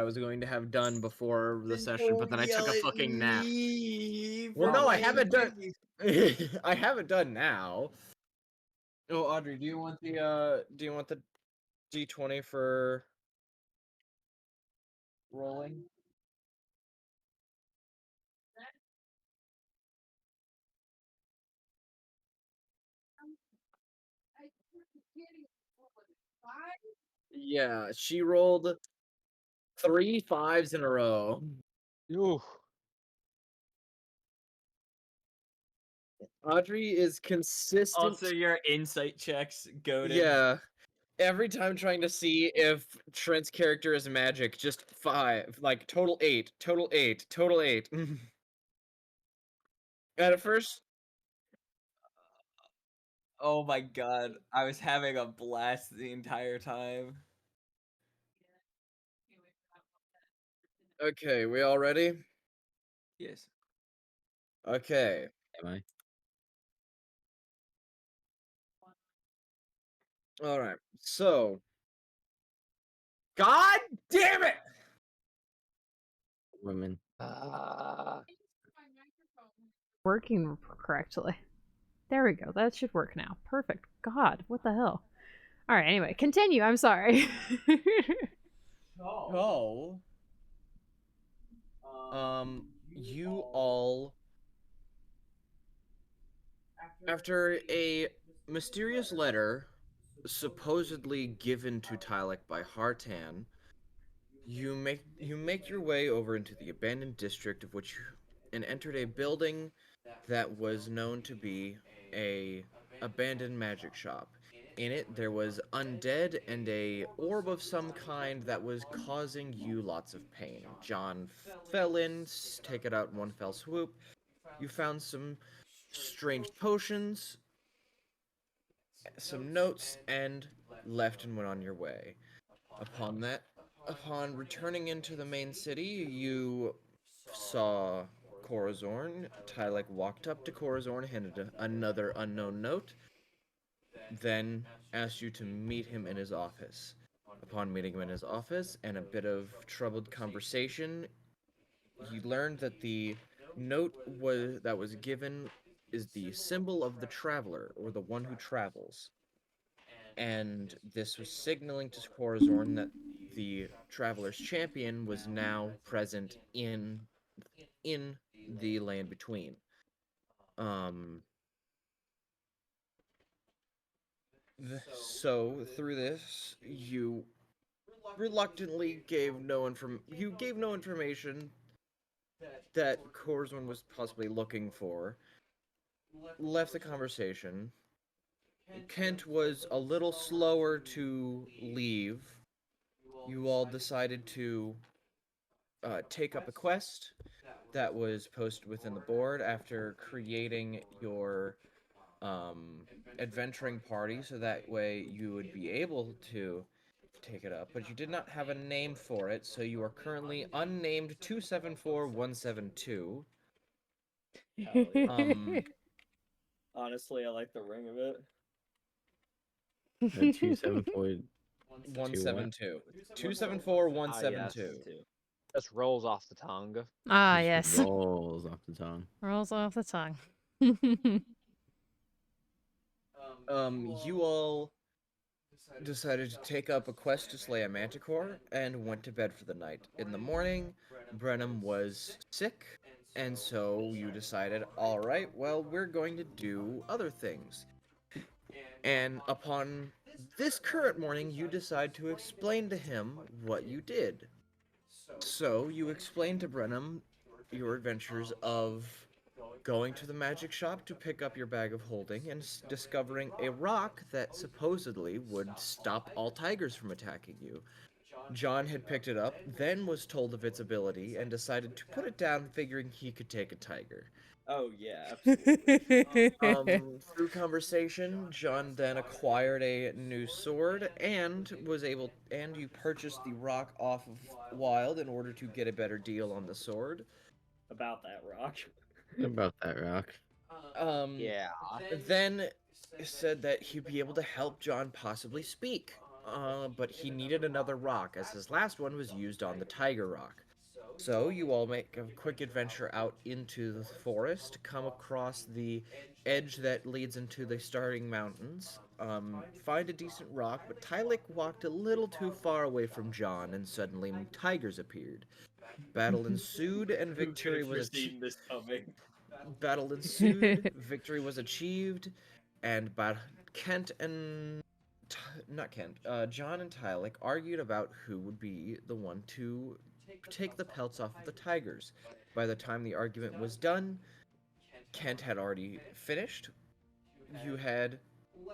was going to have done before the Then session, but don't then I took yell a at fucking nap. me Well, for no, I playing haven't done. video- I haven't done now. Oh, Audrey, do you want the D20 for rolling? Yeah, she rolled 3 5s in a row. Ooh. Audrey is consistent. Also, your insight checks goaded. Yeah. Every time trying to see if Trent's character is magic, just 5. Like, total 8. Total 8. Total 8. And at first, Oh my god, I was having a blast the entire time. okay, we all ready? Yes. Okay. Am I? Alright. So. God damn it! Women. Working correctly. There we go. That should work now. Perfect. God, what the hell? All right. Anyway, continue. I'm sorry. So. You all. After a mysterious letter supposedly given to Tylek by Hartan, you make your way over into the abandoned district of which and entered a building that was known to be a abandoned magic shop. In it there was undead and a orb of some kind that was causing you lots of pain. John fell in, take it out in one fell swoop. You found some strange potions, some notes, and left and went on your way. Upon returning into the main city, you saw Corazorn. Tylek walked up to Corazorn, handed another unknown note, then asked you to meet him in his office. Upon meeting him in his office and a bit of troubled conversation, you learned that the note that was given is the symbol of the traveler, or the one who travels. And this was signaling to Corazorn that the traveler's champion was now present in the land between. So through this, you reluctantly gave no information that Corazorn was possibly looking for. Left the conversation. Kent was a little slower to leave. You all decided to take up a quest that was posted within the board after creating your adventuring party, so that way you would be able to take it up, but you did not have a name for it, so you are currently unnamed 274172. Honestly, I like the ring of it. 274. 172. 274172. Just rolls off the tongue. Ah, Just yes. rolls off the tongue. Rolls off the tongue. You all decided to take up a quest to slay a manticore and went to bed for the night. In the morning, Brenham was sick, and so you decided, alright, well, we're going to do other things. And upon this current morning, you decide to explain to him what you did. So you explained to Brenham your adventures of going to the magic shop to pick up your bag of holding and discovering a rock that supposedly would stop all tigers from attacking you. John had picked it up, then was told of its ability, and decided to put it down, figuring he could take a tiger. Oh yeah, absolutely. Through conversation, John then acquired a new sword and you purchased the rock off of Wild in order to get a better deal on the sword. About that rock. About that rock. Yeah. Then said that he'd be able to help John possibly speak. but he needed another rock, as his last one was used on the Tiger Rock. So you all make a quick adventure out into the forest, come across the edge that leads into the starting mountains, find a decent rock, but Tylik walked a little too far away from John, and suddenly tigers appeared. Battle ensued, and Who could victory have was foreseen this coming? Battle ensued, victory was achieved, and Kent and not Kent, John and Tylik argued about who would be the one to take the pelts off of the tigers. By the time the argument was done, Kent had already finished. You had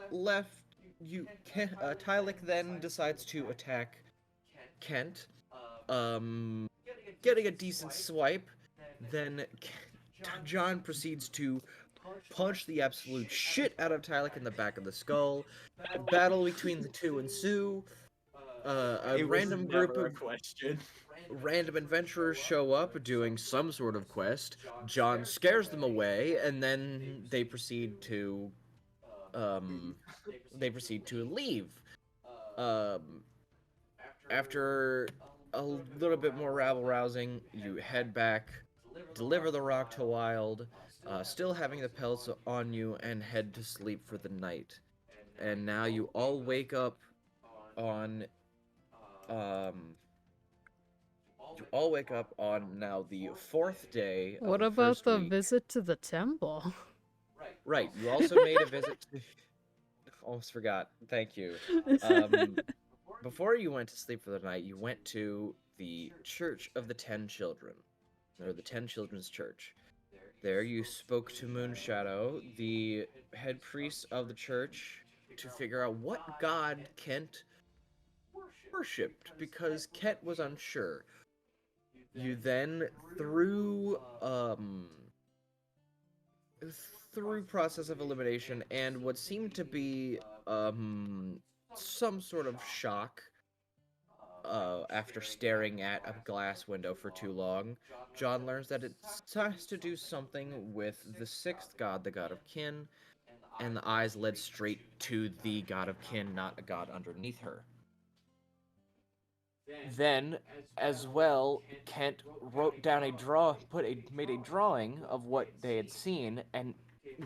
left. Tylik then decides to attack Kent, getting a decent swipe. Then John proceeds to punch the absolute shit out of Tylik in the back of the skull. A battle between the two ensue. A It was random group never a of question. random adventurers show up doing some sort of quest. John scares them away, and then they proceed to leave. Um, After a little bit more rabble rousing, you head back, deliver the rock to Wild, still having the pelts on you, and head to sleep for the night. And now you all wake up on now the fourth day of What the about first the week. visit to the temple? Right. You also made a visit to. Almost forgot. Thank you. Before you went to sleep for the night, you went to the Church of the Ten Children, or the Ten Children's Church. There you spoke to Moonshadow, the head priest of the church, to figure out what god Kent worshipped, because Kent was unsure. You then, through process of elimination and what seemed to be some sort of shock after staring at a glass window for too long, John learns that it has to do something with the sixth god, the god of kin, and the eyes led straight to the god of kin, not a god underneath her. Then, as well, Kent wrote down made a drawing of what they had seen, and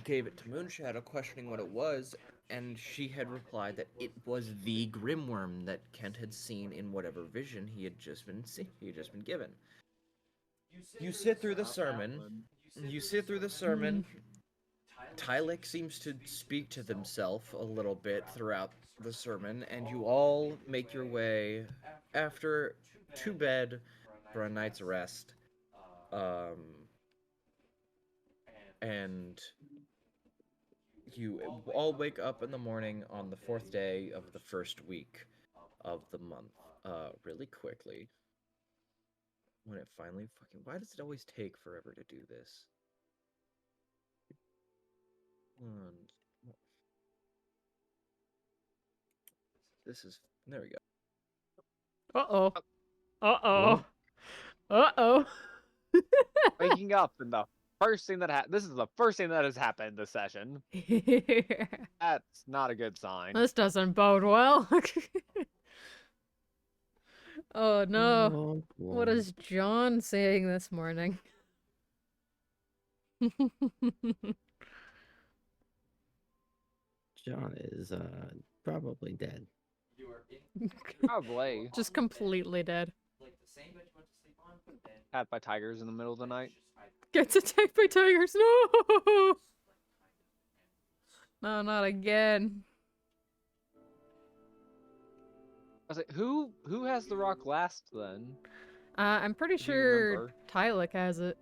gave it to Moonshadow, questioning what it was, and she had replied that it was the Grimworm that Kent had seen in whatever vision he had just been given. You sit through the sermon. Tylik seems to speak to himself a little bit throughout the sermon, and you all make your way after to bed for a night's rest. And you all wake up in the morning on the fourth day of the first week of the month. Really quickly. When it finally why does it always take forever to do this? There we go. Uh-oh. Uh-oh. Uh-oh. Waking up and the first thing that this is the first thing that has happened this session. That's not a good sign. This doesn't bode well. Oh no. Oh, What boy. is John saying this morning? John is probably dead. Probably. Just completely dead. Had by tigers in the middle of the night. Gets attacked by tigers. No! No, not again. I was like, who has the rock last then? I'm pretty Do you sure remember? Tylik has it.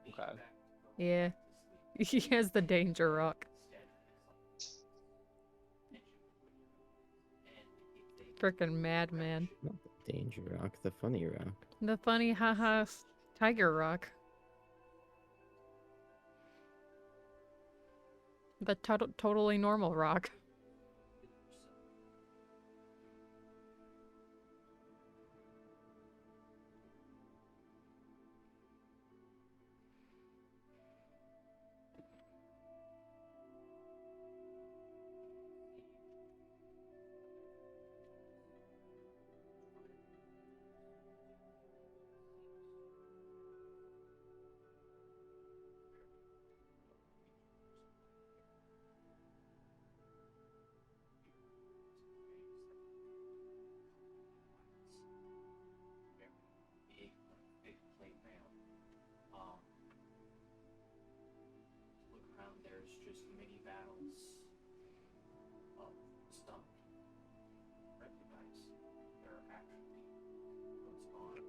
Okay. Yeah. He has the danger rock. Frickin' madman. Not the danger rock, the funny rock. The funny haha tiger rock. The totally normal rock.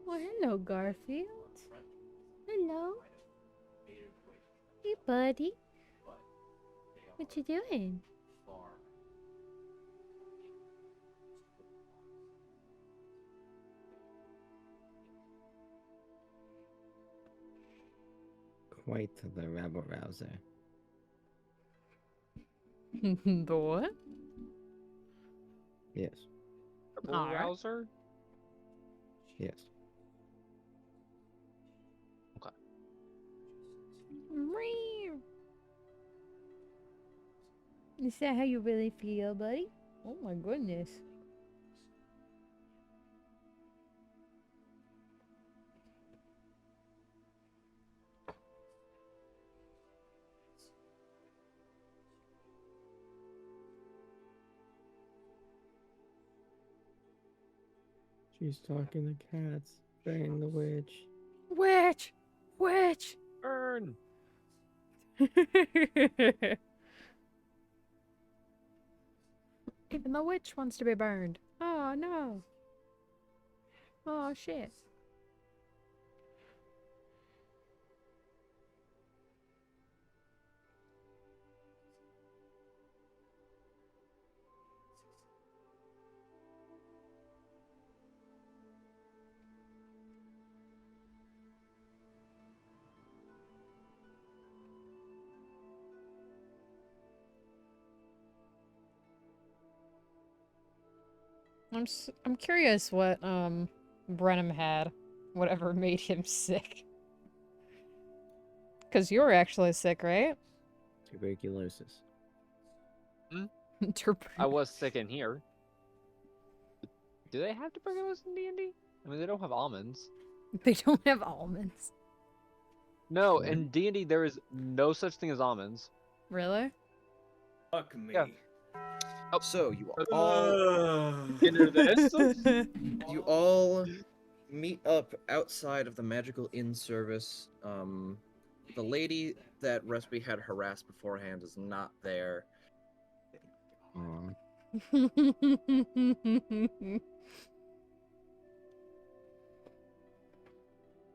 Oh, hello, Garfield. Hello. Hey, buddy. What you doing? Quite the rabble rouser. The what? Yes. Alright. Browser? Yes. Meow. Is that how you really feel, buddy? Oh my goodness. She's talking to cats. Bang the witch. Witch! Witch! Burn! Even the witch wants to be burned. Oh no. Oh shit. I'm curious what Brenham had, whatever made him sick. Cause you're actually sick, right? Tuberculosis. I was sick in here. Do they have tuberculosis in D&D? I mean, they don't have almonds. They don't have almonds. No, What? in D&D there is no such thing as almonds. Really? Fuck me. Yeah. So Into this? you all meet up outside of the magical inn service. The lady that Recipe had harassed beforehand is not there.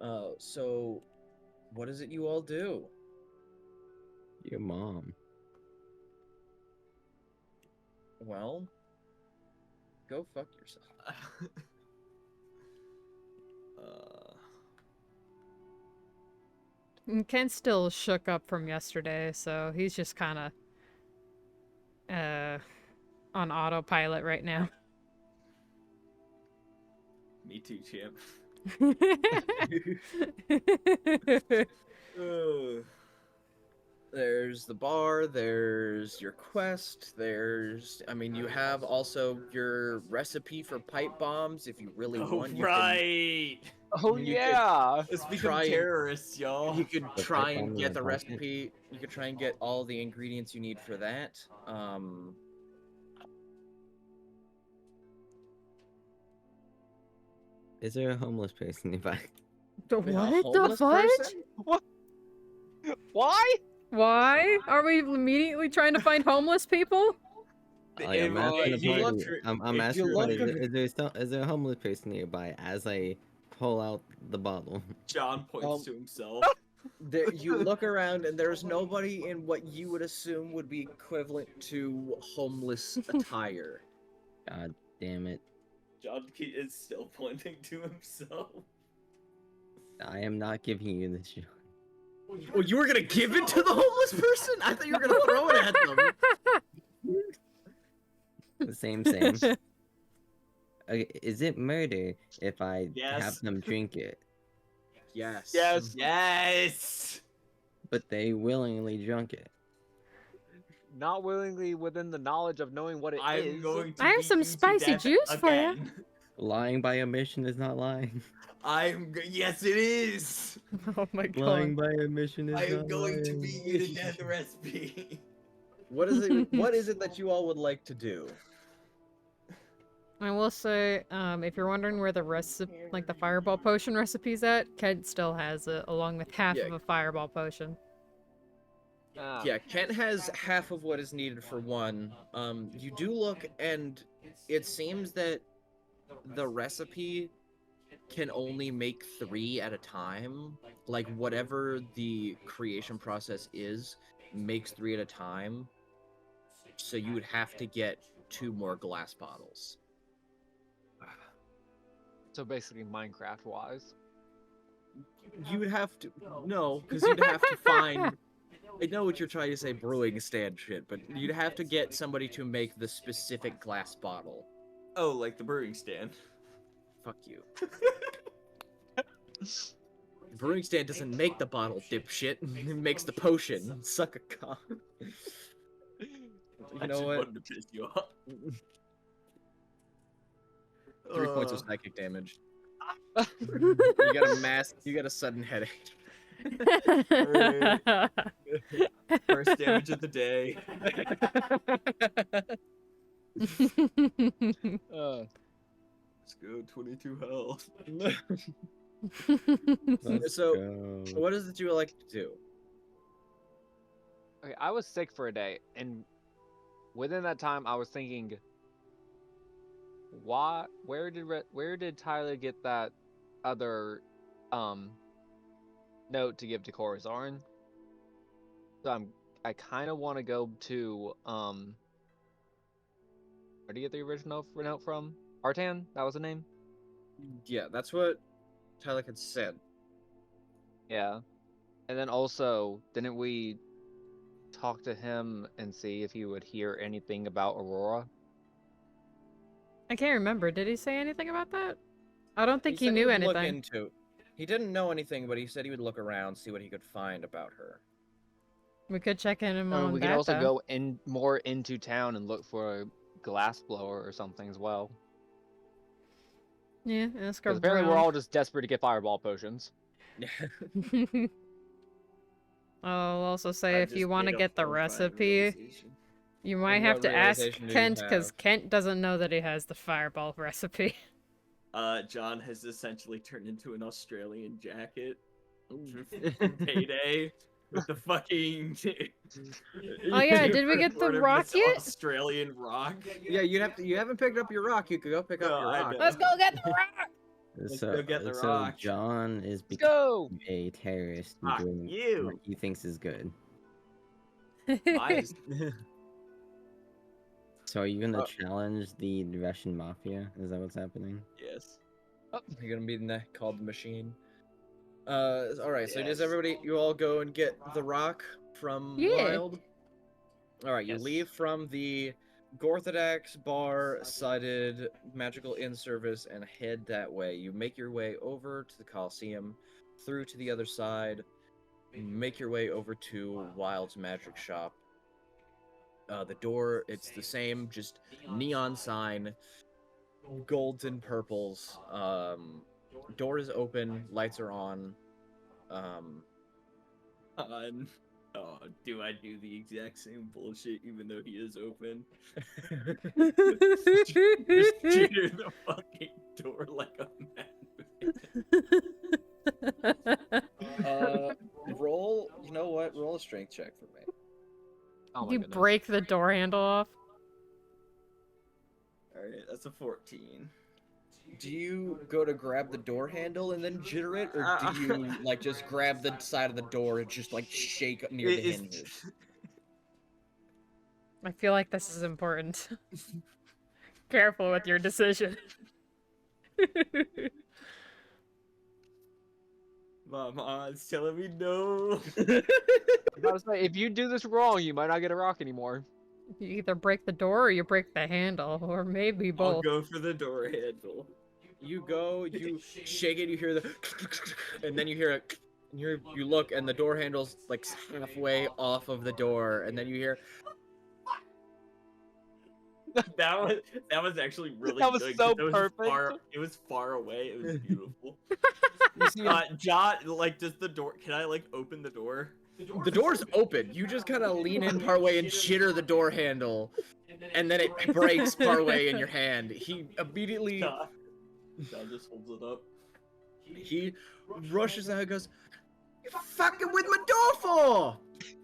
Aw. So what is it you all do? Your mom. Well, go fuck yourself. Ken's still shook up from yesterday, so he's just kind of on autopilot right now. Me too, champ. There's the bar, there's your quest, I mean, you have also your recipe for pipe bombs if you really Oh, want. right. Oh You could yeah! Let's become try and- terrorists, y'all. You could The try pipe and bomb get in the the pocket? recipe. You could try and get all the ingredients you need for that. Is there a homeless person nearby? The A what the homeless fudge? person? Why? Why? Are we immediately trying to find homeless people? Like, I'm asking the you look- party. I'm if asking you the party. look- Is there a homeless person nearby? As I pull out the bottle. John points Um, to himself. There, you look around and there's nobody in what you would assume would be equivalent to homeless attire. God damn it! John is still pointing to himself. I am not giving you this shot. Well, you were gonna give it to the homeless person? I thought you were gonna throw it at them. The same. Okay, is it murder if I Yes. have them drink it, Yes. Yes. Yes. but they willingly drunk it? Not willingly within the knowledge of knowing what it is. I'm going to I have beat some you to spicy death juice for ya. again. Lying by omission is not lying. Yes, it is. Oh my Lying by omission is I am not going to lying. beat you to death, recipe. What is it? What is it that you all would like to do? I will say, if you're wondering where the like the fireball potion recipe's at, Kent still has it, along with half Yeah. of a fireball potion. Ah. Yeah, Kent has half of what is needed for one. You do look, and it seems that the recipe can only make 3 at a time. Like whatever the creation process is, makes 3 at a time. So you would have to get 2 more glass bottles. So basically, Minecraft wise. You would have to because you'd have to find. I know what you're trying to say, brewing stand shit, but you'd have to get somebody to make the specific glass bottle. Oh, like the brewing stand. Fuck you. The brewing stand doesn't make the bottle, dipshit. It makes the potion. Suck a cock. You know what? Wanted to piss you off. 3 points of Uh, psychic damage. You got a sudden headache. First damage of the day. Let's go, 22 health. Let's So, go. what is it you would like to do? Okay, I was sick for a day, and within that time, I was thinking, where did Tyler get that other note to give to Corazon? So I kind of want to go to where did you get the original note from? Artan, that was the name. Yeah, that's what Tyler had said. Yeah, and then also, didn't we talk to him and see if he would hear anything about Aurora? I can't remember. Did he say anything about that? I don't think he said knew would look anything. into. He didn't know anything, but he said he would look around, see what he could find about her. We could check in him I mean, on we that, could also though. go more into town and look for a glass blower or something as well. Yeah, ask her. 'Cause apparently, we're all just desperate to get fireball potions. I'll also say I if you just want to made a get the horrifying recipe, realization. you might And have what to ask realization do you Kent, because have? Kent doesn't know that he has the fireball recipe. John has essentially turned into an Australian jacket from Payday with the fucking. Oh, yeah, did we get the Sort of rock this yet? Australian rock. Yeah, you haven't picked up your rock. You could go pick up No, your I rock. know. Let's go get the rock! Let's go get the so rock. John is Let's go! becoming a terrorist and Fuck doing you. what he thinks is good. Mine is- So are you gonna challenge the Russian mafia? Is that what's happening? yes. You're gonna be called the machine. All right. So does Yes. everybody? You all go and get the rock from Yeah. Wild. All right. You Yes. leave from the Gorthodax bar sided magical inn service and head that way. You make your way over to the Coliseum, through to the other side. Make your way over to Wild's magic shop. The door, it's the same, just neon sign, golds and purples. Door is open, lights are on. Oh, do I do the exact same bullshit even though he is open? Just cheer the fucking door like a madman. Roll. You know what? Roll a strength check for me. Oh my You goodness. break the door handle off. Alright, that's a 14. Do you go to grab the door handle and then jitter it, or do you like just grab the side of the door and just like shake near the hinges? I feel like this is important. Careful with your decision. Mama's telling me no. I was like, if you do this wrong, you might not get a rock anymore. You either break the door or you break the handle, or maybe I'll both. go for the door handle. You go, you shake it, you hear the, and then you hear it, and you look, and the door handle's like halfway off of the door, and then you hear, That was actually really That was good. so 'cause perfect. It was far away. It was beautiful. you see, John, like, does the door? Can I like open the door? the door's open. You just kind of lean in partway and jitter the door handle, and then it breaks partway in your hand. He immediately, John just holds it up. he rushes out and goes, "You fucking with my door for?"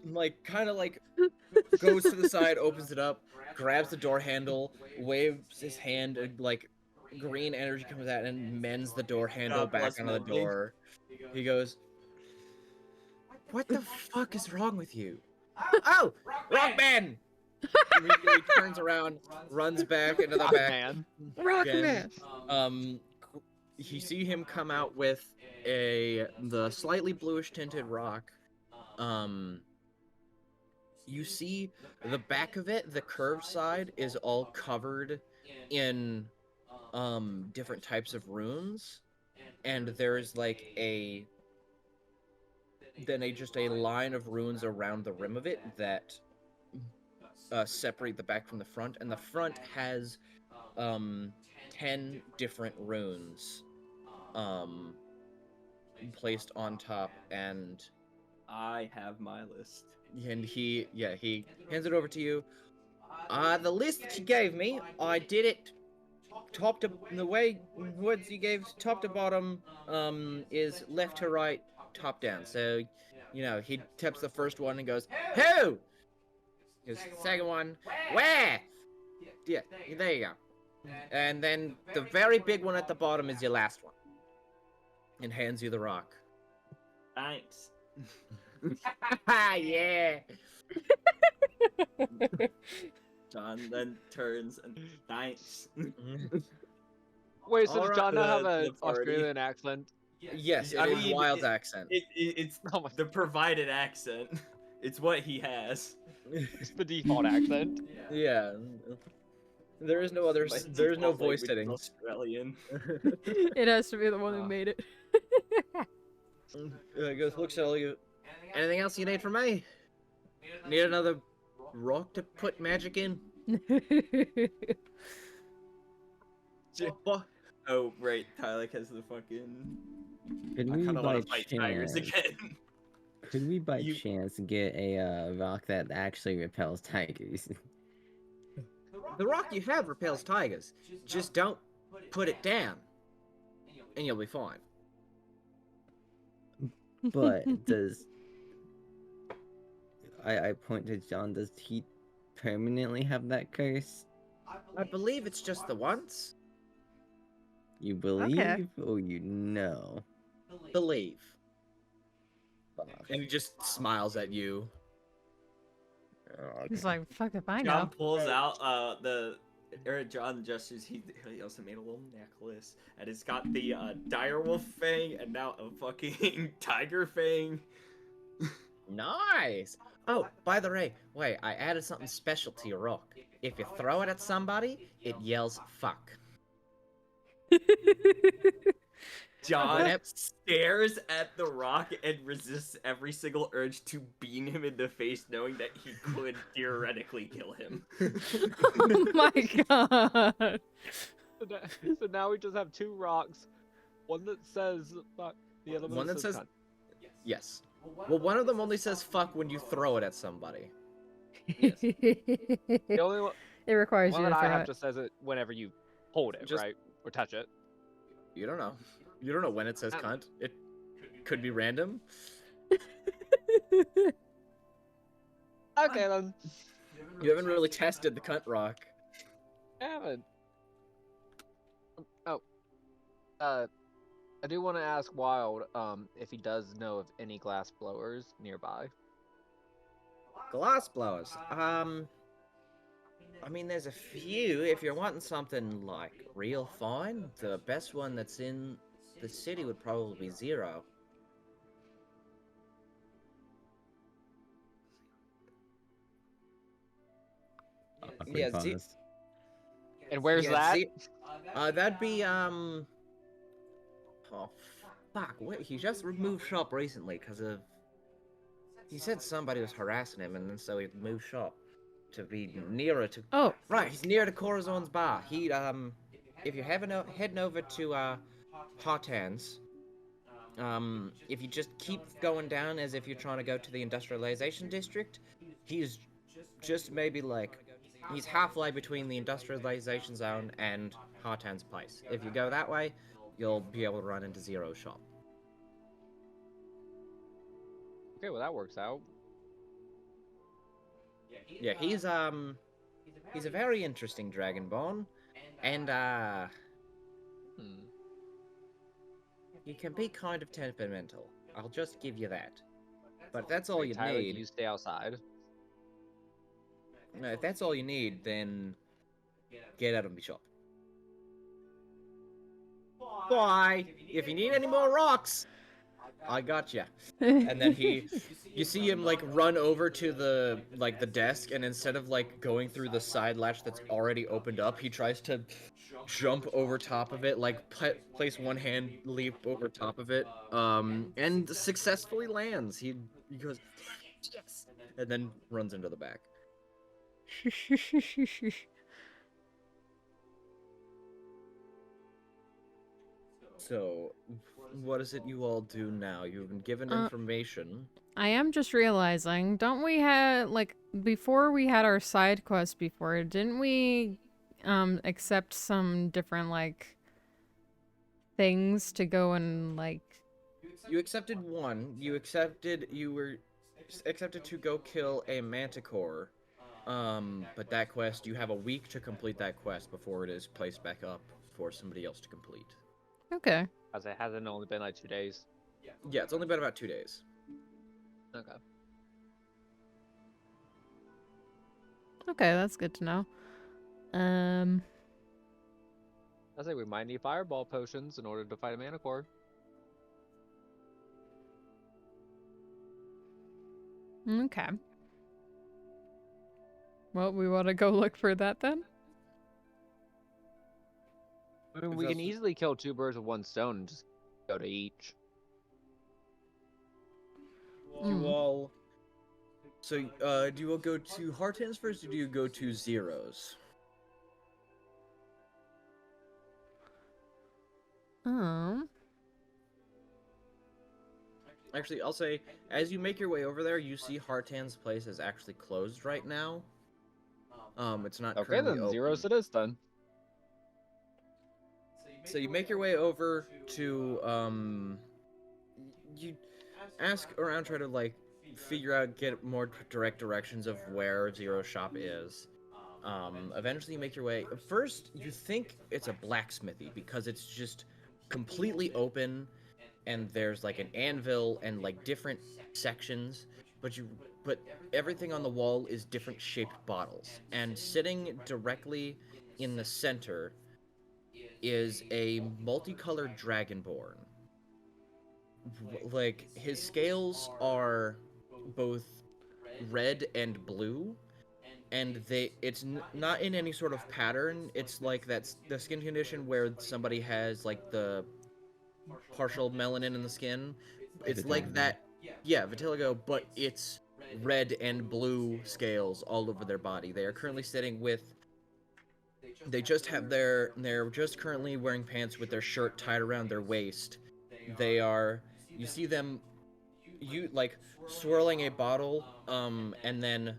And, like, kind of like goes to the side, opens it up, grabs the door handle, waves his hand, and like green energy comes out and mends the door handle God back bless onto the mending. door. He goes, "What the fuck is wrong with you?" Oh, Rockman! Immediately turns around, runs back into the back. Man. Again. You see him come out with the slightly bluish tinted rock. You see the back of it, the curved side is all covered in different types of runes, and there's like just a line of runes around the rim of it that separate the back from the front, and the front has 10 different runes placed on top, and I have my list. he hands it over to you. The list that you gave me, I did it top to the way words you gave top to bottom is left to right, top down. So, he taps the first one and goes, "Who?" His second one, "Where?" Yeah, there you go. And then the very big one at the bottom is your last one. And hands you the rock. Thanks. Yeah. John then turns and thanks. Wait, so does Alright, John not have the an party. Australian accent? Yes, it I is mean, wild accent. It's Oh my- the provided accent. It's what he has. It's the default accent. Yeah. There is no other. My There is no default voice language is settings. Australian. It has to be the one who made it. Goes, looks at all you. Anything else you need from me? Need another rock to put magic in? Oh right, Tyler has the fucking. Could I we kind of by want to fight tigers chance? again. Could we by You- chance get a rock that actually repels tigers? The rock you have repels tigers. Just don't put it down, and you'll be fine. But does I point to John? Does he permanently have that curse? I believe it's just the once. You believe or you know? Believe. Fuck. And he just smiles at you. He's like, fuck if I John know. pulls out John gestures. He also made a little necklace, and it's got the direwolf fang, and now a fucking tiger fang. Nice. Oh, by the way, I added something special to your rock. If you throw it at somebody, it yells "fuck." John Yep. stares at the rock and resists every single urge to beam him in the face, knowing that he could theoretically kill him. Oh my god. So now we just have two rocks. One that says fuck, the other One that says cunt. yes. Well, one of them only says "fuck" when you throw it at somebody. The only one, It requires one you that to I throw have it. just says it whenever you hold it, Just- right? Or touch it. You don't know. You don't know when it says "cunt." It could be random. Okay then. You haven't really tested the cunt rock. I haven't. Oh. I do want to ask Wild, if he does know of any glass blowers nearby. Glass blowers. I mean, there's a few. If you're wanting something like real fine, the best one that's in the city would probably be Zero. Awkward Yeah, pause. And where's Yeah, that? that'd be Oh fuck! What? He just moved shop recently because of. He said somebody was harassing him, and then so he moved shop to be nearer to. Oh, Right, he's near to Corazon's bar. He if you're heading over to Hot Hands, if you just keep going down as if you're trying to go to the industrialization district, he's just maybe he's halfway between the industrialization zone and Hot Hands place. If you go that way, you'll be able to run into Zero shop. Okay, well that works out. Yeah, he's a very interesting Dragonborn, and Hmm. He can be kind of temperamental. I'll just give you that. But if that's all Wait, you Tyler, need, you stay outside. if that's all you need, then get out of my shop. Bye. If you need any more rocks, I got you. And then you see him like run over to the desk, and instead of like going through the side latch that's already opened up, he tries to jump over top of it, like place one hand leap over top of it, and successfully lands. He goes yes, and then runs into the back. So, what is it you all do now? You've been given information. I am just realizing, don't we have, like, before we had our side quest before, didn't we, accept some different, like, things to go and, like... You accepted one. You were accepted to go kill a manticore. But that quest, you have a week to complete that quest before it is placed back up for somebody else to complete. Okay. As it hasn't only been like 2 days. Yeah, it's only been about 2 days. Okay. Okay, that's good to know. I say we might need fireball potions in order to fight a manicore. Okay. Well, we want to go look for that then? I mean, we can easily kill 2 birds with 1 stone and just go to each. You all. So, do you all go to Hartans first, or do you go to Zeros? Actually, I'll say, as you make your way over there, you see Hartan's place is actually closed right now. It's not Okay, currently then open. Zeros it is then. So you make your way over to, you ask around, try to, like, figure out, get more direct directions of where Zero's shop is. Eventually you make your way. First, you think it's a blacksmithy because it's just completely open, and there's like an anvil and like different sections, but everything on the wall is different shaped bottles, and sitting directly in the center is a multicolored dragonborn. Like, his scales are both red and blue, and it's not in any sort of pattern. It's like that's the skin condition where somebody has like the partial melanin in the skin. It's like that. Yeah, vitiligo, but it's red and blue scales all over their body. They are currently sitting with. They're just currently wearing pants with their shirt tied around their waist. They are. You see them. You like swirling a bottle, and then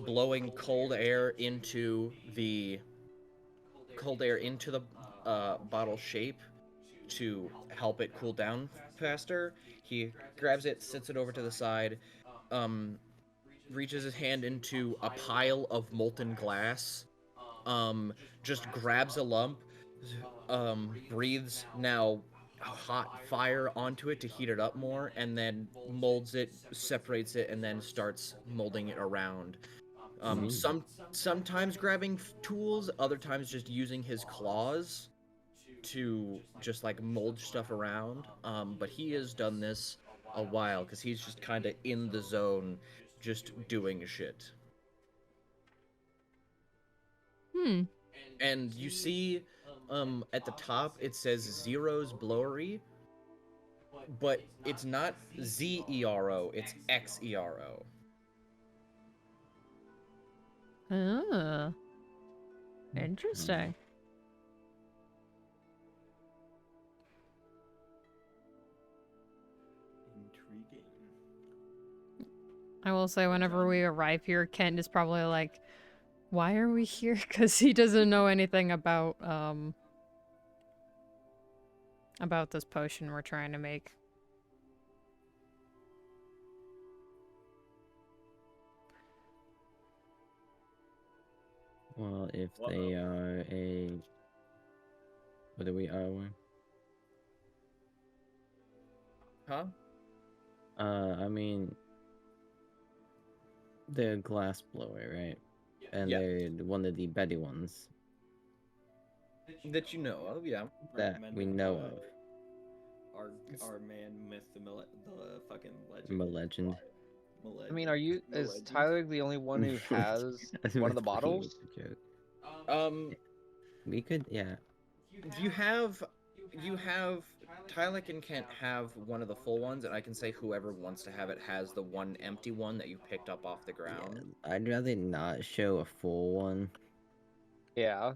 blowing cold air into the bottle shape to help it cool down faster. He grabs it, sits it over to the side, reaches his hand into a pile of molten glass, just grabs a lump, breathes now hot fire onto it to heat it up more, and then molds it, separates it, and then starts molding it around. Sometimes grabbing tools, other times just using his claws to just like mold stuff around. But he has done this a while because he's just kind of in the zone, just doing shit. And you see, at the top it says Zero's Blowery, but it's not Zero, it's Xero. Oh. Interesting. Intriguing. I will say, whenever we arrive here, Kent is probably like, why are we here? Because he doesn't know anything about this potion we're trying to make. Well, if they are a What are we? Huh? I mean, the glass blower, right? And Yeah. they're one of the better ones That you know of, yeah. that we know of. Our man, myth, the fucking legend. I'm a legend. I mean, are you? The Is legend. Tyler the only one who has one of the bottles? We could, yeah. You have Tyler and Kent have one of the full ones, and I can say whoever wants to have it has the one empty one that you picked up off the ground. I'd rather not show a full one. Yeah.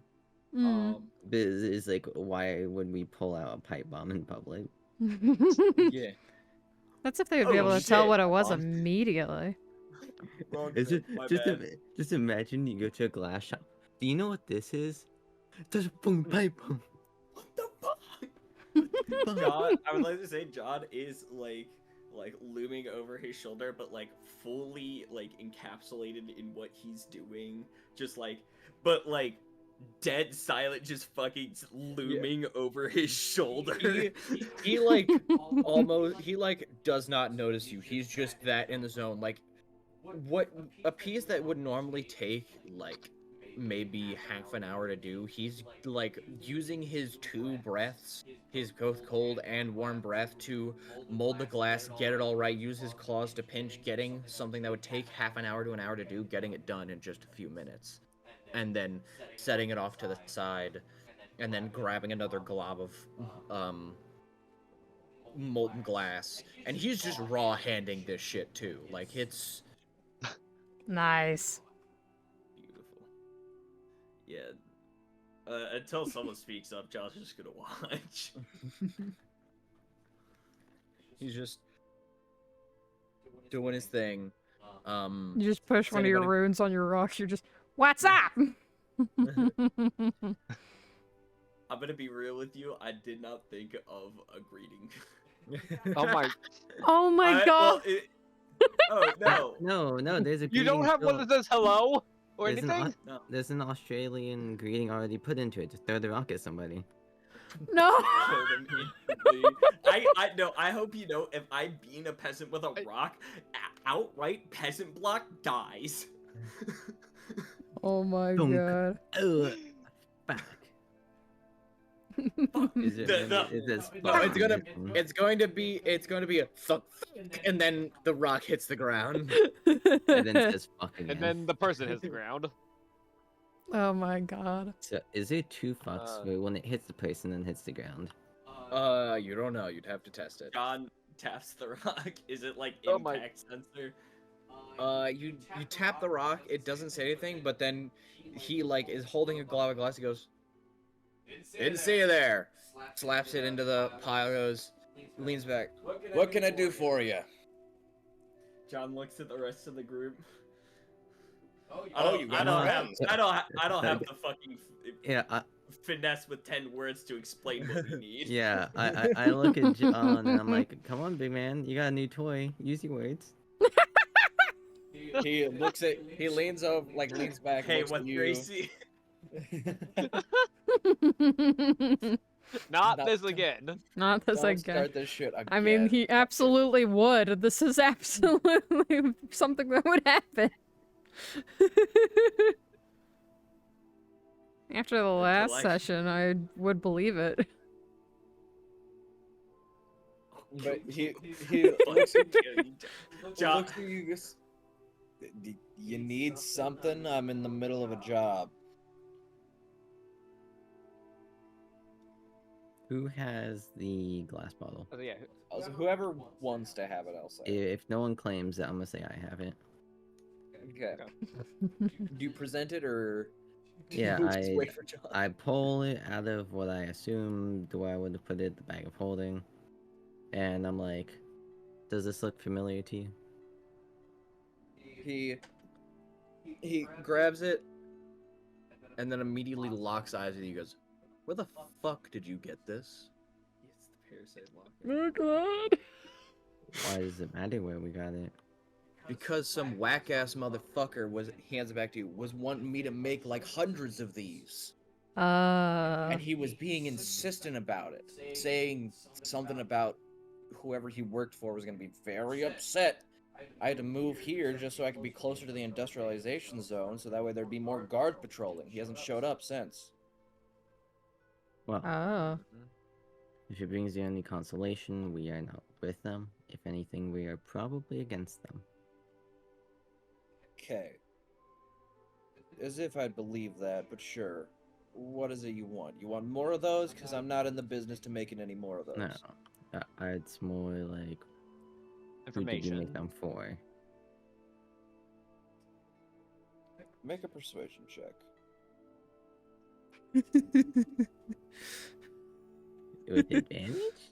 Mm. But it's like, why would we pull out a pipe bomb in public? Yeah. That's if they would be Oh, able to tell shit. what it was immediately. Wrong It's thing, my just, bad. just imagine you go to a glass shop. Do you know what this is? There's a fucking pipe bomb. What the fuck? John, I would like to say John is like looming over his shoulder, but like fully like encapsulated in what he's doing. Just like, but like dead silent, just fucking looming over his shoulder. He like almost he like does not notice you. He's just that in the zone. Like what a piece that would normally take like maybe half an hour to do, he's like using his two breaths, his both cold and warm breath, to mold the glass, get it all right, use his claws to pinch, getting something that would take half an hour to an hour to do, getting it done in just a few minutes, and then setting it off to the side, and then grabbing another glob of molten glass, and he's just raw handing this shit too. Like it's Nice. Beautiful. Yeah. Until someone speaks up, Josh is just gonna watch. he's just doing his thing. You just push Does one of your anybody- runes on your rocks. You're just, what's up? I'm gonna be real with you. I did not think of a greeting. Oh my! Oh my god. Oh no. No, there's a You don't greeting have one built- that says hello or There's an anything. No. There's an Australian greeting already put into it. Just throw the rock at somebody. No. Kill them instantly. I no. I hope you know. If I beat a peasant with a rock, outright peasant block dies. Oh my Dunk. god. Oh, fuck. Is it? The- Is it No, it's gonna fucking- it's going to be a thunk, and then the rock hits the ground. And then it says fuck again. And then the person hits the ground. Oh my god. So, is there two fucks where when it hits the person and hits the ground? You don't know. You'd have to test it. John taps the rock. Is it like Oh my- impact sensor? You tap the rock. It doesn't say anything, but then he like is holding a glob of glass. He goes, "Didn't see you there." Slaps it into the pile. Goes, leans back. What can I do for you? John looks at the rest of the group. Oh, you got friends. I don't have the fucking Yeah, finesse with 10 words to explain what we need. yeah. I look at John and I'm like, come on, big man, you got a new toy. Use your words. He leans over, like leans back. Hey, looks what at you. Gracie? Not this again. Not this Don't again. start this shit again. I mean, he absolutely would. This is absolutely something that would happen. After the last Intellectual. session, I would believe it. But he looks at John, looks at you. Goes, you need something? I'm in the middle of a job. Who has the glass bottle? Oh, yeah. Also, whoever wants to have it, I'll say. If no one claims it, I'm gonna say I have it. Okay. Do you present it or? do Yeah, you just wait for John? I pull it out of what I assumed where I would have put it, the bag of holding, and I'm like, "Does this look familiar to you?" He grabs it, and then immediately locks eyes with you. He goes, "Where the fuck did you get this?" it's the parasite locker. Oh god. Why does it matter where we got it? Because some whack ass motherfucker hands it back to you, was wanting me to make like hundreds of these. And he was being insistent about it, saying something about whoever he worked for was going to be very upset. I had to move here just so I could be closer to the industrialization zone, so that way there'd be more guard patrolling. He hasn't showed up since. Well, Oh. if it brings you any consolation, we are not with them. If anything, we are probably against them. Okay. As if I'd believe that, but sure. What is it you want? You want more of those? Because I'm not in the business to making any more of those. No, it's more like, who did you make Information. them for? Make a persuasion check. With advantage?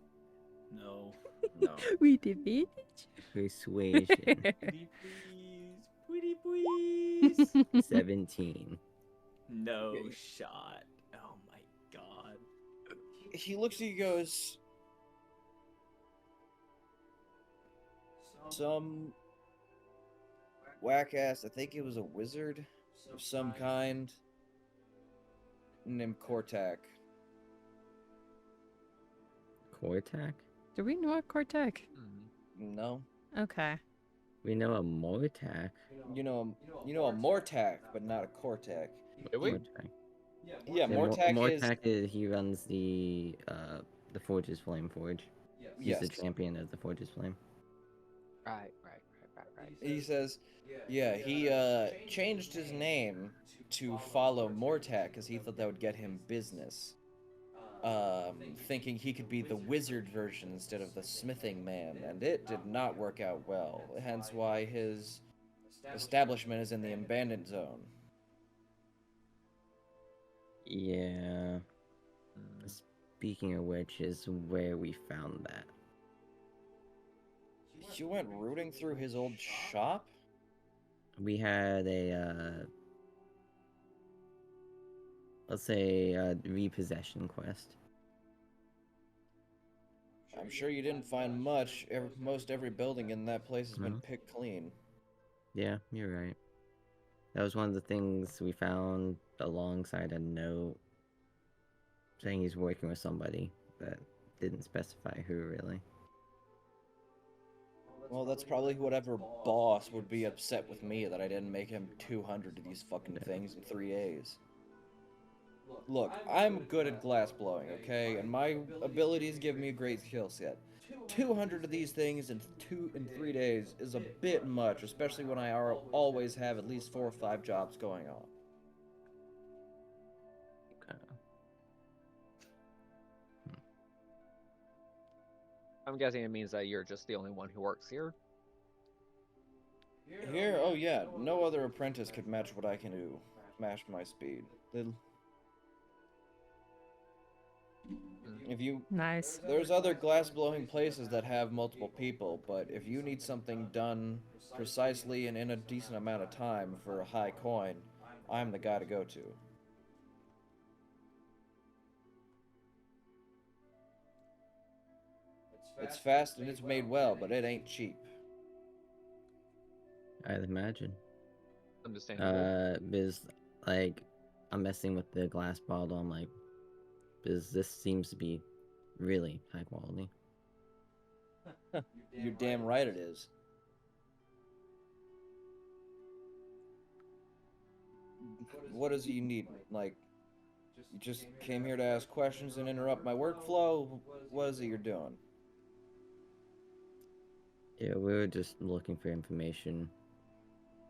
No. No. We debate. Persuasion. Pretty please. Pretty please. 17. No shot. Oh my god. He looks at you and goes, some whack ass, I think it was a wizard of some kind, named Kortak. Kortak? Do we know a Cortec? No? Okay. We know a Mortak. You know a Mortak, but not a Kortak. Do we? Mortak. Yeah, Mortak is... Mortak is he runs the Forge's Flame Forge. He's Yes. the champion of the Forge's Flame. Right. He says, yeah, he changed his name to follow Mortak because he thought that would get him business. Thinking he could be the wizard version instead of the smithing man, and it did not work out well. Hence why his establishment is in the abandoned zone. Yeah. Speaking of which, is where we found that. You went rooting through his old shop? We had a let's say a repossession quest. I'm sure you didn't find much. Most every building in that place has been picked clean. Yeah, you're right. That was one of the things we found alongside a note saying he's working with somebody, but didn't specify who really. Well, that's probably whatever boss would be upset with me that I didn't make him 200 of these fucking things in 3 days. Look, I'm good at glass blowing, okay? And my abilities give me a great skill set. 200 of these things in 3 days is a bit much, especially when I always have at least 4 or 5 jobs going on. Okay. I'm guessing it means that you're just the only one who works here. Here, oh yeah, no other apprentice could match what I can do. Match my speed. If you... Nice. There's other glass blowing places that have multiple people, but if you need something done precisely and in a decent amount of time for a high coin, I'm the guy to go to. It's fast and it's made well, but it ain't cheap. I'd imagine. Understandable. Because like I'm messing with the glass bottle, I'm like, because this seems to be really high quality. You're damn right it is. What is it you need? Like, you just came here to ask questions and interrupt my workflow? What is it you're doing? Yeah, we were just looking for information.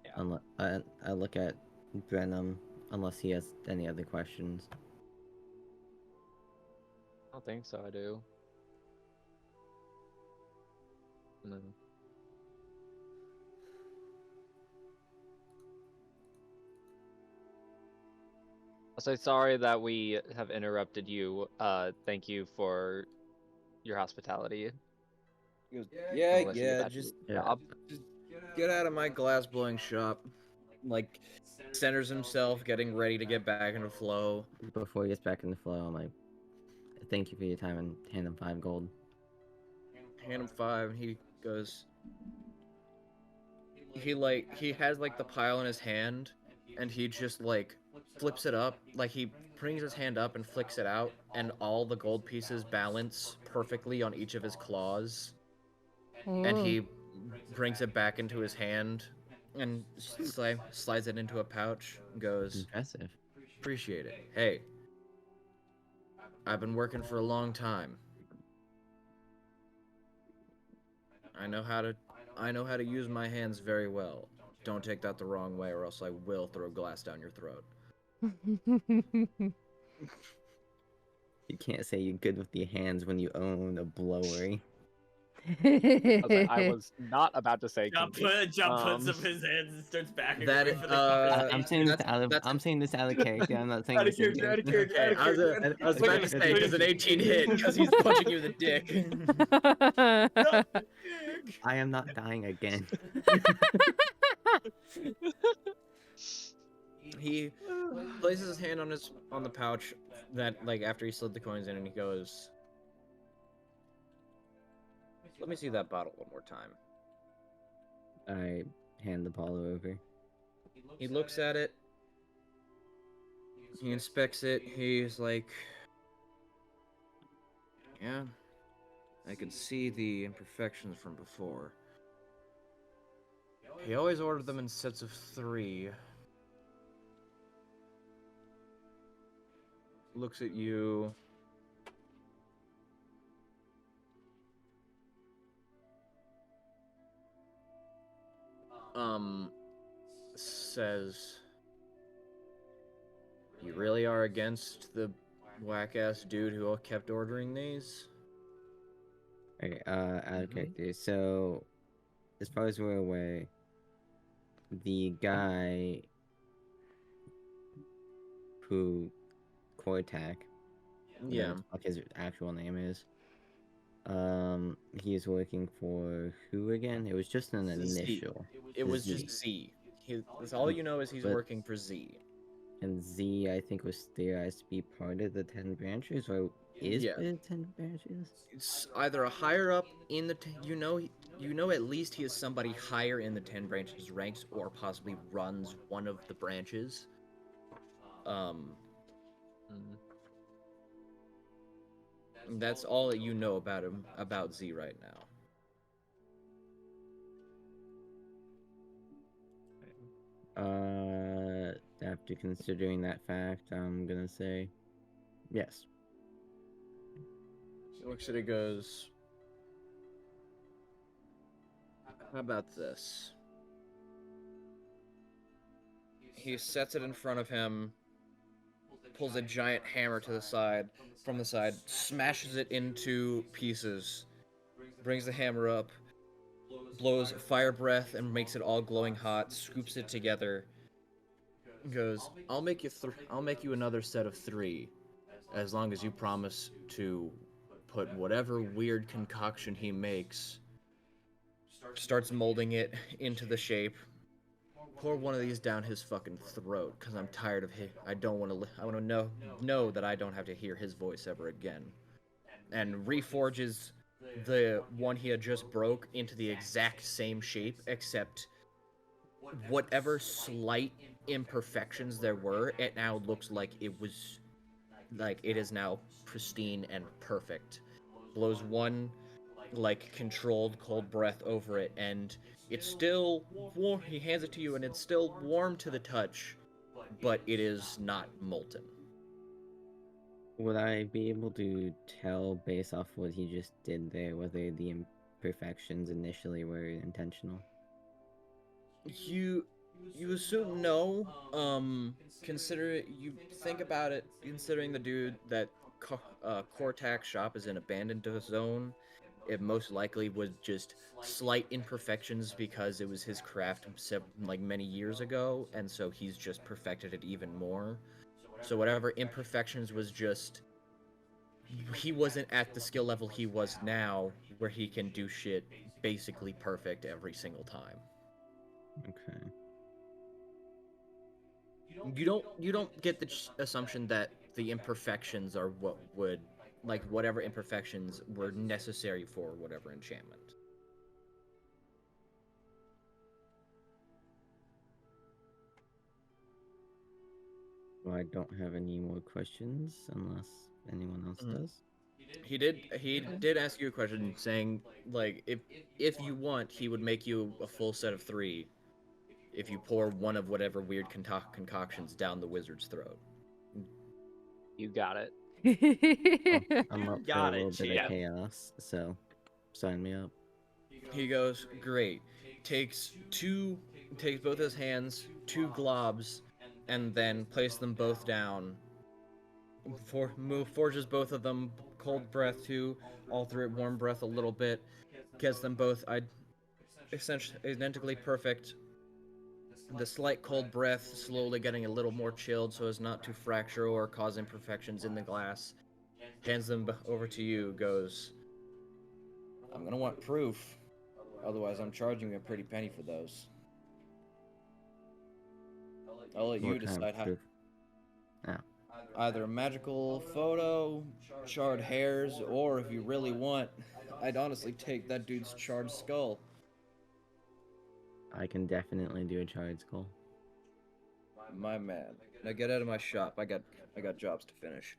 Yeah. I look at Brenham unless he has any other questions. I don't think so. I do. No. I'll say sorry that we have interrupted you. Thank you for your hospitality. He goes, I'll yeah, let you get back to just your job. get out of my glass blowing shop. Like, centers himself, getting ready to get back into flow. Before he gets back in the flow, I'm like, thank you for your time and hand him 5 gold. Hand him 5, and he goes... He has, like, the pile in his hand, and he just, like, flips it up. Like, he brings his hand up and flicks it out, and all the gold pieces balance perfectly on each of his claws. And Ooh. he brings it back into his hand and slides it into a pouch and goes, Impressive. appreciate it. Hey, I've been working for a long time. I know how to use my hands very well. Don't take that the wrong way or else I will throw glass down your throat. You can't say you're good with your hands when you own a blower. I was not about to say John, kinky. puts up his hands and starts backing That away is, from the I'm conversation. saying this that's- out of that's- I'm saying this out of character. I'm not saying Out of this in character, out of character. character. Okay, I was about to say, does an 18 hit? Because he's punching you in the dick. I am not dying again. He places his hand on the pouch that, like, after he slid the coins in, and he goes, let me see that bottle one more time. I hand the bottle over. He looks at it. He inspects it. He's like, yeah, I could see the imperfections from before. He always ordered them in sets of 3. Looks at you. Says, you really are against the whack-ass dude who kept ordering these? Okay, out of character. So, as far as we're aware, the guy who Kortak, Yeah. what the fuck his actual name is. He is working for who again? It was just an Z. initial. It was Z. just Z. That's all you know is he's But- working for Z. And Z, I think, was theorized to be part of the 10 branches, or is Yeah. part of the 10 branches? It's either a higher up in the you know at least he is somebody higher in the 10 branches ranks, or possibly runs one of the branches. That's all that you know about him, about Z right now. After considering that fact, I'm gonna say yes. He looks at it, goes, how about this? He sets it in front of him, pulls a giant hammer to the side, from the side, smashes it into pieces, brings the hammer up, blows fire breath and makes it all glowing hot, scoops it together, goes, I'll make you another set of 3, as long as you promise to put whatever weird concoction he makes, starts molding it into the shape. Pour one of these down his fucking throat, because I'm tired of him. I want to know that I don't have to hear his voice ever again. And reforges the one he had just broke into the exact same shape, except whatever slight imperfections there were, it now looks like it is now pristine and perfect. Blows one, like, controlled cold breath over it, and it's still warm. He hands it to you, and it's still warm to the touch, but it is not molten. Would I be able to tell based off what he just did there whether the imperfections initially were intentional? You assume no. You think about it, considering the dude that Kortak's shop is an abandoned zone. It most likely was just slight imperfections because it was his craft like many years ago, and so he's just perfected it even more. So whatever imperfections was just, he wasn't at the skill level he was now, where he can do shit basically perfect every single time. Okay. You don't get the assumption that the imperfections are what would, like, whatever imperfections were necessary for whatever enchantment. I don't have any more questions unless anyone else Mhm. does. He did ask you a question saying like if you want, he would make you a full set of 3 if you pour one of whatever weird concoctions down the wizard's throat. You got it. I'm up for a Got it, little bit champ. of chaos, so sign me up. He goes, "Great." Takes both his hands, 2 globs, and then place them both down. Forges both of them cold breath to alter it warm breath a little bit. Gets them both essentially identically perfect. The slight cold breath slowly getting a little more chilled so as not to fracture or cause imperfections in the glass. Hands them over to you. Goes, "I'm gonna want proof. Otherwise, I'm charging you a pretty penny for those. I'll let you What kind decide of how. proof? Oh, Either a magical photo, charred hairs, or if you really want, I'd honestly take that dude's charred skull." I can definitely do a charred skull. My man. Now get out of my shop. I got jobs to finish.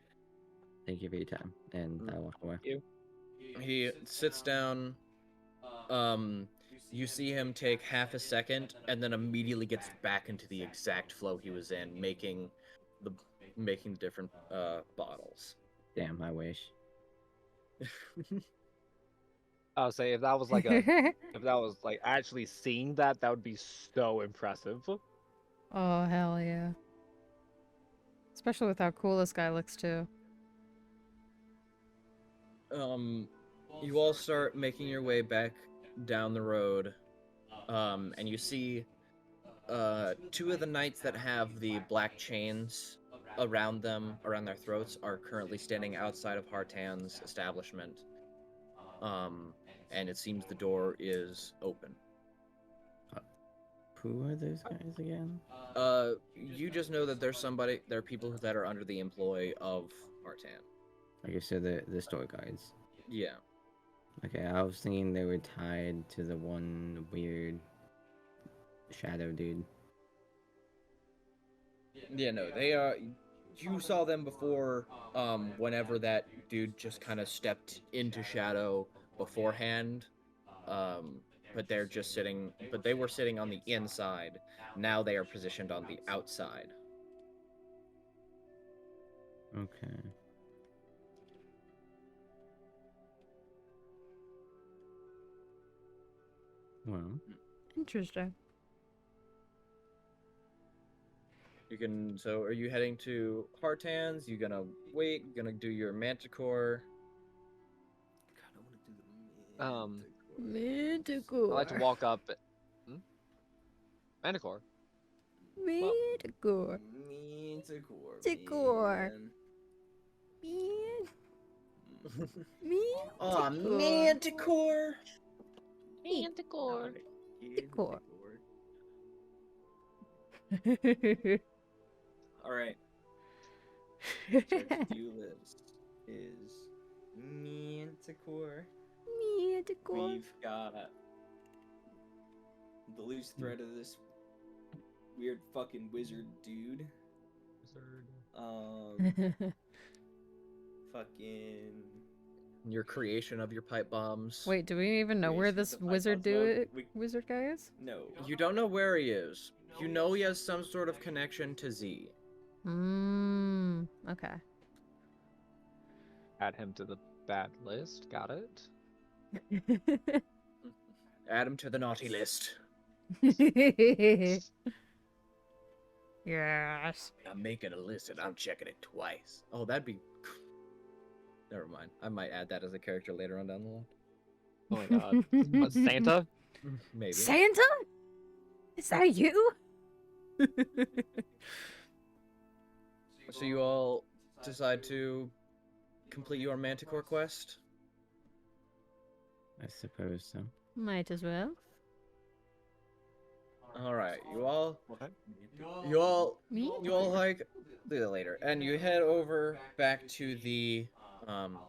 Thank you for your time, and I walk away. He sits down. You see him take half a second, and then immediately gets back into the exact flow he was in, making different bottles. Damn, I wish. I would say if that was like if that was like actually seeing that, that would be so impressive. Oh, hell yeah. Especially with how cool this guy looks, too. You all start making your way back down the road, and you see 2 of the knights that have the black chains around their throats, are currently standing outside of Hartan's establishment. And it seems the door is open. Who are those guys again? You just know that there are people that are under the employ of Hartan. Okay, so the store guards. Yeah. Okay, I was thinking they were tied to the one weird shadow dude. Yeah, no, they are. You saw them before. Whenever that dude just kind of stepped into shadow beforehand. But they're just sitting. But they were sitting on the inside. Now they are positioned on the outside. Okay. Well, Interesting. You can. So, are you heading to Hartan's? You gonna wait? You gonna do your Manticore? God, I want to do the Manticore. I like to walk up. Manticore. Manticore. Manticore. Aw, Manticore! Manticore. Manticore. All right. To-do list is Manticore. Manticore. We've got the loose thread of this weird fucking wizard dude. Fucking. Your creation of your pipe bombs. Wait, do we even know where Creation this of pipe wizard bombs. Well, wizard guy is? No. You don't know where he is. You know he has some sort of connection to Z. Okay. Add him to the bad list. Got it. Add him to the naughty list. Yes. I'm making a list and I'm checking it twice. Oh, that'd be. Never mind. I might add that as a character later on down the line. Oh my god. What, Santa? Maybe. Santa? Is that you? So you all decide to complete your Manticore quest? I suppose so. Might as well. Alright, you all Me? like do that later. And you head over back to the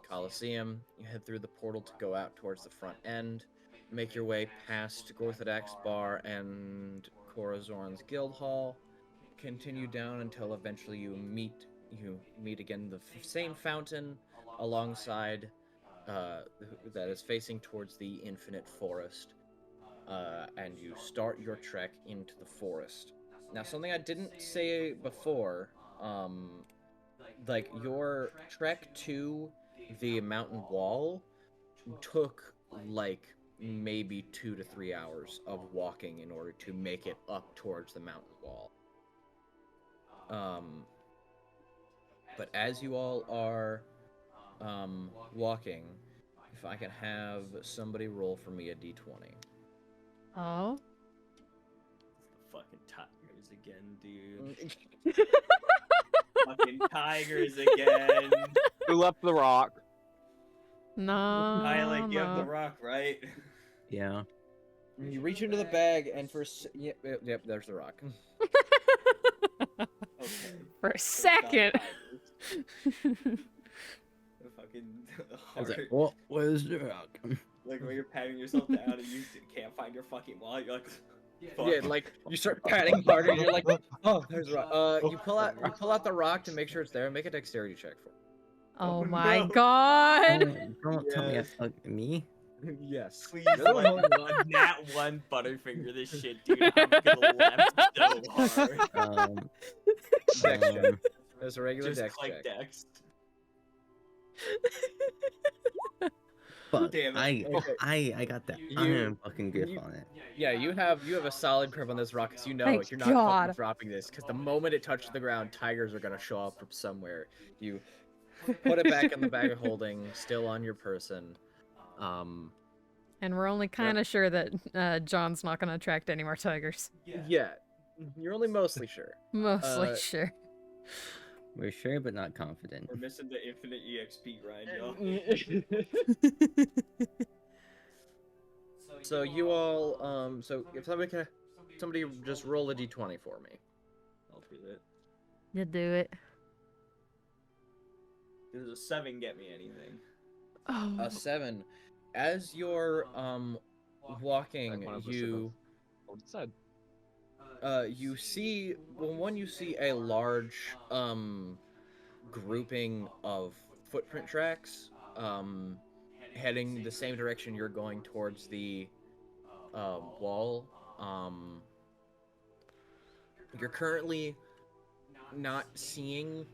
Coliseum. You head through the portal to go out towards the front end. Make your way past Gorthodak's Bar and Corazorn's Guild Hall. continue down until eventually you meet again the same fountain alongside that is facing towards the infinite forest, and you start your trek into the forest. Now, something I didn't say before, like your trek to the mountain wall took like maybe 2 to 3 hours of walking in order to make it up towards the mountain wall. But as you all are walking, if I can have somebody roll for me a d20. Oh. Fucking tigers again, dude. Fucking tigers again. Who left the rock? No. Alec, you have the no. rock, right? Yeah. You reach into the bag, and yep, there's the rock. Okay. For a It's second. not tigers. The fucking I was like, heart. where's the rock? Like when you're patting yourself down and you can't find your fucking wallet, you're like, fuck. Yeah, like you start patting harder. You're like, oh, there's the rock. You pull out the rock to make sure it's there. Make a dexterity check for Oh Oh, my no. god. Don't tell me Yes. that's me. it. Yes. Please, You're the like, only one. nat one Butterfinger this shit, dude. I'm gonna laugh so hard. Dex check. Um, There's a regular Just dex click check. Dex. fuck. Damn it. I got that. You- Iron fucking grip you- on it. Yeah, you have a solid grip on this rock because you know Thank you're not God. fucking dropping this because the moment it touches the ground, tigers are gonna show up from somewhere. You put it back in the bag of holding, still on your person. And we're only kind of sure that John's not going to attract any more tigers. Yeah, you're only mostly sure. Mostly sure. We're sure, but not confident. We're missing the infinite EXP grind, y'all. So you all, so if somebody just roll a d20 for me. I'll do it. You do it. Does a 7 get me anything? Oh. A 7. As you're walking, Like one of the you What it said. you see you see a large grouping of footprint tracks heading the same direction you're going towards the wall. You're currently not seeing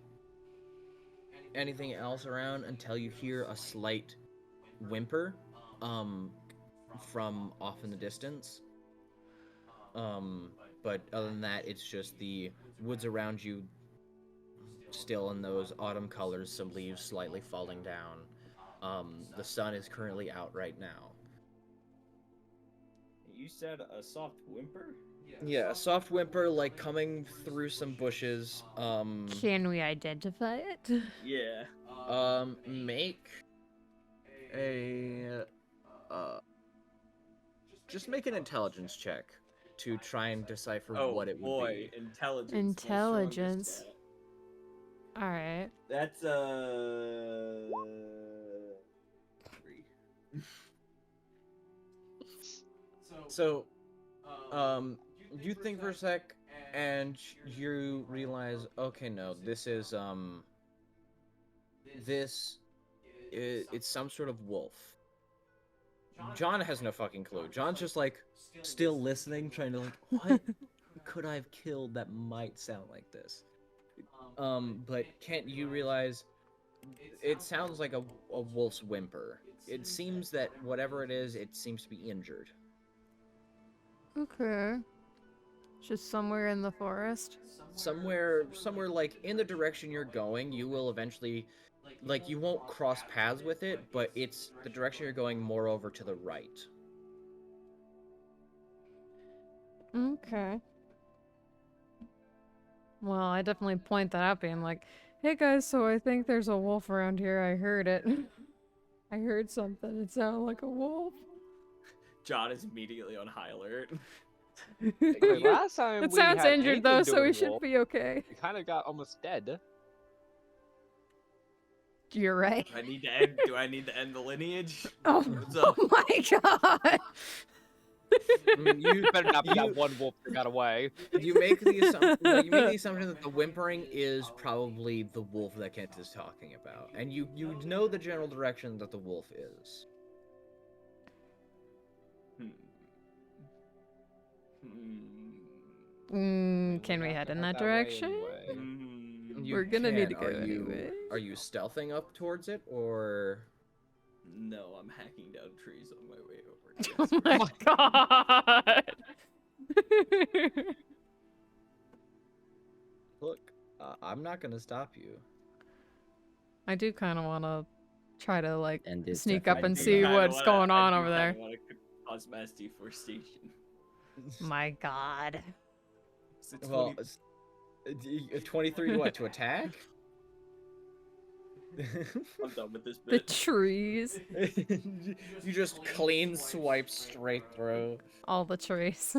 anything else around until you hear a slight whimper from off in the distance. But other than that, it's just the woods around you still in those autumn colors, some leaves slightly falling down. The sun is currently out right now. You said a soft whimper? Yeah, a soft whimper like coming through some bushes. Can we identify it? Yeah. Make a just make an intelligence check to try and decipher Oh what it would boy, be. intelligence. my Intelligence. strongest stat. All right. That's 3. So, you think for a sec, and you realize, okay, no, this is it's some sort of wolf. John has no fucking clue. John's just like still listening, trying to like, what could I have killed that might sound like this? But Kent, you realize it sounds like a wolf's whimper. It seems that whatever it is, it seems to be injured. Okay. Just somewhere in the forest. Somewhere like in the direction you're going, you will eventually, like, you won't cross paths with it, but it's the direction you're going more over to the right. Okay. Well, I definitely point that out, being like, hey guys, so I think there's a wolf around here. I heard it. I heard something. It sounded like a wolf. John is immediately on high alert. Wait, last time It we sounds had injured anything though, to do so we with should wolf, be okay. we kind of got almost dead. You're right. Do I need to end the lineage? Oh, What's up? oh my god! I mean, you Better not be you, that one wolf that got away. you make the assumption. You make the assumption that the whimpering is probably the wolf that Kent is talking about, and you know the general direction that the wolf is. Can we head in that way direction? anyway. You We're gonna need to can. go anyway. Are you stealthing up towards it, or? No, I'm hacking down trees on my way over. Oh my god! Look, I'm not gonna stop you. I do kind of want to try to like And it's sneak up definitely and big. see Kinda what's wanna- going I on do over kinda there. wanna cause mass deforestation. My god. So Well, 23 what to attack? I'm done with this The bit. trees. You just clean swipe straight through. All the trees.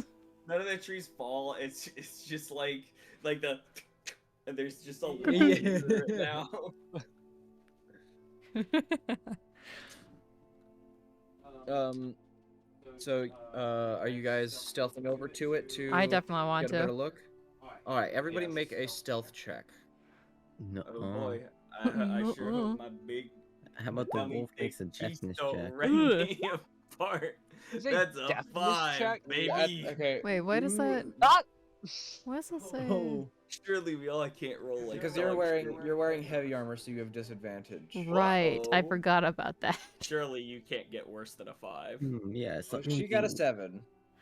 None of the trees fall. It's just like the and there's just a Yeah. little now. So, are you guys stealthing over to it to I definitely want get a better to. look? All right, everybody make a stealth check. No. Oh boy, I sure hope my big How about the dummy wolf makes a thick teeth deafness don't check? rip me apart. Is it That's a deafness 5, check? baby. Okay. Wait, what is that? Ah! What does that say? Oh, Surely we all can't roll like because dog you're wearing heavy armor, so you have disadvantage. Right, I Uh-oh. forgot about that. Surely you can't get worse than a 5. Yes. So Let me she got a be- 7.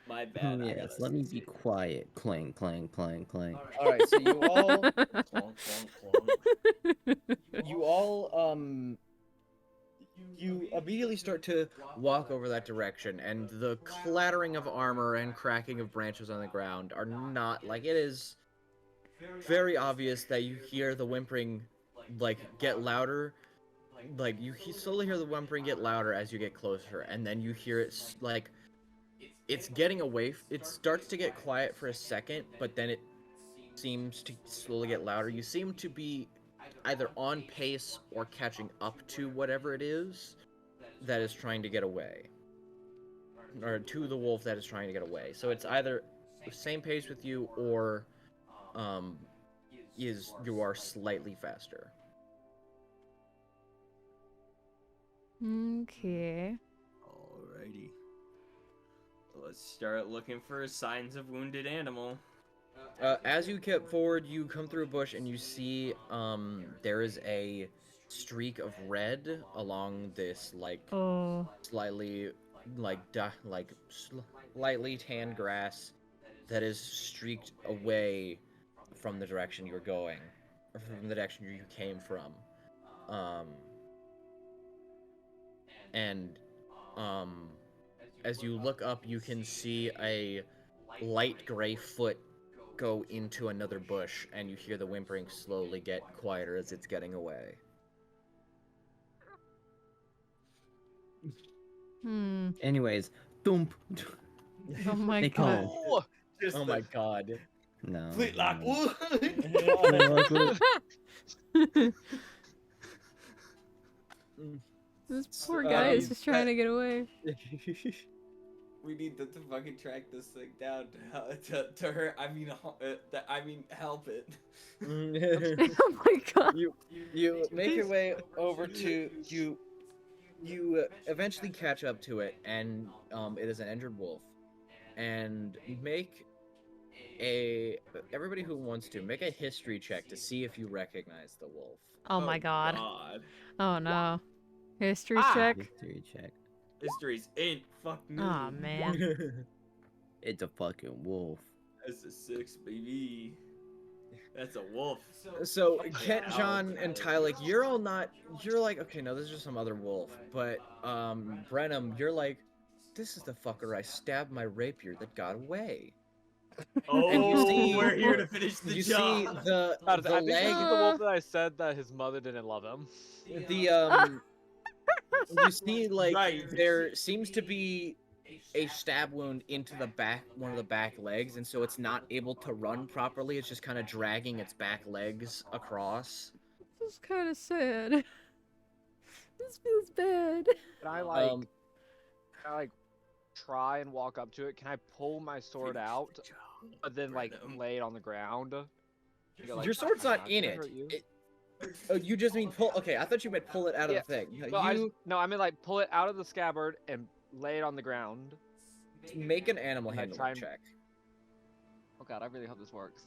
My bad. I got Yes. a Let me be 16. quiet. Clang, clang, clang, clang. All right, so you all Clonk, clonk, clonk. you immediately start to walk over that direction, and the clattering of armor and cracking of branches on the ground are not like it is very obvious that you hear the whimpering like get louder. Like you slowly hear the whimpering get louder as you get closer, and then you hear it like it's getting away. It starts to get quiet for a second, but then it seems to slowly get louder. You seem to be either on pace or catching up to whatever it is that is trying to get away, or to the wolf that is trying to get away. So it's either the same pace with you, or you are slightly faster. Okay. Alrighty. Let's start looking for signs of wounded animal. As you kept forward, you come through a bush and you see there is a streak of red along this like Oh. slightly slightly tanned grass that is streaked away from the direction you're going, or from the direction you came from. As you look up, you can see a light gray foot go into another bush, and you hear the whimpering slowly get quieter as it's getting away. Hmm. Anyways, thump. Oh my They call god. it. Oh, Just Oh my god. No. Fleet like no. wood. This poor guy is just trying to get away. We need to fucking track this thing down to her. I mean, help it. Oh my god. You make your way over to you eventually catch up to it, and it is an injured wolf. And make everybody who wants to make a history check to see if you recognize the wolf. Oh my god. Oh no. History Ah. check. History check. History's in. Fuck me. Oh man. It's a fucking wolf. That's a 6, baby. That's a wolf. So Kent, John, and Tylik, you're like, okay, no, this is just some other wolf. But Brenham, you're like, this is the fucker I stabbed my rapier that got away. Oh, And you see- we're here to finish the You job. see the I think this leg, is the wolf that I said that his mother didn't love him. you see like Right. there seems to be a stab wound into the back, one of the back legs, and so it's not able to run properly. It's just kind of dragging its back legs across. This is kind of sad. This feels bad. Can I Um, try and walk up to it, can I pull my sword out, but then like lay it on the ground? Go, like, Your sword's "I'm not in gonna it. hurt you." Oh, you just mean pull. Okay, I thought you meant pull it out Yeah, of the thing. No, I mean like pull it out of the scabbard and lay it on the ground. Make an animal And I handling try and- check. Oh god, I really hope this works.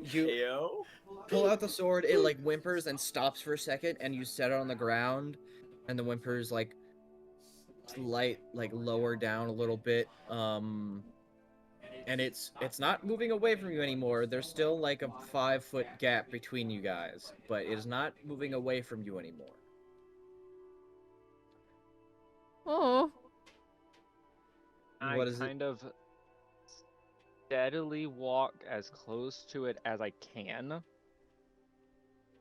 You Yo. pull out the sword. It like whimpers and stops for a second, and you set it on the ground, and the whimpers like lower down a little bit. And it's not moving away from you anymore. There's still like a 5-foot gap between you guys, but it is not moving away from you anymore. Oh. I What is it? kind of steadily walk as close to it as I can.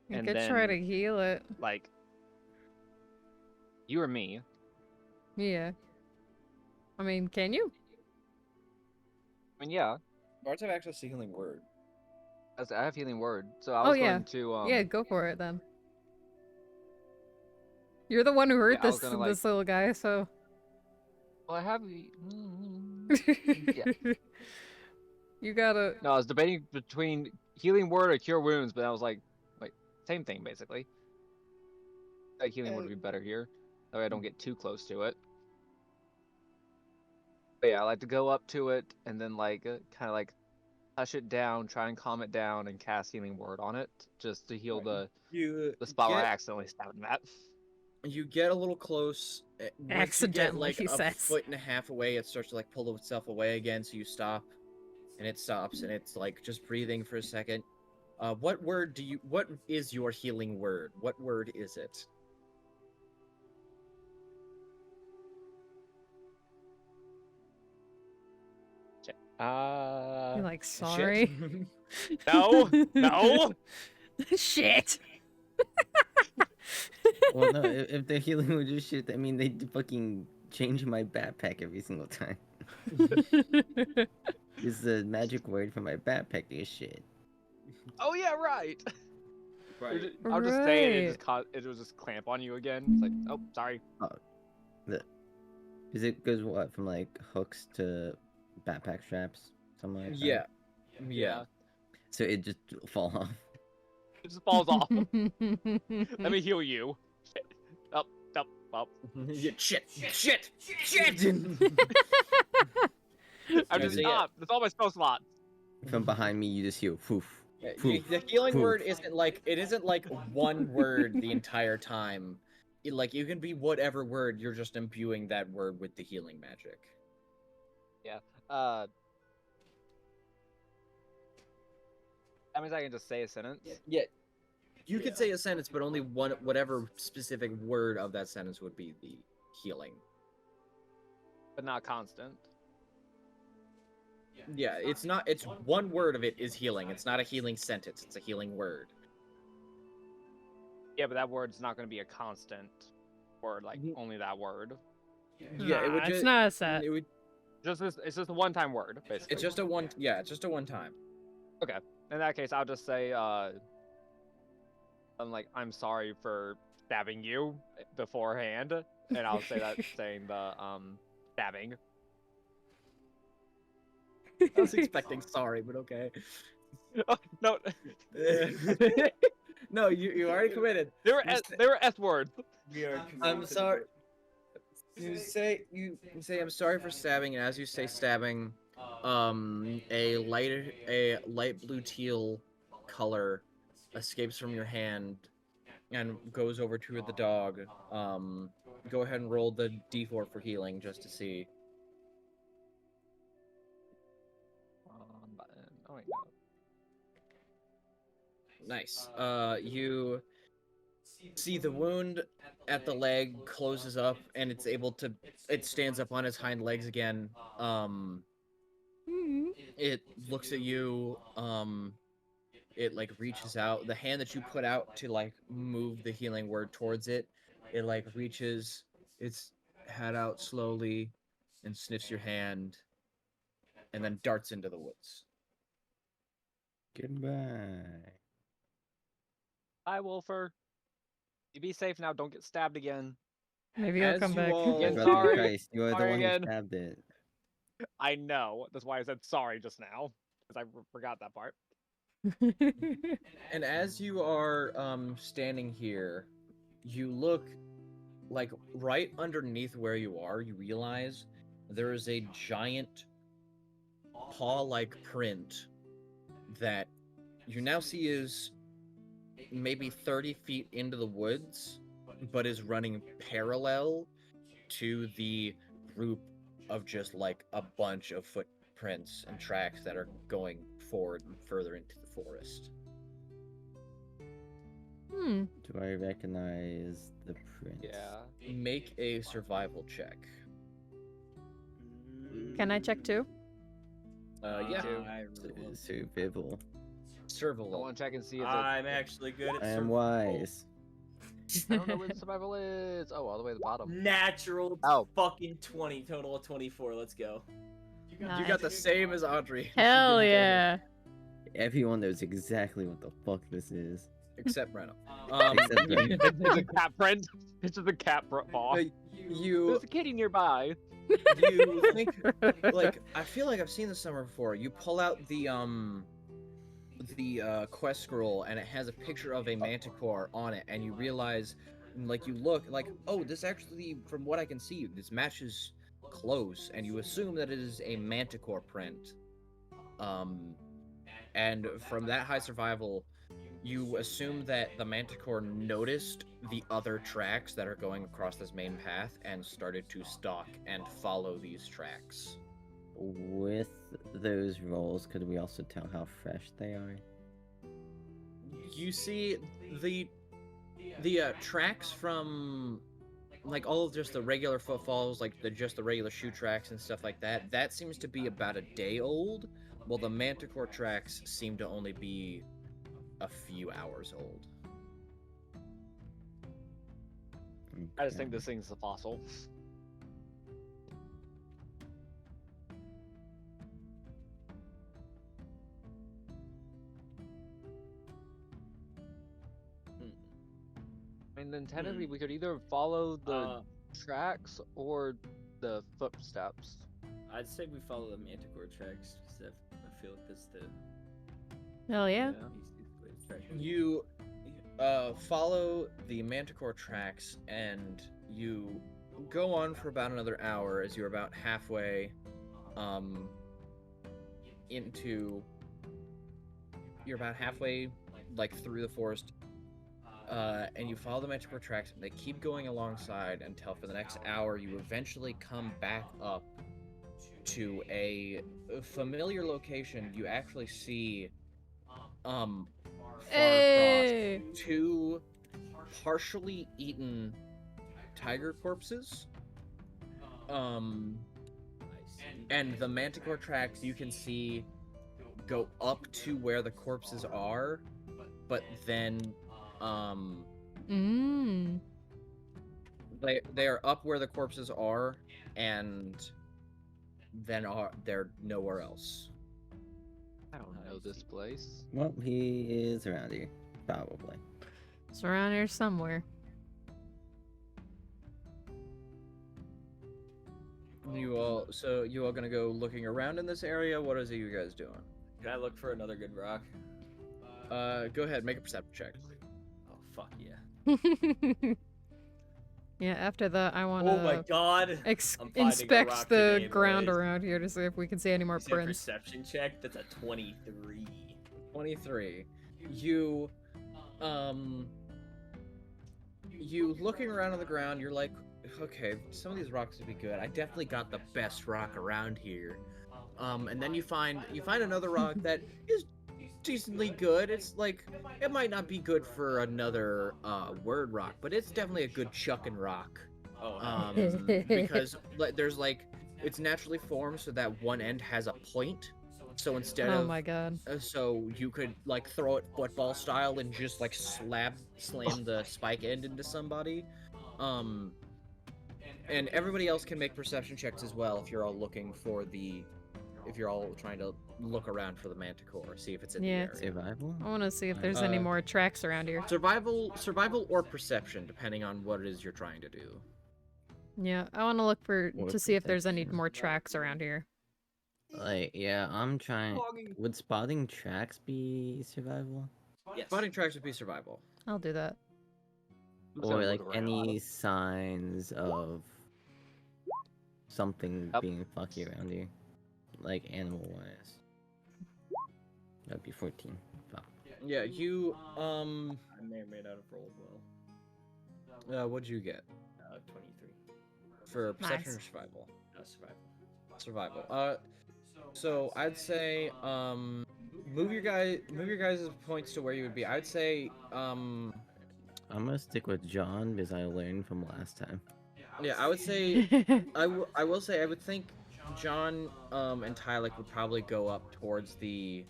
You And could try then- to heal it. Like, you or me? Yeah. I mean, can you? I mean, yeah, Bards have access to healing word. I have healing word, so I Oh, was yeah. going to Yeah, go for it then. You're the one who hurt Yeah, I was this gonna, like- this little guy, so. Well, I have. Yeah. You gotta. No, I was debating between healing word or cure wounds, but I was like, wait, same thing basically. Like healing word would be better here. That way I don't get too close to it. But yeah, I like to go up to it and then like kind of like hush it down, try and calm it down, and cast healing word on it just to heal the spot where I accidentally stabbed him at. You get a little close. Once Accidentally, you get, he like, says. a foot and a half away, it starts to like pull itself away again. So you stop, and it stops, and it's like just breathing for a second. What word do you? What is your healing word? What word is it? You're like, Shit. sorry. No, no. Shit. Well, no, if they're healing with your shit, I mean, they fucking change my backpack every single time. It's the magic word for my backpack is shit. Oh yeah, right. Right. I'll just say it. Right. It will just clamp on you again. It's like, oh, sorry. Is it goes what from like hooks to backpack straps, something like that? Yeah. So it just fall off. It just falls off. Let me heal you. Shit. Up, up, up. Yeah, shit. I'm just So, yeah. stop. That's all my spell slots. From behind me, you just hear poof. The healing Poof. word isn't like one word the entire time. Like you can be whatever word. You're just imbuing that word with the healing magic. That means I can just say a sentence. Yeah. You could say a sentence, but only whatever specific word of that sentence would be the healing. But not constant. Yeah, it's one word of it is healing. It's not a healing sentence. It's a healing word. Yeah, but that word's not going to be a constant word, like Mhm. only that word. Yeah, it would Nah, it's just not a set. it would. It's just a one-time word, basically. It's just a one. Yeah, it's just a one time. In that case, I'll just say, I'm like, I'm sorry for stabbing you beforehand, and I'll say that saying the stabbing. I was expecting sorry, but okay. No, No, you already committed. they were S words. We are I'm sorry. You say I'm sorry for stabbing, and as you say stabbing, a light blue teal color escapes from your hand and goes over to the dog. Go ahead and roll the d4 for healing just to see. Button. Oh wait, no. Nice. You see the wound at the leg closes up, and it stands up on its hind legs again. It looks at you. It like reaches out. The hand that you put out to like move the healing word towards it, it like reaches its head out slowly and sniffs your hand, and then darts into the woods. Goodbye. Hi, Wolfer. You be safe now. Don't get stabbed again. Maybe he'll As come you back. all- Again, Brother sorry. Christ, you are the Sorry one again. who stabbed it. I know. That's why I said sorry just now, because I forgot that part. And as you are standing here, you look like right underneath where you are, you realize there is a giant paw-like print that you now see is maybe 30 feet into the woods, but is running parallel to the group of just like a bunch of footprints and tracks that are going forward and further into the forest. Hmm. Do I recognize the print? Yeah. Make a survival check. Can I check too? Yeah. I really want to. Survival. I Survival. want to check and see if I'm actually good at I am survival. wise. I don't know where the survival is. Oh, all the way at the bottom. Natural Oh. fucking 20, total of 24. Let's go. You got the same as Audrey. Hell yeah. Everyone knows exactly what the fuck this is. Except Brenna. Except Brenna. It's a cat friend. It's just a cat paw. You There's a kitty nearby. you think like I feel like I've seen this somewhere before. You pull out the quest scroll and it has a picture of a manticore on it, and you realize, like, you look like, oh, this actually, from what I can see, this matches close, and you assume that it is a manticore print. And from that high survival, you assume that the manticore noticed the other tracks that are going across this main path and started to stalk and follow these tracks. With those rolls, could we also tell how fresh they are? You see the tracks from like all of just the regular footfalls, like just the regular shoe tracks and stuff like that. That seems to be about a day old, while the manticore tracks seem to only be a few hours old. I just think Okay. this thing's a fossil. And then technically we could either follow the tracks or the footsteps. I'd say we follow the manticore tracks because I feel like that's the Hell yeah. easiest way to track it. You follow the manticore tracks, and you go on for about another hour as you're about halfway you're about halfway like through the forest, and you follow the manticore tracks, and they keep going alongside until for the next hour you eventually come back up to a familiar location. You actually see far Hey. across two partially eaten tiger corpses. I see. And the manticore tracks you can see go up to where the corpses are, but then Mmm. they are up where the corpses are, and then they're nowhere else. I don't know this place. Well, he is around here, probably. It's around here somewhere. You all gonna go looking around in this area? What is it you guys doing? Can I look for another good rock? Go ahead, make a perception check. Oh fuck yeah! Yeah, after that, I want Oh my to god! I'm finding a rock inspect the today, ground boys. around here to see if we can see any more You said prints. perception check. That's a 23. 23. You looking around on the ground, you're like, okay, some of these rocks would be good. I definitely got the best rock around here. And then you find another rock that is decently good. It's like, it might not be good for another word rock, but it's definitely a good chucking rock. Oh, Because there's like, it's naturally formed so that one end has a point. So instead Oh of my god. so you could like throw it football style and just like slam the spike end into somebody. And everybody else can make perception checks as well if you're all looking for the if you're all trying to look around for the manticore, see if it's in Yeah. the area. Survival? I want to see if there's any more tracks around here. Survival or perception, depending on what it is you're trying to do. Yeah, I want to look for Or to see if there's any perception. more tracks around here. Like, yeah, I'm trying. Logging. Would spotting tracks be survival? Yes. Spotting tracks would be survival. I'll do that. I'm just Or gonna like look around. any signs of something Yep. being fucky around here? Like animal wise. That'd be 14. Fuck. Yeah, you I may or may not have rolled well. what'd you get 23. for perception Nice. or survival? Survival. Survival. So I'd say move your guys' points to where you would be. I'd say I'm gonna stick with John because I learned from last time. yeah, I would say I will say I would think John and Tylik would probably go up towards the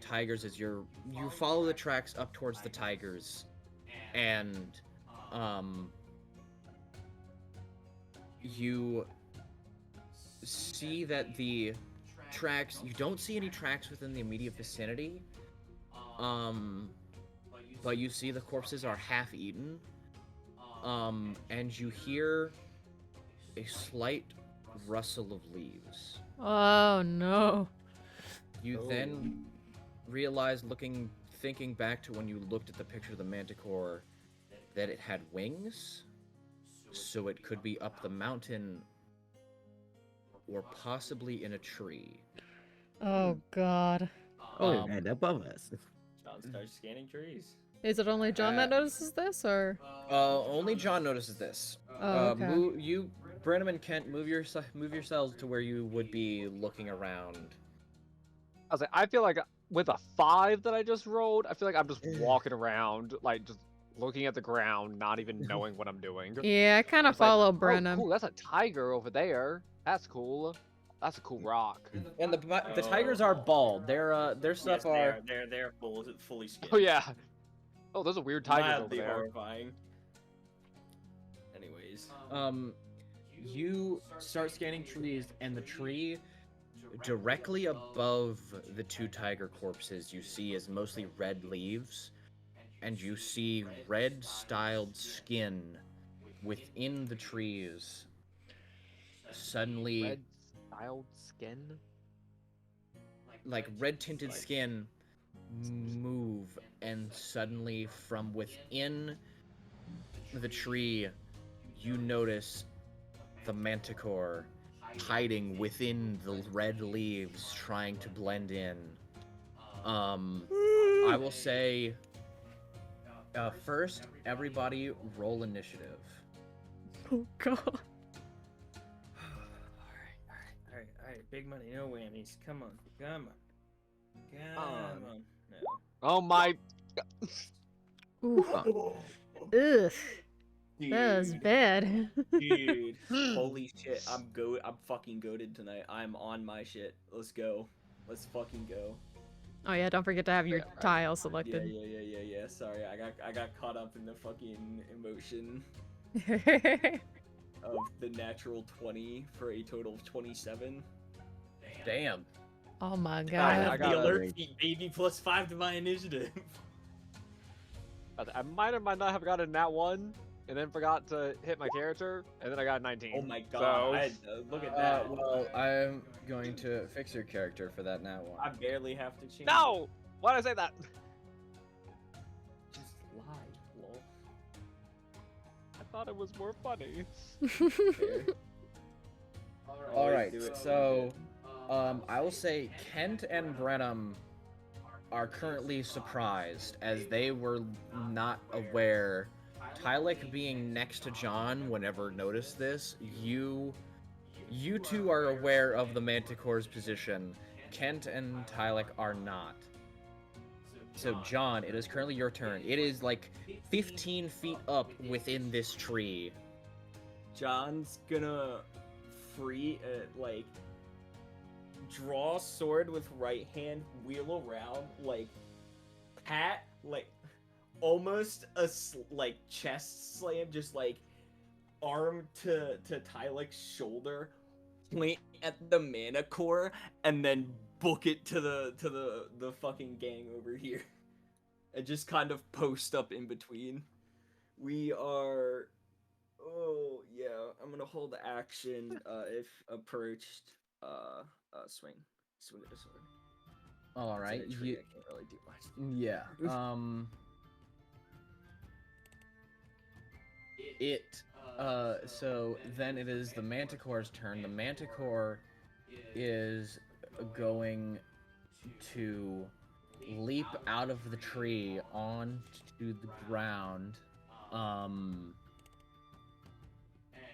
tigers as you follow the tracks up towards the tigers, and you see that the tracks, you don't see any tracks within the immediate vicinity, but you see the corpses are half eaten, and you hear a slight rustle of leaves. Oh no. You then realize, thinking back to when you looked at the picture of the manticore, that it had wings, so it could be up the mountain or possibly in a tree. Oh god. Oh, Um, right above us. John starts scanning trees. Is it only John that notices this, or? Only John notices this. Oh, okay. Brenham and Kent, move yourselves to where you would be looking around. I was like, I feel like with a 5 that I just rolled, I feel like I'm just walking around, like just looking at the ground, not even knowing what I'm doing. Yeah, I kind of It's like, follow oh, Brenham. cool, that's a tiger over there. That's cool. That's a cool rock. And the tigers are bald. Their stuff Yes, are. they're fully skinned. Oh yeah. Oh, there's a weird tiger over Mildly there. horrifying. Anyways. You start scanning trees, and the tree directly above the 2 tiger corpses you see is mostly red leaves, and you see red styled skin within the trees. Suddenly, Red styled skin. like red tinted skin move, and suddenly from within the tree you notice the manticore hiding within the red leaves, trying to blend in. I will say first, everybody roll initiative. Oh god. Alright. Big money, no whammies. Come on. Come Um, on. No. Oh my. Ooh. Ugh. That was bad. Dude, holy shit! I'm fucking goated tonight. I'm on my shit. Let's go. Let's fucking go. Oh yeah, don't forget to have your tile Yeah, selected. yeah. Sorry, I got caught up in the fucking emotion of the natural 20 for a total of 27. Damn. Oh my I god. have got the it. alert feat, baby, +5 to my initiative. I might or might not have gotten that one, and then forgot to hit my character, and then I got 19. Oh my god! So, Look at that. Well, I'm going to fix your character for that now I one. barely have to change. no! Why did I say that? Just lie, lol. I thought it was more funny. All right, Do it. so I will say Kent and Brenham are currently surprised, as they were not aware. Tylik being next to John whenever noticed this, you two are aware of the Manticore's position. Kent and Tylik are not. So John, it is currently your turn. It is like 15 feet up within this tree. John's gonna draw sword with right hand, wheel around, pat, almost a chest slam, just arm to Tylik's shoulder, point at the mana core and then book it to the fucking gang over here. And just kind of post up in between. We are oh yeah, I'm gonna hold action if approached swing at a sword. All right. It's in a tree, I can't really do much. Yeah. So then it is the Manticore's turn. The Manticore is going to leap out of the tree onto the ground,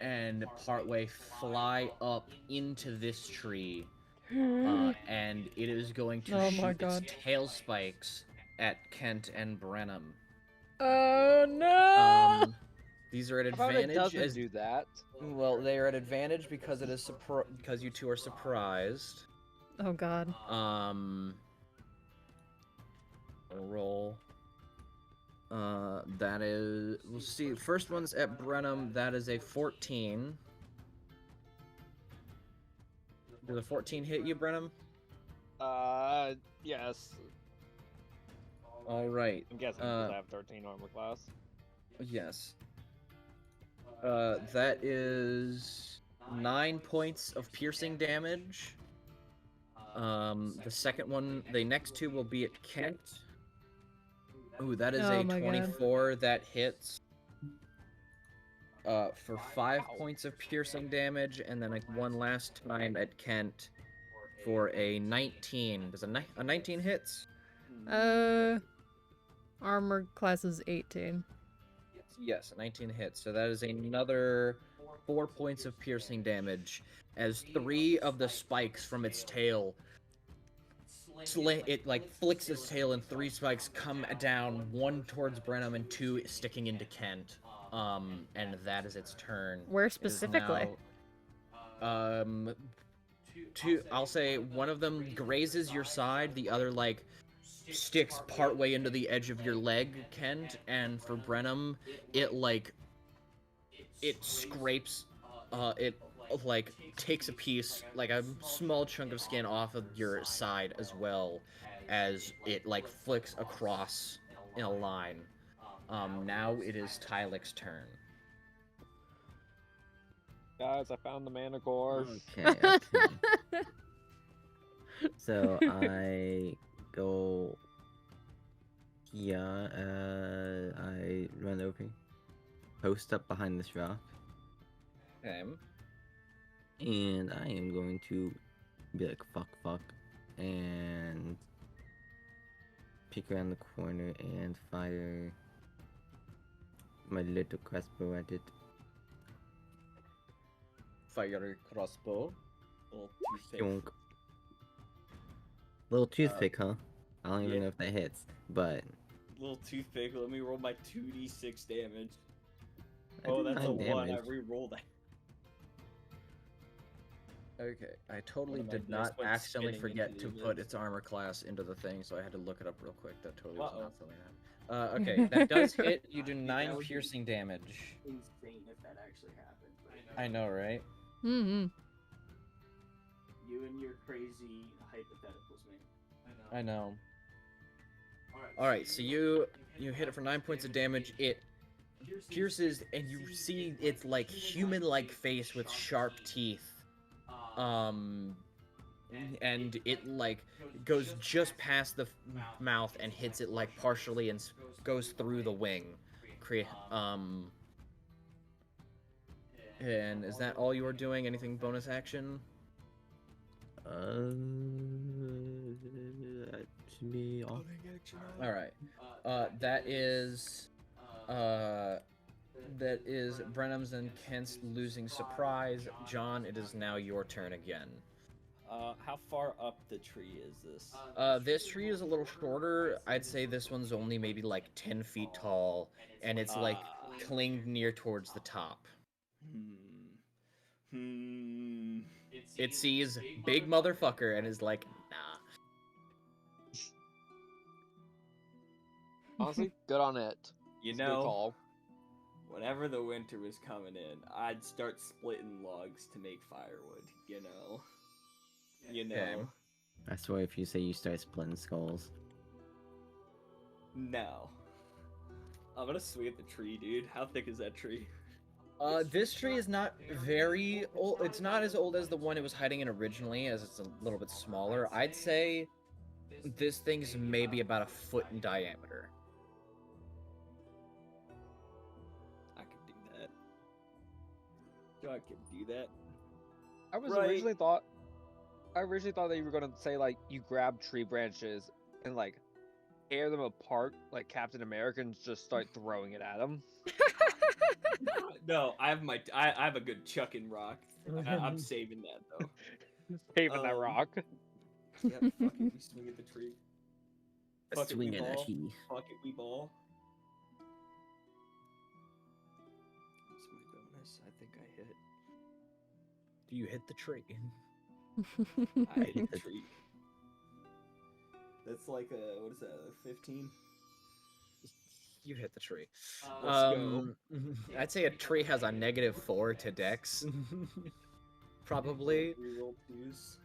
and partway fly up into this tree, and it is going to Oh my shoot God. its tail spikes at Kent and Brenham. Oh no! These are at How about advantage. it doesn't do that? Well, they are at advantage because it is because you two are surprised. Oh God. Roll. That is. We'll see. First one's at Brenham. That is a 14. Does a 14 hit you, Brenham? Yes. All right. I'm guessing because I have 13 armor class. Yes. That is 9 points of piercing damage. The second one, the next two will be at Kent. Ooh, that is Oh a my God. 24 that hits. For 5 points of piercing damage, and then like one last time at Kent for a 19. Does a 19 hits? Armor class is 18. Yes, a 19 hits. So that is another 4 points of piercing damage as 3 of the spikes from its tail it like flicks its tail and 3 spikes come down, 1 towards Brenham and 2 sticking into Kent. And that is its turn. Where It is specifically? now, two. I'll say one of them grazes your side, the other like sticks partway into the edge of your leg, Kent. And for Brenham, it like it scrapes, it like takes a piece, like a small chunk of skin off of your side as well, as it like flicks across in a line. Now it is Tylik's turn. Guys, I found the mana core. Okay. So I go. Yeah. I run over, post up behind this rock, Okay. and I am going to be like fuck, and peek around the corner and fire my little crossbow at it. Fire crossbow. Little toothpick. Yonk. Little toothpick, huh? I don't even yeah. know if that hits, but Little toothpick. Let me roll my 2d6 damage. I Oh, did that's a 9 1. I damage. re-rolled that. Okay, I totally One of my did dice not went accidentally spinning forget into to the put abyss. its armor class into the thing, so I had to look it up real quick. That totally was Uh-oh. not something that happened. Okay, that does hit. You do Dude, 9 that would be piercing damage. Insane if that actually happened. I know, right? Mm-hmm. You and your crazy hypotheticals, man. I know. Alright, so you hit it for 9 points of damage. It pierces, and you see its like human-like face with sharp teeth. And it like goes just past the mouth and hits it like partially and goes through the wing. And is that all you are doing? Anything bonus action? That should be all. All right. That is Brenham's and Kent's losing surprise. John, it is now your turn again. How far up the tree is this? This tree is a little shorter. I'd say this one's only maybe like 10 feet tall, and it's like clinged near towards the top. It sees big motherfucker and is like, nah. Honestly, good on it. You It's a good know, call. whenever the winter was coming in, I'd start splitting logs to make firewood. You know. Okay. I swear if you say you start splitting skulls. No. I'm gonna swing at the tree, dude. How thick is that tree? This tree is not very old. It's not as old as the one it was hiding in originally, as it's a little bit smaller. I'd say this thing's maybe about a foot in diameter. I could do that. I could do that. I Right. originally thought that you were gonna say like you grab tree branches and like tear them apart like Captain America and just start throwing it at them. No, I have a good chucking rock. I'm saving that though. Saving that Um, rock. Yeah, fuck it, we swing at the tree. Fuck it, we Swing at that ball. tree. Fuck it, we ball. What's my bonus? I think I hit. Do you hit the tree? I hit the tree. That's like a, what is that, a 15? You hit the tree. Let's go. I'd say a tree has a -4 to dex. Probably. Reroll 2s.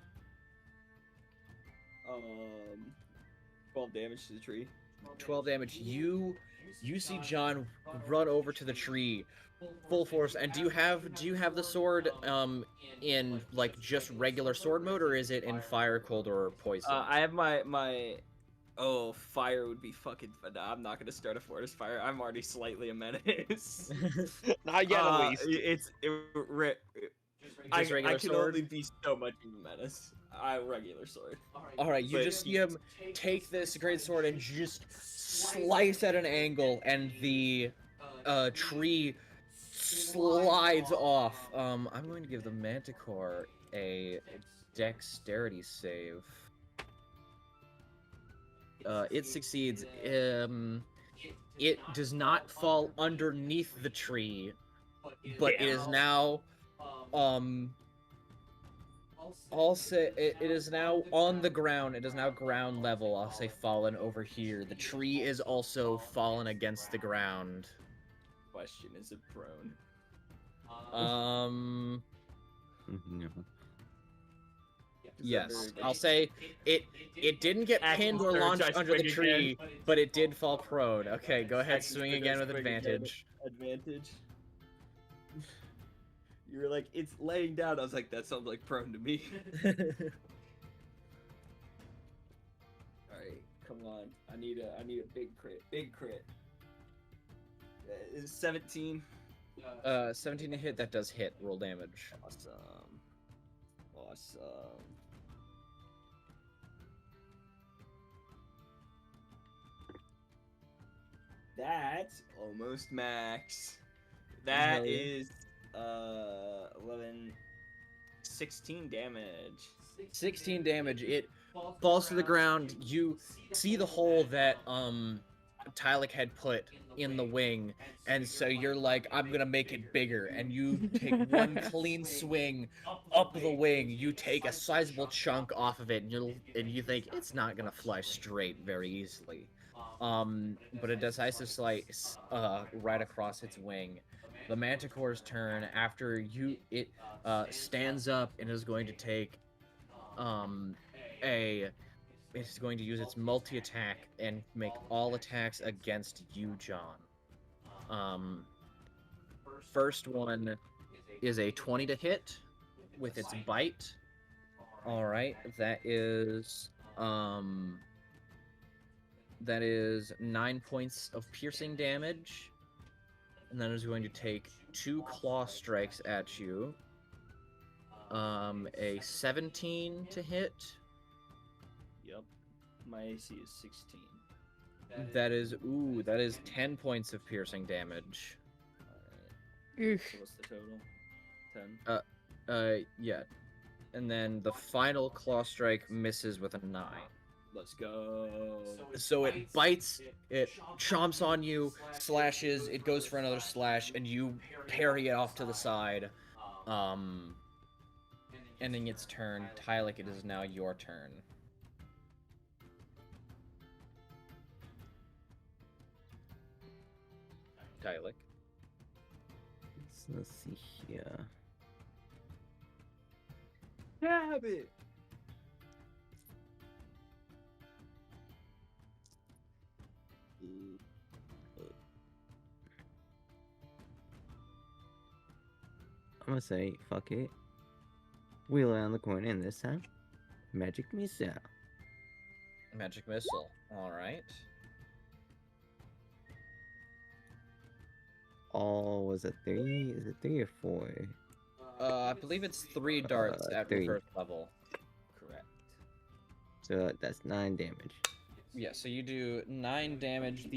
12 damage to the tree. 12 damage. You see John run over to the tree, full force. And do you have the sword in like just regular sword mode, or is it in fire, cold, or poison? I have my oh, fire would be fucking. Nah, I'm not gonna start a forest fire. I'm already slightly a menace. Not yet, at least. I regular can sword? only be so much of a menace. Regular sword. All right, you But just see him take this great sword and just slice at an angle, and the tree slides off. I'm going to give the Manticore a dexterity save. It succeeds. It does not fall underneath the tree, but it is now I'll say it is now on the ground. It is now ground level. I'll say fallen over here. The tree is also fallen against the ground. Question: is it prone? No. Yes. I'll say it didn't get pinned or Action launched surge, I under the swing tree, again. but it did fall prone. Okay, go ahead, Action swing surge, I again with swing again. advantage. Advantage. You were like, it's laying down. I was like, that sounds like prone to me. Alright, come on. I need a big crit. Big crit. Is 17? 17 to hit. That does hit. Roll damage. Awesome. That's almost max. That Hell yeah. is 11 16 damage. 16 damage. It falls to the ground. You see the hole that Tylik had put in the wing, and so you're like, I'm gonna make it bigger, and you take one clean swing up the wing. You take a sizable chunk off of it, and you think it's not gonna fly straight very easily. But a decisive slice right across its wing. The Manticore's turn. After it stands up and is going to take it's going to use its multi-attack and make all attacks against you, John. First one is a 20 to hit with its bite. All right, that is 9 points of piercing damage, and then is going to take 2 claw strikes at you. A 17 to hit. Yep. My AC is 16. That is 10 points of piercing damage. Alright. So what's the total? 10. Yeah. And then the final claw strike misses with a 9. Let's go. So it bites, it chomps on you, slashes, it goes for another slash, and you parry it off to the side. Ending its turn. Tylik, it is now your turn. Tylik. Let's see here. Damn it! I'm gonna say, fuck it. Wheel around the corner, and this time, magic missile. Magic missile. All right. All was it 3? Is it 3 or 4? I believe it's 3 darts at 3. first level. Correct. So that's 9 damage. Yeah, so you do 9 damage.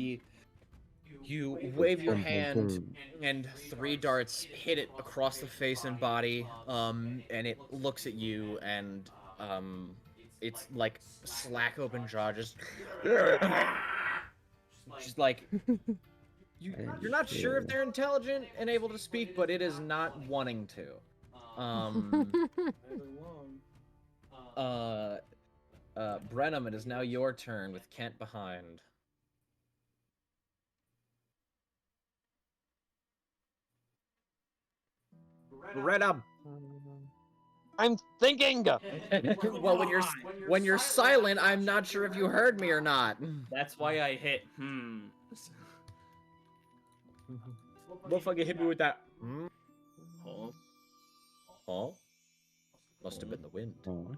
You wave your Boom, boom, hand, boom. and 3 darts hit it across the face and body. And it looks at you, and it's like slack open jaw, just like you're not sure if they're intelligent and able to speak, but it is not wanting to. Brenham, it is now your turn with Kent behind. Brenham. I'm thinking. Well, when you're silent, I'm not sure if you heard me or not. That's why I hit. Motherfucker hit me with that. Huh? Huh? Must have been the wind. Oh.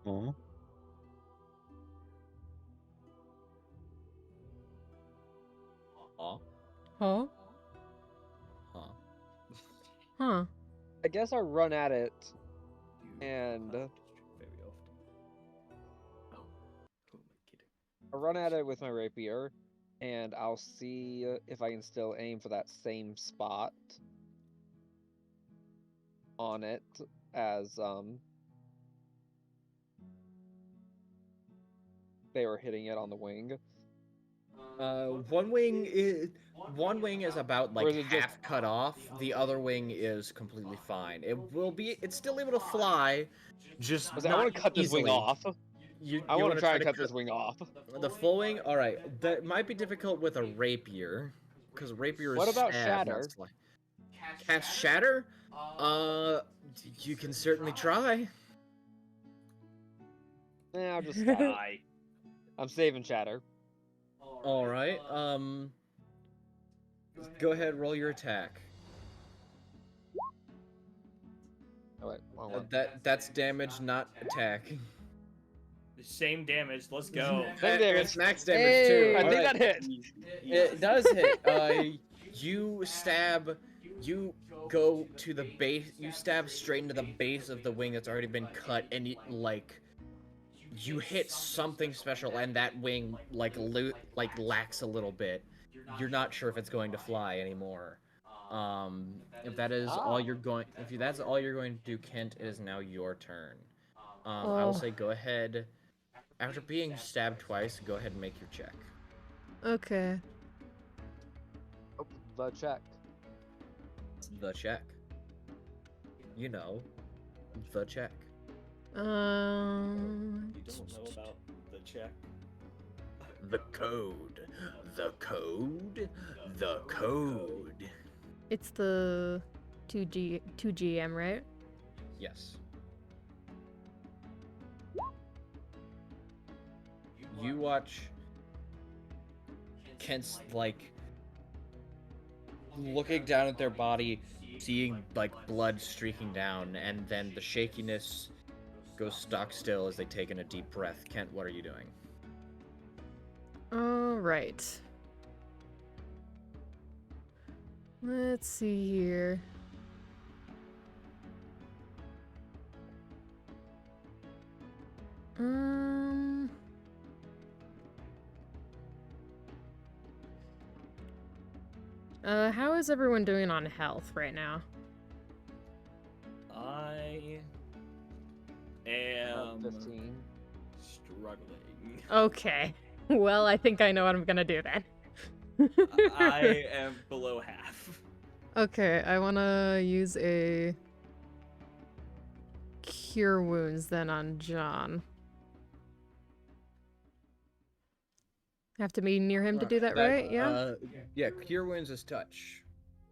Oh. Huh? Huh? Huh? Huh. I guess I'll run at it. And Very often. Oh, who am I kidding? I'll run at it with my rapier, and I'll see if I can still aim for that same spot on it as they were hitting it on the wing. One wing is about Or like is it just- half cut off. The other wing is completely fine. It's still able to fly, just I not want to cut this wing easily. off. You I want wanna to try and cut this wing off. The full wing. All right, that might be difficult with a rapier, because rapier is What about stab, not shatter? slice. Cast shatter? You can certainly try. Nah, I'll just Die. I'm saving shatter. All right. Go ahead, roll your attack. Oh wait, wrong one. That's damage, not attack. The same damage. Let's go. Same damage. It's max damage Hey! too. I All think right. that hit. It does hit. You stab. You go to the base. You stab straight into the base of the wing that's already been cut, and you hit something special, and that wing lacks a little bit. You're not sure if it's going to fly anymore. If that is all you're going, if that's all you're going to do, Kent, it is now your turn. I will say go ahead. After being stabbed twice, go ahead and make your check. Okay. Oh, the check. The check. You know, the check. You don't know about the check. The code. The code. The code. It's the 2GM, right? Yes. You watch Kent's looking down at their body, seeing blood streaking down, and then the shakiness goes stock still as they take in a deep breath. Kent, what are you doing? All right. Let's see here. How is everyone doing on health right now? I am 15. struggling. Okay. Well, I think I know what I'm gonna do then. I am below half. Okay, I wanna use a cure wounds then on John. Have to be near him to do that, right? Yeah. Yeah, Cure Wounds is touch.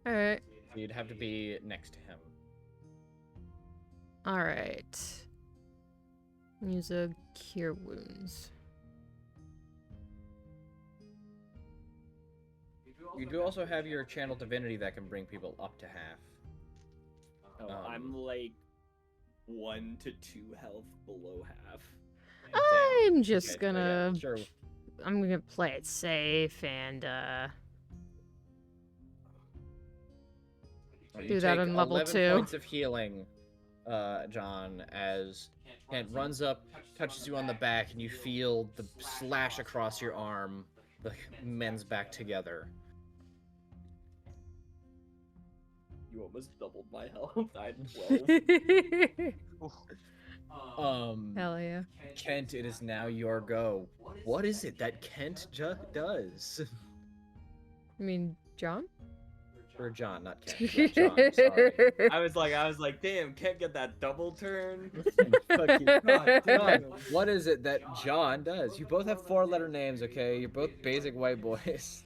All right. You'd have to be next to him. All right. Use a Cure Wounds. You do also have your Channel Divinity that can bring people up to half. Oh, I'm like 1 to 2 health below half. I'm just Okay, so yeah, gonna. sure. I'm gonna play it safe and You do that take on level 11 2. points of healing, John, as Kent runs up, touches you on the back, and you feel the slash across your arm, the mends back together. You almost doubled my health. I had 12. Hell yeah. Kent, it is now your go. What is it that Kent does? I mean, John? Or John, not Kent. Yeah, John, sorry. I was like, damn, can't get that double turn. Fucking God damn. What is it that John does? You both have 4-letter names, okay? You're both basic white boys.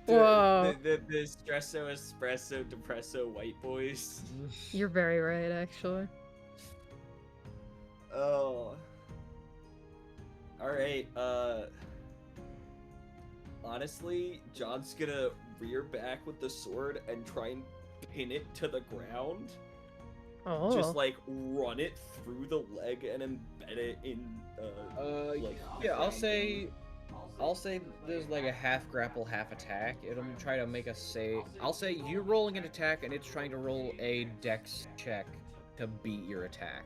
Whoa. The espresso, espresso, depresso, white boys. You're very right, actually. Oh. Alright, honestly, John's gonna rear back with the sword and try and pin it to the ground. Oh. Just like run it through the leg and embed it in like yeah, I'll say there's like a half grapple, half attack. It'll try to make us say. I'll say you're rolling an attack and it's trying to roll a dex check to beat your attack.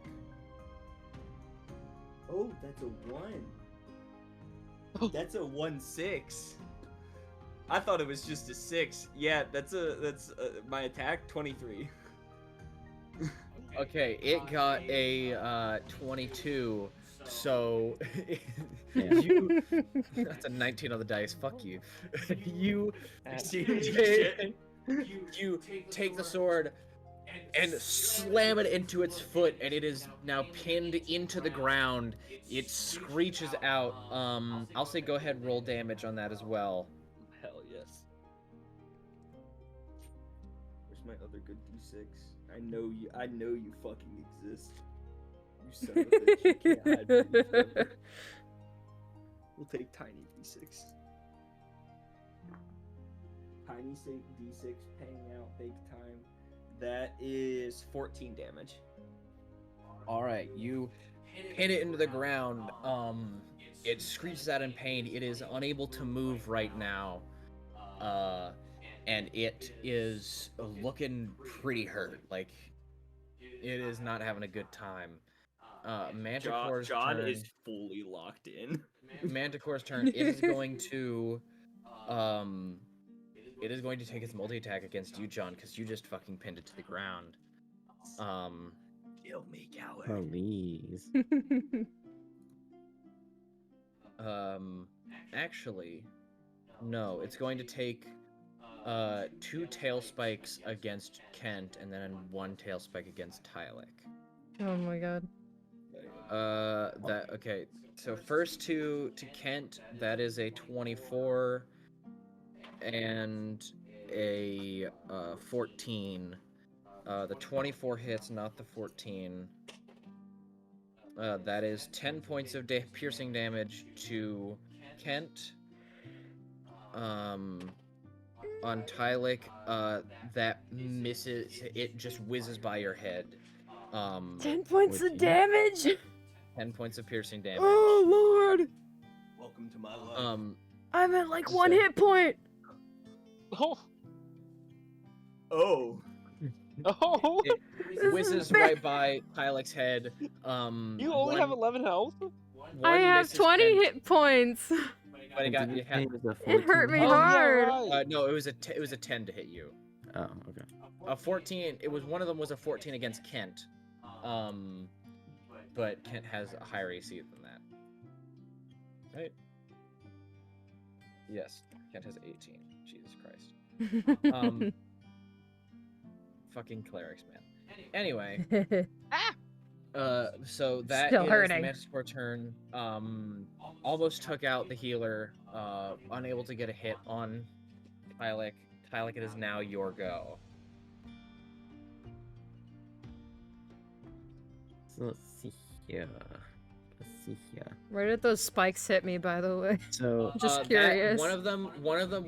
Oh, that's a 1. That's a 1-6. I thought it was just a 6. Yeah, that's my attack 23. Okay, it got a 22. So Yeah. that's a 19 on the dice. Fuck you. you take the sword and slam it into its foot, and it is now pinned into the ground. It screeches out. I'll say go ahead, roll damage on that as well. Hell yes. Where's my other good D6? I know you fucking exist. You son of a bitch, you can't hide from me forever. We'll take tiny D6. Tiny D6 paying out big time. That is 14 damage. All right, you hit it into the ground. It screeches out in pain. It is unable to move right now, and it is looking pretty hurt. Like it is not having a good time. Manticore's John turn. is fully locked in. Manticore's turn. It is going to, it is going to take its multi-attack against you, John, because you just fucking pinned it to the ground. Kill me, coward. Please. Actually, no. It's going to take 2 tail spikes against Kent, and then 1 tail spike against Tylik. Oh my god. Okay. So first to Kent, that is a 24 and a 14. The 24 hits, not the 14. That is 10 points of piercing damage to Kent. On Tylik, that misses. It just whizzes by your head. 10 points of damage? 10 points of piercing damage. Oh lord! Welcome to my life. I'm at like 1 hit point! Oh. Oh. Oh. It whizzes right by Tylik's head. You only have 11 health? I have misses 20 Kent, hit points! But it got Did you you had, say it was a It hurt 14? me Oh, yeah, hard! right. no, it was a 10 to hit you. Oh, okay. A 14. It was one of them was a 14 against Kent. But Kent has a higher AC than that. Right? Yes, Kent has 18. Jesus Christ. Fucking clerics, man. Anyway, So that Still is hurting. the Manticore turn. Almost took out the healer. Unable to get a hit on Tylik. Tylik, it is now your go. So let's see here. Let's see here. Where did those spikes hit me, by the way? So Just That, curious. one of them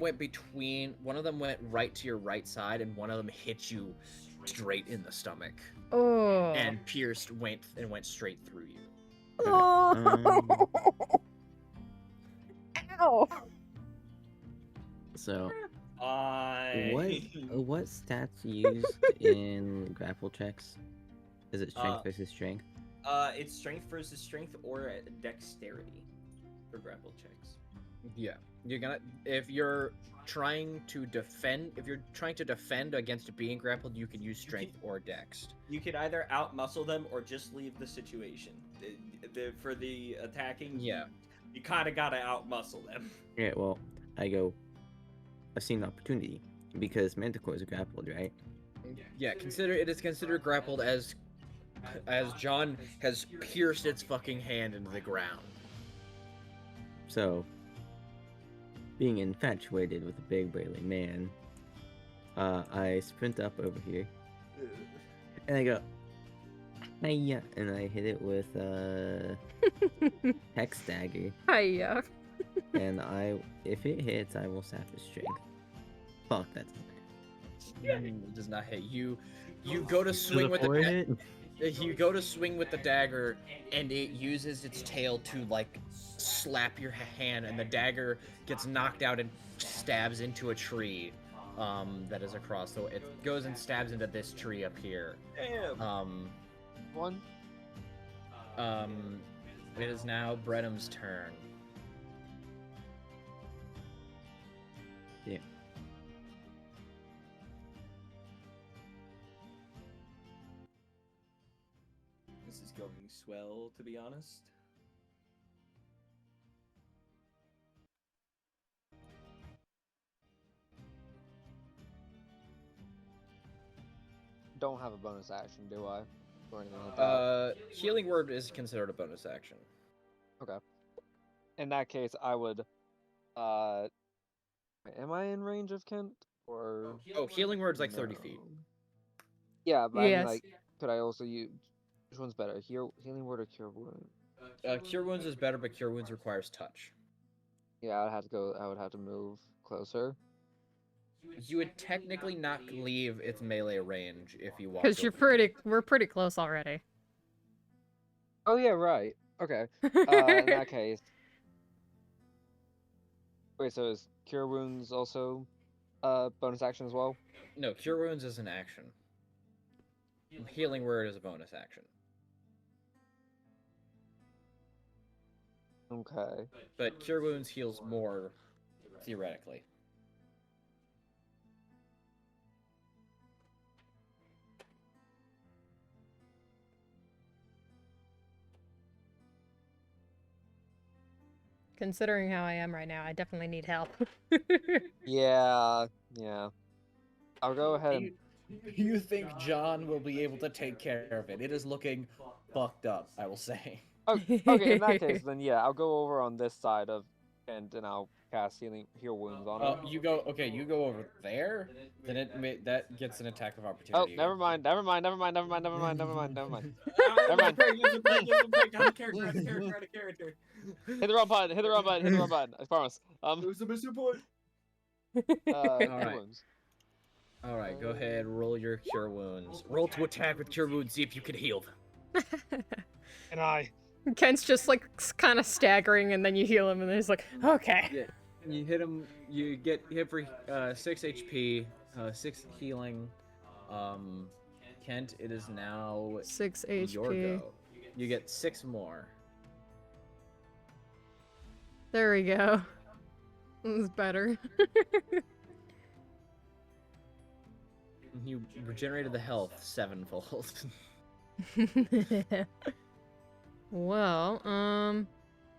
went between. One of them went right to your right side, and one of them hit you straight in the stomach Oh. and went straight through you. Oh. Ow. so I... what stats used in grapple checks? Is it strength versus strength? It's strength versus strength or dexterity for grapple checks. Yeah, you're gonna if you're trying to defend against being grappled, you can use strength or dex. You can either outmuscle them or just leave the situation. For the attacking, Yeah. you kind of gotta outmuscle them. Yeah, well, I've seen the opportunity because Manticore is grappled, right? Yeah, it is considered grappled as John has pierced its fucking hand into the ground. So, being infatuated with a big burly man, I sprint up over here and I go, hiya, and I hit it with Hex Dagger. Hiya. And if it hits, I will sap his strength. Fuck, that's It does not hit you. You go to swing with you go to swing with the dagger, and it uses its tail to like slap your hand, and the dagger gets knocked out and stabs into a tree that is across. So it goes and stabs into this tree up here. Damn. One. It is now Brenham's turn. Yeah. This is going swell, to be honest. Don't have a bonus action, do I? Or anything like that. Healing word is considered a bonus action. In that case, I would. Am I in range of Kent? Or Oh, healing word's like 30 feet. no? Yeah, but I mean, Yes. like, could I also use which one's better? Healing word or cure wound? Cure wounds is better, but cure wounds requires touch. Yeah, I would have to move closer. You would technically not leave its melee range if you walk. Because we're pretty close already. Oh yeah, right. Okay. In that case. Wait, so is cure wounds also bonus action as well? No, cure wounds is an action. Healing word is a bonus action. Okay. But cure wounds heals more, theoretically. Considering how I am right now, I definitely need help. Yeah. I'll go ahead and You think John will be able to take care of it? It is looking fucked up, I will say. okay, in that case, then yeah, I'll go over on this side of Kent and I'll cast heal wounds on him. You go over there. Then that gets an attack of Oh, opportunity. never mind. Never mind. Use a break. Out of character. Hit the wrong button. I promise. It was a missing point. Heal wounds. All right, go ahead. Roll your cure wounds. Roll to attack with cure wounds. See if you can heal them. And I. Kent's just like kind of staggering, and then you heal him, and then he's like, okay. Yeah, you hit him. You get hit for 6 HP, 6 healing. Kent, it is now 6 your HP. go. You get 6 more. There we go. This is better. You regenerated the health 7-fold. Well,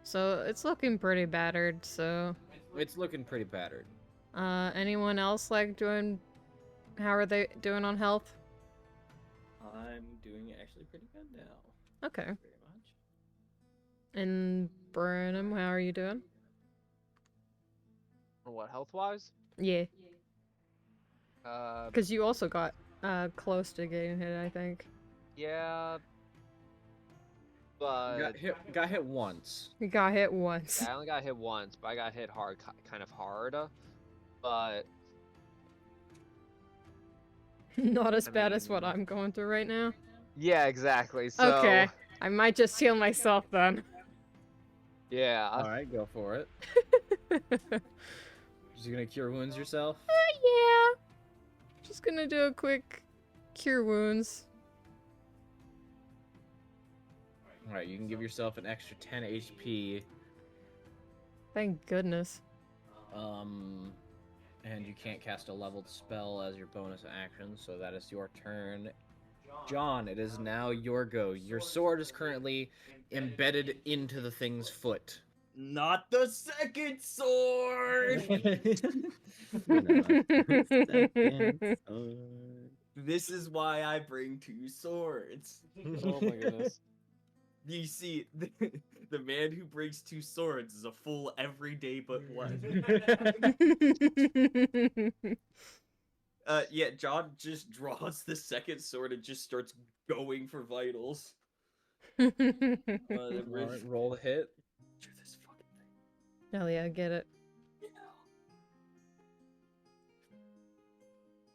so it's looking pretty battered, so... It's looking pretty battered. Anyone else like doing... How are they doing on health? I'm doing actually pretty good now. Okay. Very much. And Burnham, how are you doing? What, health-wise? Yeah, Uh, because you also got close to getting hit, I think. yeah, but Got hit once. You got hit once. yeah, I only got hit once, but I got hit hard, kind of hard. But Not as I bad as what mean- I'm going through right now. yeah, exactly. So Okay, I might just heal myself then. yeah, All right, go for it. Just gonna cure wounds yourself. Yeah. Just gonna do a quick cure wounds. All right, you can give yourself an extra 10 HP. Thank goodness. And you can't cast a leveled spell as your bonus action, so that is your turn. John, it is now your go. Your sword is currently embedded into the thing's foot. Not the second sword. Second sword. This is why I bring 2 swords. oh my goodness. You see, the man who brings 2 swords is a fool every day but one. Yeah, John just draws the second sword and just starts going for vitals. All right, roll the hit. Through this fucking thing. Hell yeah, get it.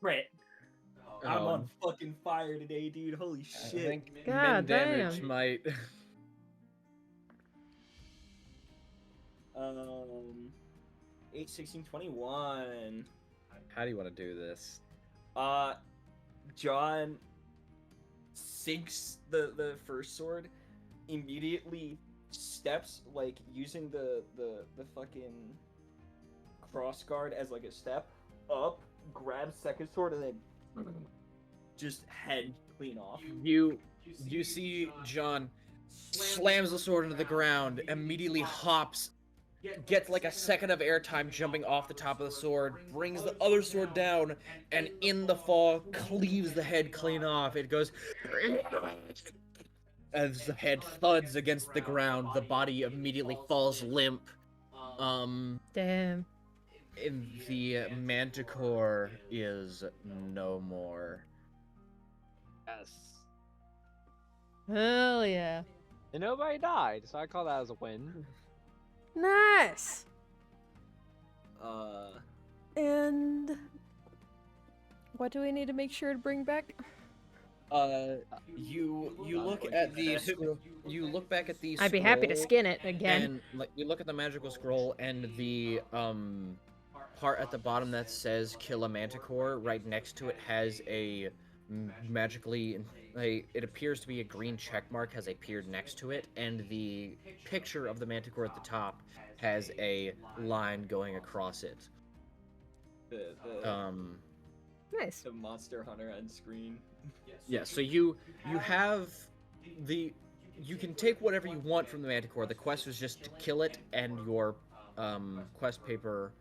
Crit. I'm Um, on fucking fire today, dude. Holy I shit. think God min damage damn. might. 8, 16, 21. How do you want to do this? John sinks the first sword, immediately steps, like, using the fucking cross guard as, like, a step up, grabs second sword, and then just head clean off. You see John slams the sword into the ground, immediately hops, gets like a second of airtime jumping off the top of the sword, brings the other sword down, and in the fall cleaves the head clean off. It goes as the head thuds against the ground, the body immediately falls limp. Damn. And the manticore is no more. Yes. Hell yeah. And nobody died, so I call that as a win. Nice. Uh, And what do we need to make sure to bring back? You I'm look going at to the bed. you look back at the I'd be happy to scroll, skin it again. and like you look at the magical scroll and the part at the bottom that says kill a manticore, right next to it has a magically it appears to be a green check mark has appeared next to it, and the picture of the manticore at the top has a line going across it. the Nice. the monster hunter on screen. Yeah, so you have the you can take whatever you want from the manticore. The quest was just to kill it, and your quest paper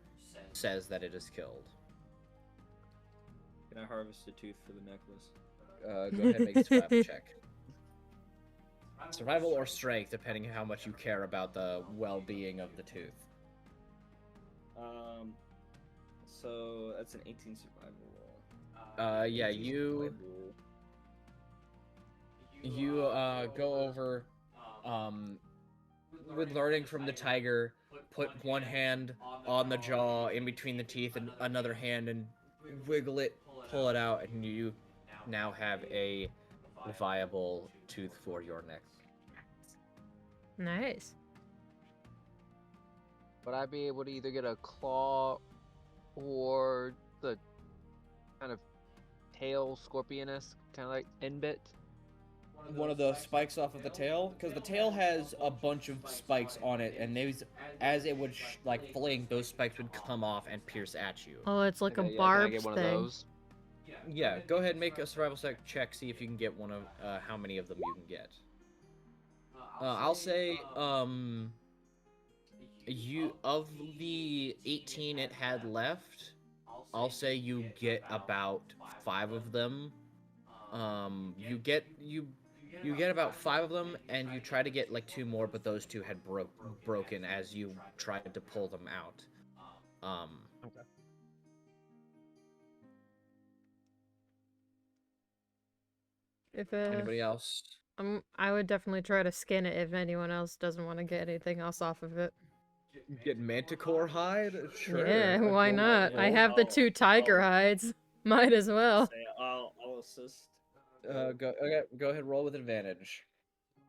says that it is killed. Can I harvest a tooth for the necklace? Go ahead and make a survival check. Survival or strength, depending on how much you care about the well-being of the tooth. So that's an 18 survival roll. Yeah, 18 you survival. go over with learning from the tiger, put one hand on the jaw in between the teeth and another hand and wiggle it, pull it out, and you now have a viable tooth for your neck. Nice. Would I be able to either get a claw or the kind of tail scorpion-esque kind of like end bit? One of the spikes off of the tail, because the tail has a bunch of spikes on it, and those, as it would like fling, those spikes would come off and pierce at you. Oh, it's like Okay, a yeah, barbed can I get one thing. of those? Yeah, go ahead and make a survival check. See if you can get one of how many of them you can get. I'll say you of the 18 it had left, I'll say you get about 5 of them. You You get about 5 of them, and you try to get like 2 more, but those 2 had broken as you tried to pull them out. Okay. If Anybody else? I would definitely try to skin it if anyone else doesn't want to get anything else off of it. Get manticore hide? Sure. Yeah, why Go not? I roll. have the 2 tiger hides. Might as well. Say, I'll assist. Go ahead, roll with advantage.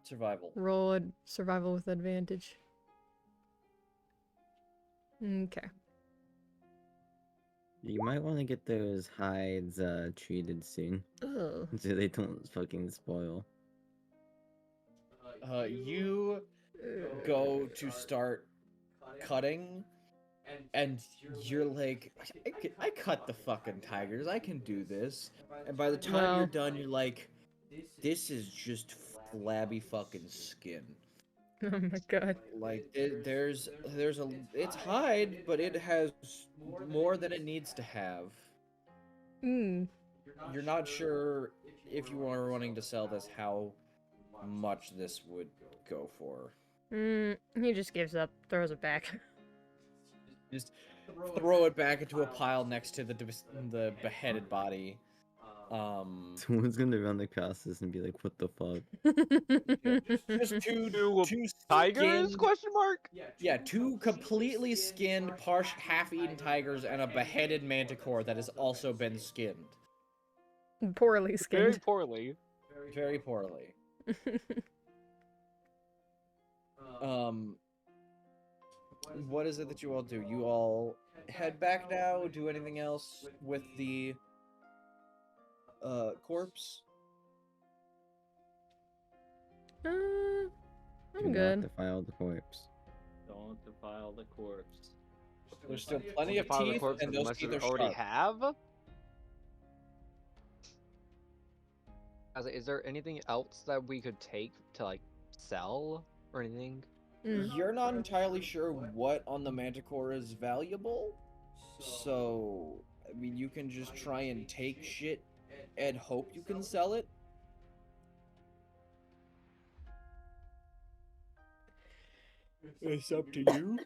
Survival. Roll a survival with advantage. Okay. You might want to get those hides treated soon, Ugh. so they don't fucking spoil. You go to start cutting, and you're like, I cut the fucking tigers. I can do this. And by the time you're Well. done, you're like, this is just flabby fucking skin. Oh my god. Like there's it's hide, but it has more than it needs to have. You're not sure if you are wanting to sell this how much this would go for. He just gives up, throws it back. Just throw it back into a pile next to the beheaded body. Someone's gonna run across this and be like, "What the fuck?" Just two Tigers? skinned- Question mark. Yeah, 2 completely skinned, half-eaten tigers and a beheaded manticore that has also been skinned. Poorly Very skinned. poorly. Very poorly. What is it that you all do? You all head back now? Do anything else with the corpse? I'm Do good. not defile the corpse. Don't defile the corpse. There's still plenty of Defile the teeth, corpse and those unless teeth we are already sharp. have. Is there anything else that we could take to like sell or anything? You're not entirely sure what on the manticore is valuable, so I mean, you can just try and take shit and hope you can sell it. It's up to you.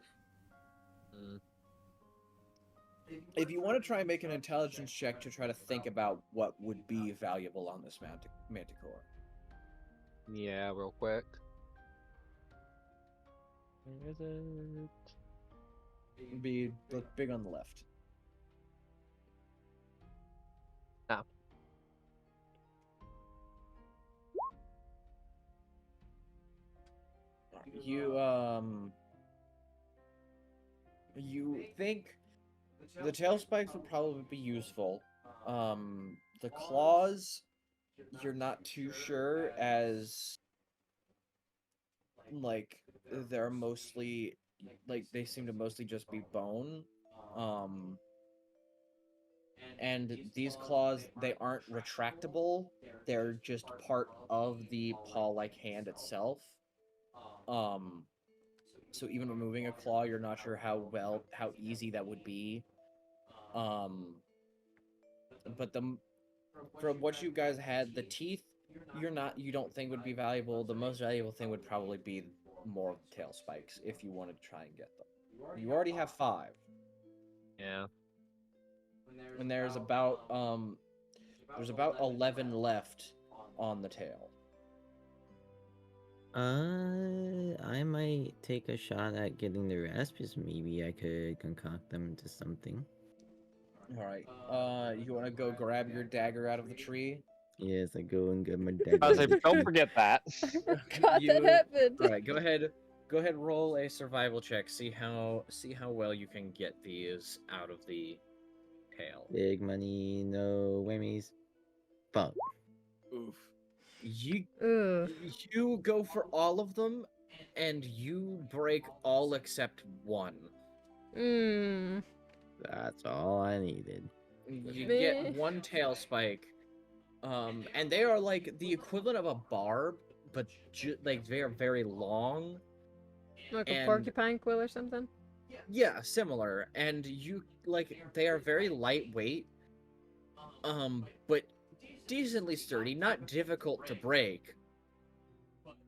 If you want to try and make an intelligence check to try to think about what would be valuable on this manticore. Yeah, real quick. Where is it? Look big on the left. Ah. You think the tail spikes would probably be useful. The claws, you're not too sure, as like they're mostly like they seem to mostly just be bone. And these claws, they aren't retractable. They're just part of the paw-like hand itself. So even removing a claw, you're not sure how easy that would be. But from what you guys had, the teeth, you don't think would be valuable. The most valuable thing would probably be more tail spikes if you wanted to try and get them. You already have 5. Yeah. And there's about 11 left on the tail. I might take a shot at getting the rest, because maybe I could concoct them into something. All right. You want to go grab your dagger out of the tree? Yes, I go and get my dagger. I was like, don't forget that. I forgot that happened. All right. Go ahead. Roll a survival check. See how well you can get these out of the tail. Big money, no whammies. Fuck. Oof. You Ugh. you go for all of them, and you break all except one. That's all I needed. You get one tail spike, and they are like the equivalent of a barb, but like they are very long. Like a And- porcupine quill or something? Yeah, similar. And you like they are very lightweight, but decently sturdy, not difficult to break.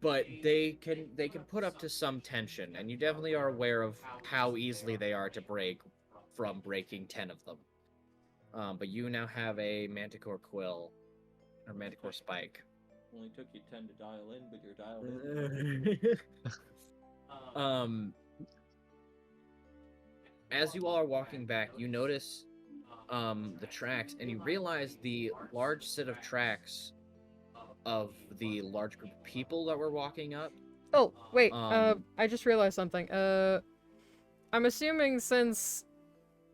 but they can put up to some tension, and you definitely are aware of how easily they are to break from breaking 10 of them. But you now have a Manticore Quill, or Manticore Spike. Only took you 10 to dial in, but you're dialed in. As you all are walking back, you notice the tracks, and you realize the large set of tracks of the large group of people that were walking up. Oh, wait, Um, I just realized something. I'm assuming since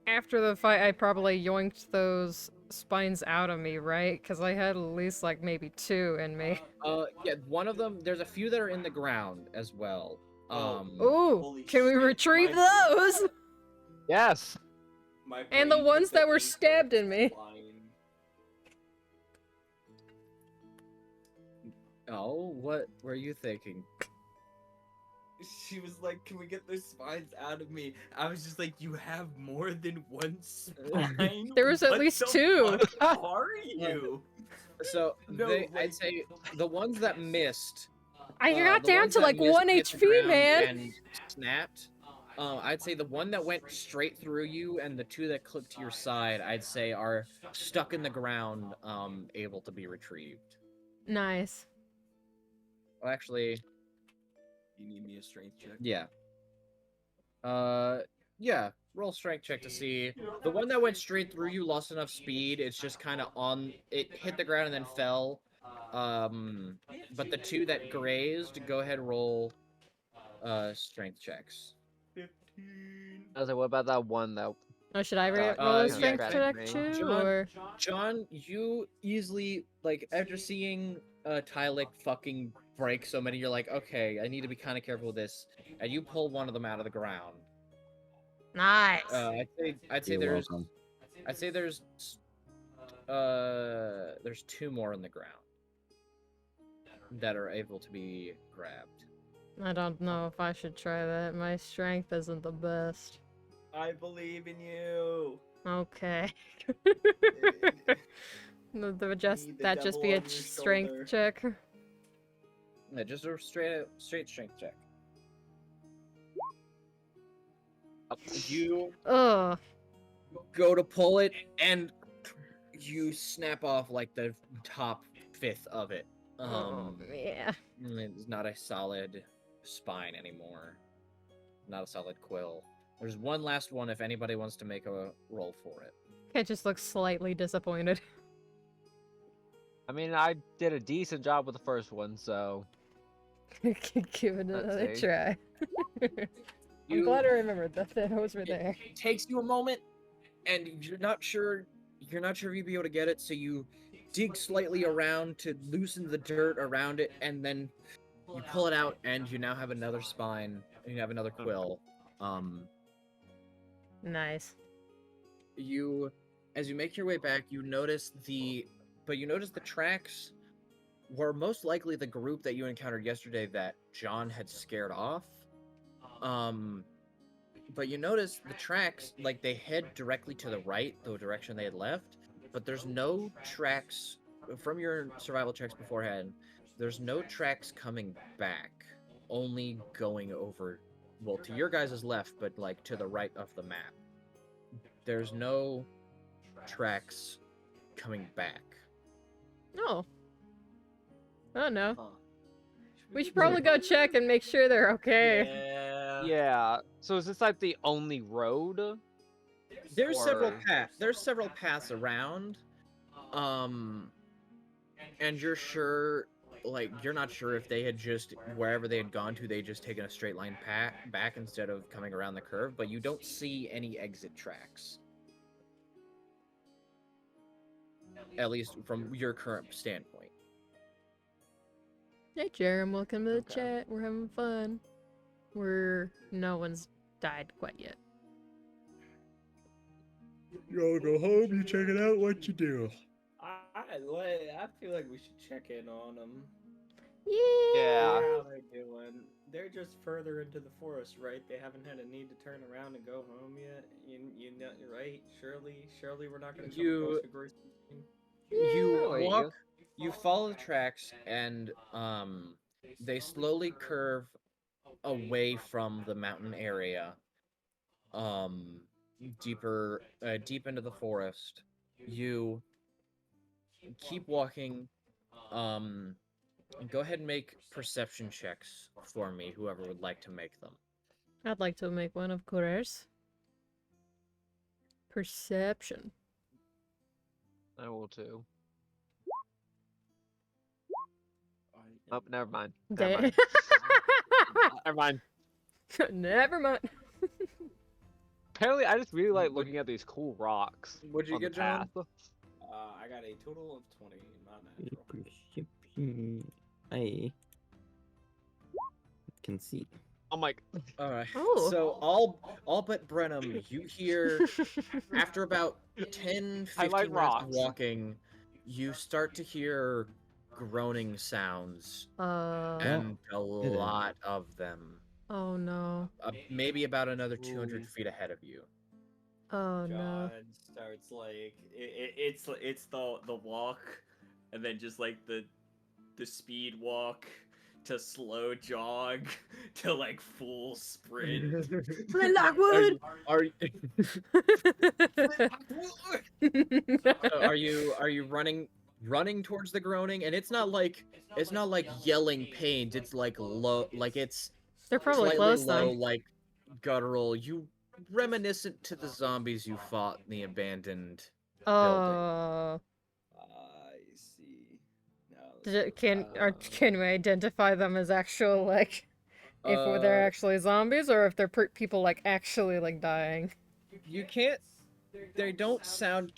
after the fight I probably yoinked those spines out of me, right? Because I had at least, like, maybe 2 in me. Yeah, one of them, there's a few that are in the ground as well. Ooh, Holy can we shit, retrieve my- those? Yes. My And the brain ones took that were and stabbed started in me. flying. Oh, what were you thinking? She was like, "Can we get those spines out of me?" I was just like, "You have more than one spine? There was at What least the 2. fuck are you?" So No, I'd like- say the ones that missed. I got the down ones to that like missed 1 hit the HP, ground man. And snapped. I'd say the one that went straight through you and the 2 that clipped to your side, I'd say are stuck in the ground, able to be retrieved. Nice. Well, actually, You need me a strength check. yeah. Yeah. Roll strength check to see. The one that went straight through you lost enough speed. It's just kind of on. It hit the ground and then fell. But the 2 that grazed, go ahead roll strength checks. 15. I was like, what about that one that? Oh, should I Uh, roll a yeah, strength Jack check me. too, John- or? John, you easily, like, after seeing Tylik fucking break so many, you're like, okay, I need to be kind of careful with this. And you pull one of them out of the ground. Nice. I'd say You're there's welcome. I'd say there's 2 more in the ground that are able to be grabbed. I don't know if I should try that. My strength isn't the best. I believe in you. Okay. Need the that just devil be a on your strength shoulder. check. Yeah, just a straight strength check. You Ugh. go to pull it, and you snap off like the top 5th of it. Oh, yeah. It's not a solid spine anymore. Not a solid quill. There's one last one if anybody wants to make a roll for it. I just look slightly disappointed. I mean, I did a decent job with the first one, so Give it Let's another see. try. I'm You- glad I remembered that those were there. It takes you a moment, and you're not sure if you'd be able to get it, so you dig slightly around to loosen the dirt around it, and then you pull it out, and you now have another spine, and you have another quill. Nice. As you make your way back, you notice the tracks were most likely the group that you encountered yesterday that John had scared off. But you notice the tracks, like, they head directly to the right, the direction they had left, but there's no tracks from your survival checks beforehand. There's no tracks coming back, only going over, well, to your guys' left, but like to the right of the map. There's no tracks coming back. Oh. Oh no. Huh. We should probably go check and make sure they're okay. Yeah. yeah. So is this like the only road? There's several Or- paths. There's several paths around. And you're sure, like, you're not sure if they had just, wherever they had gone to, they just taken a straight line back instead of coming around the curve, but you don't see any exit tracks. At least from your current standpoint. Hey, Jerem, welcome to the Okay. chat. We're having fun. No one's died quite yet. You all go home, you check it out, what you do. I feel like we should check in on them. Yeah. How they doing? They're just further into the forest, right? They haven't had a need to turn around and go home yet. You know, right? Surely we're not gonna come You- across a gruesome scene. You Really? walk, you follow the tracks, and they slowly curve away from the mountain area, deeper, deep into the forest. You keep walking. Um, Go ahead and make perception checks for me, whoever would like to make them. I'd like to make one, of course. Perception. I will too. I Oh, never mind. Never Damn. mind. Never mind. Never mind. Apparently, I just really like looking at these cool rocks What'd you on the get, John? path. I got a total of 20, not natural. Perception. I can see. I'm like, All right. Oh. So all but Brenham, you hear after about 10, 15 Highlight minutes of rocks. walking, you start to hear groaning sounds, Oh and a lot of them. no. Maybe about another 200 Ooh. feet ahead of you. Oh no. John starts like it's the walk, and then just like the speed walk to slow jog to like full sprint. Flint Lockwood! Are you running towards the groaning? And it's not like yelling pains. It's like low, like it's They're probably slightly close low, then. like guttural. You reminiscent to the zombies you fought in the abandoned building. Oh. I see. Can we identify them as actual, like, if they're actually zombies or if they're people like actually like dying? You can't. They don't sound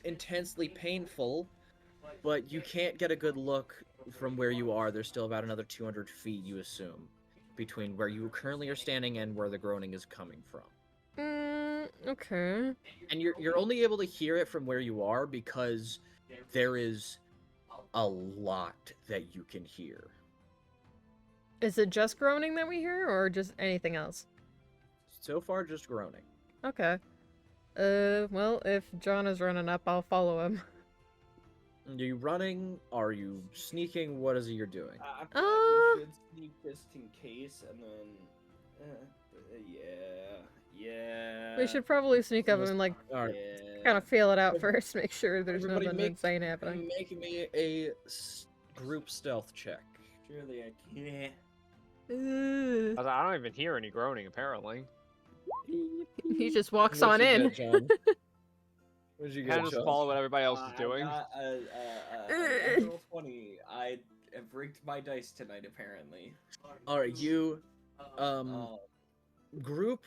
intensely painful, but you can't get a good look from where you are. There's still about another 200 feet, you assume, between where you currently are standing and where the groaning is coming from. Okay. And you're only able to hear it from where you are because there is a lot that you can hear. Is it just groaning that we hear or just anything else? So far, just groaning. Okay. Well, if John is running up, I'll follow him. Are you running? Are you sneaking? What is it you're doing? I feel like we should sneak just in case, and then yeah. We should probably sneak up and like All right. kind of feel it out first, make sure there's Everybody nothing insane happening. Make me a group stealth check. Surely I can. I was like, I don't even hear any groaning apparently. He just walks What'd on you in. get, John? What'd you Kind get, of just John? follow what everybody else is doing. I got a natural 20. I have rigged my dice tonight, apparently. All right, you group.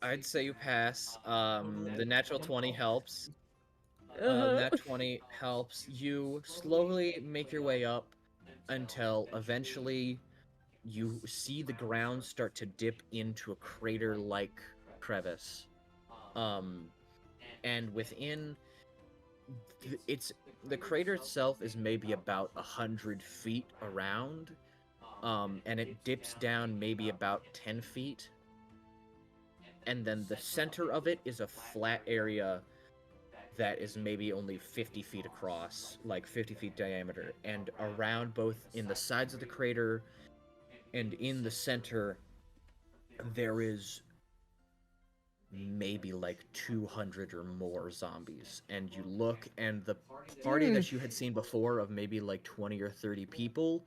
I'd say you pass. The natural 20 helps. That 20 helps. You slowly make your way up until eventually you see the ground start to dip into a crater-like crevice. And within the crater itself is maybe about 100 feet around, and it dips down maybe about 10 feet. And then the center of it is a flat area that is maybe only 50 feet across, like 50 feet diameter. And around both in the sides of the crater and in the center, there is maybe like 200 or more zombies. And you look, and the party that you had seen before of maybe like 20 or 30 people,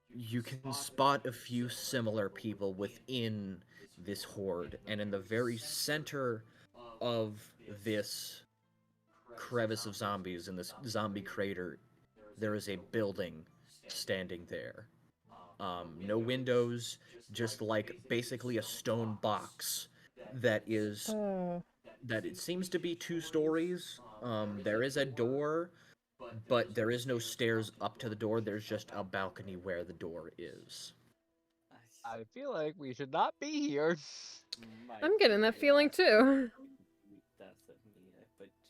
you can spot a few similar people within this horde. And in the very center of this crevice of zombies, in this zombie crater, there is a building standing there. No windows, just like basically a stone box that is that it seems to be 2 stories. There is a door, but there is no stairs up to the door. There's just a balcony where the door is. I feel like we should not be here. I'm getting that feeling too.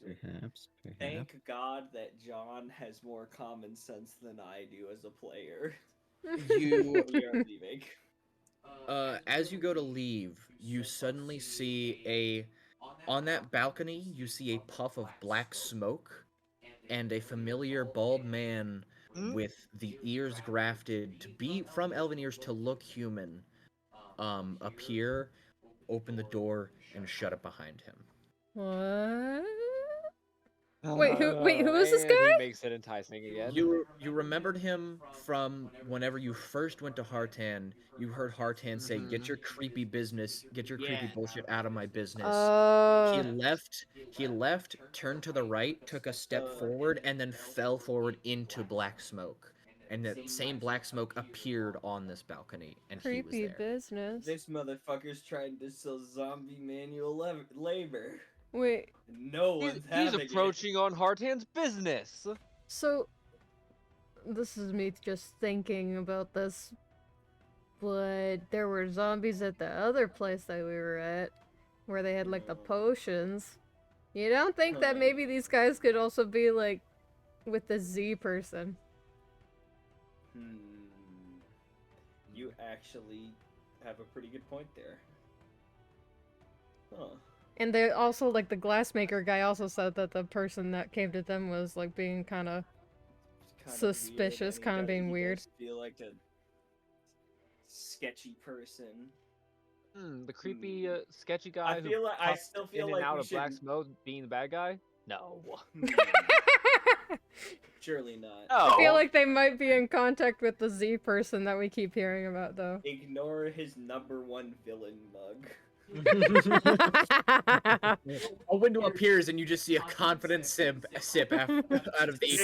Perhaps. Thank God that John has more common sense than I do as a player. You We are leaving. as you go to leave, you suddenly see on that balcony, you see a puff of black smoke and a familiar bald man with the ears grafted to be from elven ears to look human appear, open the door, and shut it behind him. What? Wait, who is this And guy? he makes it enticing again. You remembered him from whenever you first went to Hartan. You heard Hartan say, "Get your creepy business, get your creepy bullshit out of my business." He left, turned to the right, took a step forward, and then fell forward into black smoke. And that same black smoke appeared on this balcony, and he was creepy there. business. This motherfucker's trying to sell zombie manual labor. Wait, No one's He's having approaching on Hartan's business. so this is me just thinking about this, but there were zombies at the other place that we were at, where they had like the potions. You don't think that maybe these guys could also be like with the Z person? You actually have a pretty good point there. Huh. And they also, like, the glassmaker guy also said that the person that came to them was like being kind of suspicious, kind of being weird. Feel like a sketchy person. The creepy, sketchy guy I feel like I still feel in like and out we of black should... smoke being the bad guy. No. Surely not. I feel like they might be in contact with the Z person that we keep hearing about, though. Ignore his #1 villain mug. A window appears and you just see a confident sip out of the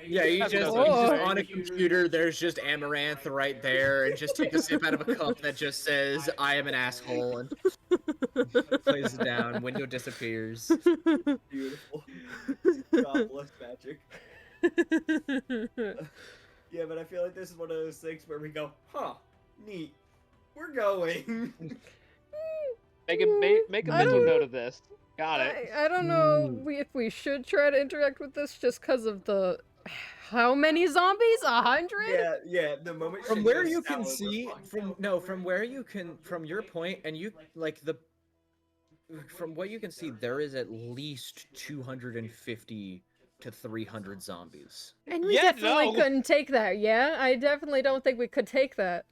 Yeah, you just on a computer, there's just amaranth right there, and just take a sip out of a cup that just says, "I am an asshole," and plays it down, window disappears. Beautiful. God bless Patrick. Yeah, but I feel like this is one of those things where we go, huh, neat, we're going. Make a mental note of this. Got it. I don't know if we should try to interact with this just because of the... How many zombies? 100? Yeah, the moment From where you can see, from where you can, from your point, and you, like, from what you can see, there is at least 250 to 300 zombies. And we definitely couldn't take that, yeah? I definitely don't think we could take that.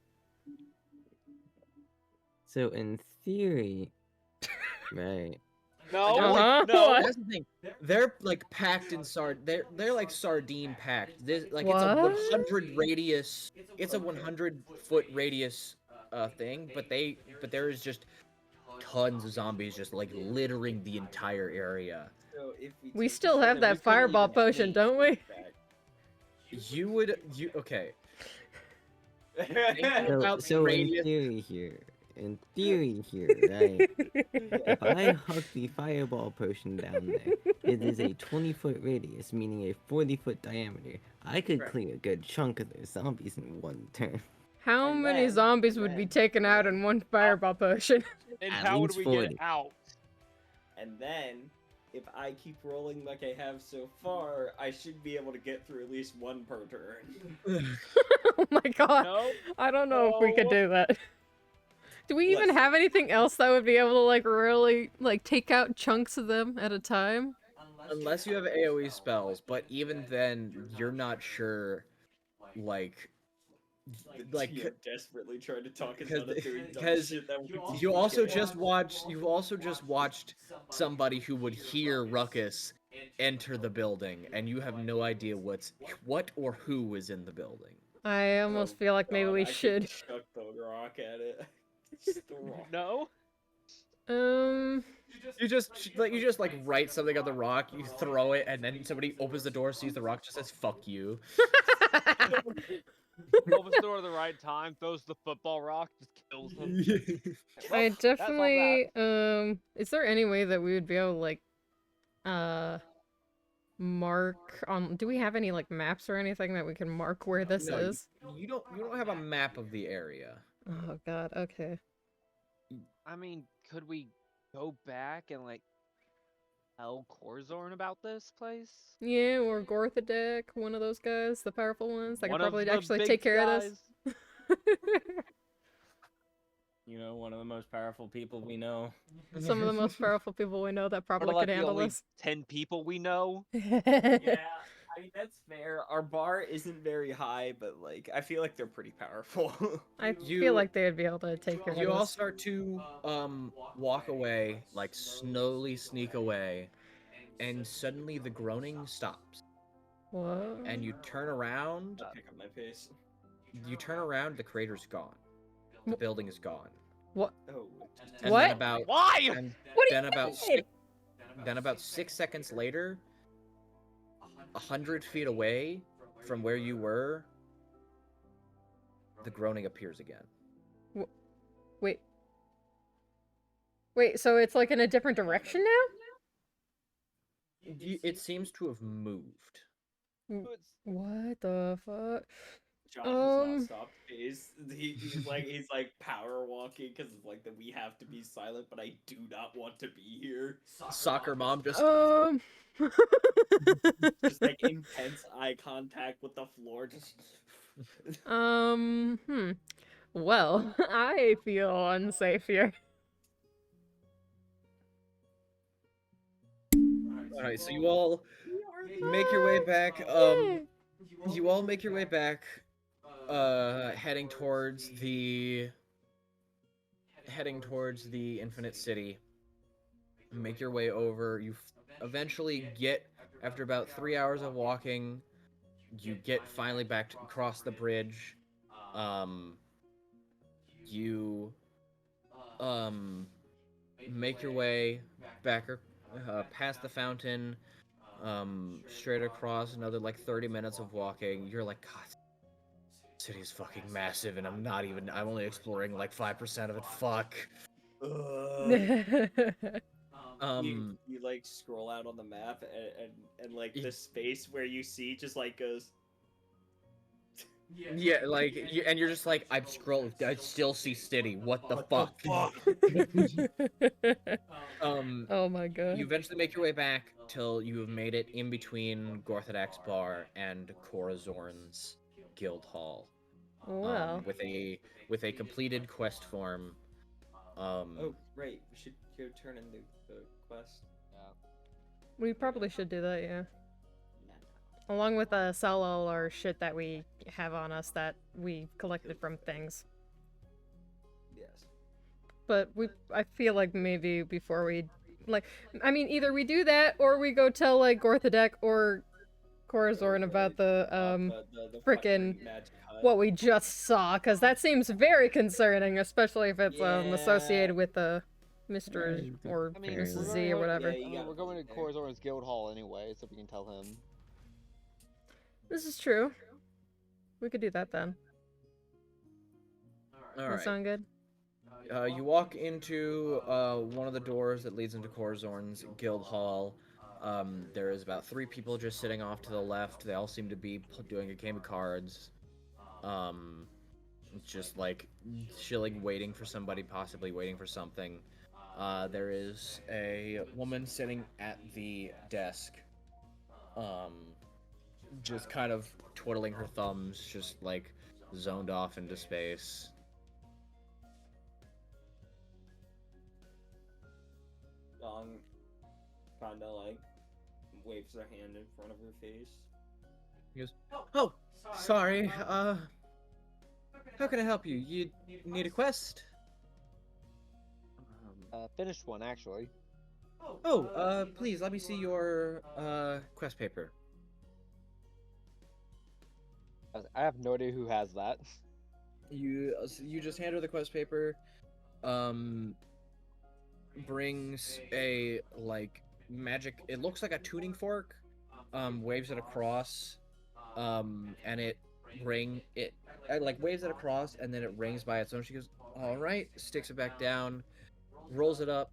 So in theory, right? No. That's the thing. They're like packed in they're like sardine packed. This like it's a 100 radius. It's a 100-foot radius thing, but there is just tons of zombies just like littering the entire area. So if we still have that fireball potion, don't we? Okay. So in theory here, right? If I huck the fireball potion down there, it is a 20-foot radius, meaning a 40-foot diameter. I could clear a good chunk of those zombies in one turn. How many zombies would be taken out in one fireball potion? And how would we get out? And then, if I keep rolling like I have so far, I should be able to get through at least one per turn. Oh my god. No? I don't know if we could do that. Do we even have anything else that would be able to, like, really, like, take out chunks of them at a time? Unless you have AoE spells, but even then, you're not sure, like you're desperately trying to talk us out of doing dumb shit that we you also just watched somebody who would hear Ruckus enter the building, and you have no idea what or who is in the building. I almost feel like maybe we should. Chuck the rock at it. No? You just like write something on the rock, you throw it, and then somebody opens the door, sees the rock, just says "fuck you." Opens the door at the right time, throws the football rock, just kills him. I definitely, is there any way that we would be able to, like, mark on, do we have any, like, maps or anything that we can mark where this is? You don't have a map of the area. Oh god, okay. I mean, could we go back and, like, tell Corzorn about this place? Yeah, or Gorthadek, one of those guys, the powerful ones that One could of probably the actually big take care of this. You know, one of the most powerful people we know. Some of the most powerful people we know that One of probably like could the handle only this. 10 people we know. Yeah, I mean that's fair. Our bar isn't very high, but like I feel like they're pretty powerful. I You- feel like they would be able to take care You of all this. start to walk away, like slowly sneak away, and suddenly the groaning stops. What? And you turn around. Pick up my pace. You turn around. The crater's gone. The building is gone. Oh. And What? then about Why? and What do then you about mean? six, then about 6 seconds later, 100 feet away from where you were, the groaning appears again. Wait. Wait, so it's like in a different direction now? It seems to have moved. What the fuck? John has not stopped pace. He's like power walking because it's like that we have to be silent, but I do not want to be here. Soccer mom just Just like intense eye contact with the floor. Just Well, I feel unsafe here. All right, so you all make your way back. You all make your way back, heading towards the Infinite City. Make your way over. You eventually get, after about 3 hours of walking, you get finally back to cross the bridge. You make your way back past the fountain, straight across another like 30 minutes of walking. You're like, God, city's fucking massive, and I'm only exploring like 5% of it. Fuck. you like scroll out on the map and like the space where you see just like goes. Yeah, like, and you're just like, I'm scrolling. I still see city. What the fuck? Oh my god. You eventually make your way back till you have made it in between Gorthodak's bar and Corazorn's guild hall. Well. With a completed quest form. Oh right, we should go turn in the quest. We probably should do that, yeah. Along with sell all our shit that we have on us that we collected from things. Yes. But I feel like maybe before we, like, I mean, either we do that or we go tell like Gorthodek or Corazorn about the frickin' what we just saw, because that seems very concerning, especially if it's associated with Mr. or Mrs. Z or whatever. We're going to Corazorn's guild hall anyway, so we can tell him. This is true. We could do that then. All That right. sound good? You walk into one of the doors that leads into Corazorn's guild hall. There is about 3 people just sitting off to the left. They all seem to be doing a game of cards. Just like chilling, waiting for somebody, possibly waiting for something. There is a woman sitting at the desk. Just kind of twiddling her thumbs, just like zoned off into space. Kinda like waves her hand in front of her face. He goes, "Oh, sorry. How can I help you? You need a quest?" Finished one actually. Oh, please let me see your quest paper. I have no idea who has that. You just hand her the quest paper. Brings a like magic. It looks like a tuning fork. Waves it across. And it like waves it across, and then it rings by its own. She goes, "All right," sticks it back down, rolls it up.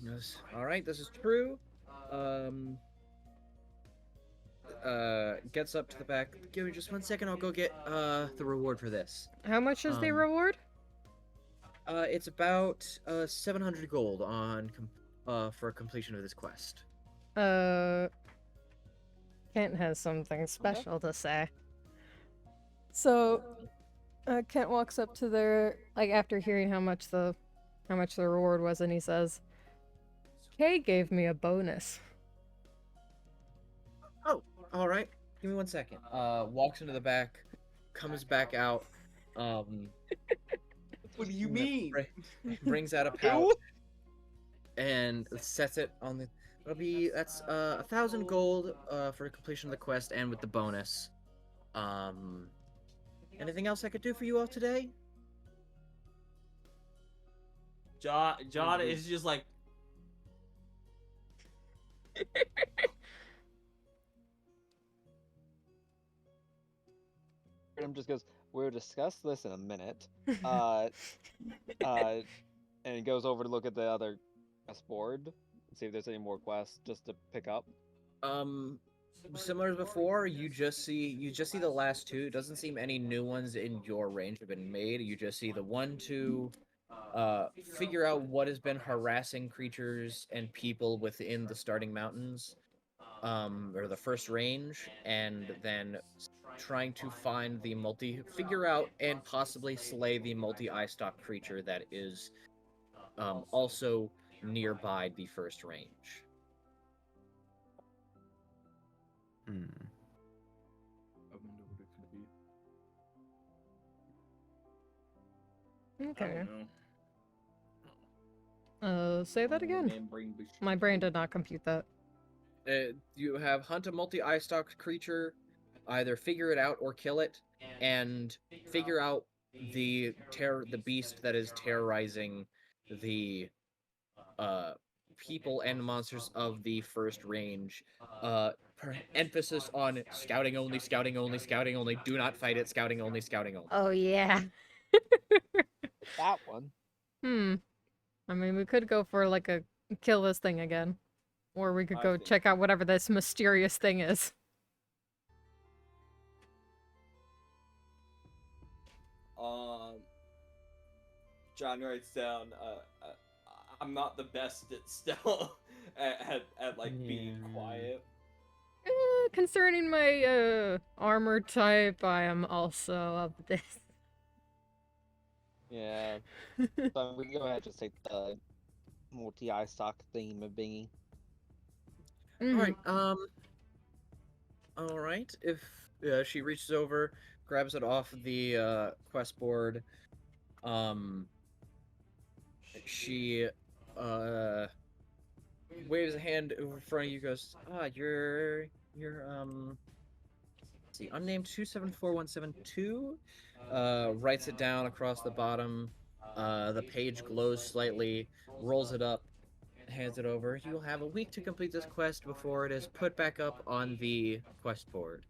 Goes, "All right, this is true." Gets up to the back. Give me just 1 second. I'll go get the reward for this. How much is the reward? It's about 700 gold on for completion of this quest. Kent has something special to say. So, Kent walks up to their like after hearing how much the reward was, and he says, "Kay gave me a bonus." Oh, all right. Give me 1 second. Walks into the back, comes back out. What do you mean? Brings out a pouch and sets it on the. That's 1,000 gold for completion of the quest and with the bonus. Anything else I could do for you all today? John is just like, Brenham just goes, "We'll discuss this in a minute." And he goes over to look at the other quest board, see if there's any more quests just to pick up. Similar as before, you just see the last two. It doesn't seem any new ones in your range have been made. You just see the one to figure out what has been harassing creatures and people within the starting mountains, or the first range, and then trying to find figure out and possibly slay the multi-eye stalk creature that is also nearby the first range. Hmm. I wonder what it could be. I Okay. don't know. Say that again. My brain did not compute that. You have hunt a multi-eye stalk creature, either figure it out or kill it, and figure out the beast that is terrorizing the people and monsters of the first range. Emphasis on scouting only, scouting only, scouting only. Do not fight it. Scouting only, scouting only. Oh yeah. That one. I mean, we could go for like a kill this thing again, or we could go check out whatever this mysterious thing is. John writes down, I'm not the best at still at like being quiet. Concerning my armor type, I am also of this. Yeah. So we can go ahead and just take the multi-eye stock theme of bingy. All right. If she reaches over, grabs it off the quest board, she waves a hand over in front of you. Goes, you're let's see, unnamed 274172. Writes it down across the bottom. The page glows slightly. Rolls it up. Hands it over. You will have a week to complete this quest before it is put back up on the quest board.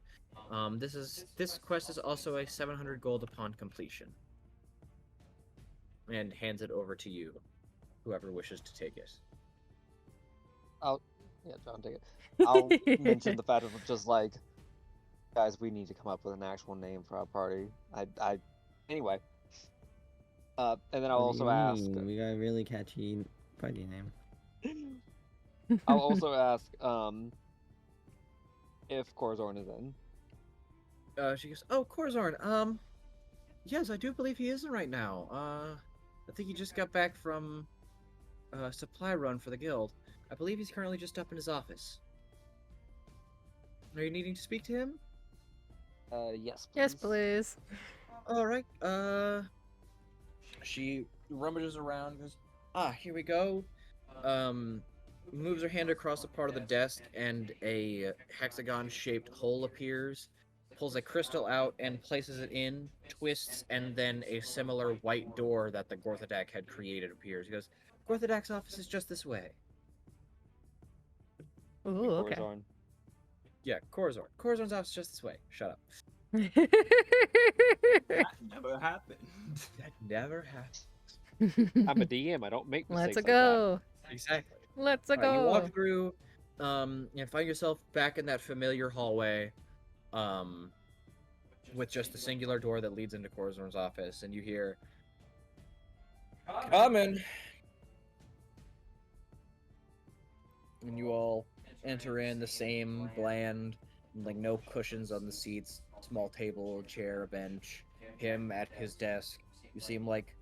This quest is also a 700 gold upon completion. And hands it over to you, whoever wishes to take it. Yeah, John, take it. I'll mention the fact of just like, guys, we need to come up with an actual name for our party. Anyway. And then I'll also ask. We got a really catchy party name. I'll also ask if Corzorn is in. She goes, "Oh, Corzorn. Yes, I do believe he is in right now. I think he just got back from a supply run for the guild. I believe he's currently just up in his office. Are you needing to speak to him?" Yes, please. Yes, please. All right. She rummages around. Goes, here we go. Moves her hand across a part of the desk, and a hexagon-shaped hole appears. Pulls a crystal out and places it in, twists, and then a similar white door that the Gorthadak had created appears. He goes, "Gorthadak's office is just this way." Ooh, okay. Corzorn. Yeah, Corzorn. Corzorn's office is just this way. Shut up. That never happened. That never happened. I'm a DM. I don't make mistakes. Let's go. Exactly. Let's All right, you go. walk through, and find yourself back in that familiar hallway, with just a singular door that leads into Corzorn's office, and you hear, "Coming!" And you all enter in the same bland, like no cushions on the seats, small table, chair, bench. him at his desk. You see him like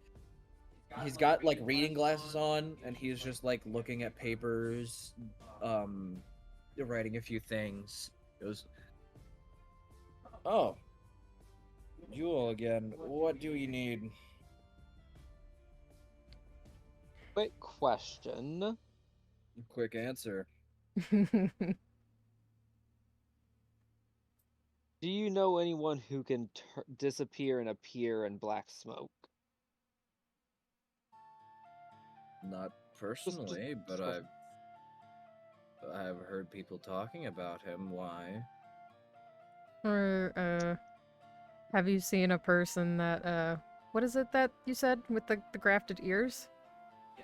he's got like reading glasses on, and he's just like looking at papers, writing a few things. He goes, "Oh, you all again. What do you need?" Quick question. Quick answer. Do you know anyone who can disappear and appear in black smoke? Not personally, but I've heard people talking about him. Why? Or, have you seen a person that, what is it that you said with the grafted ears?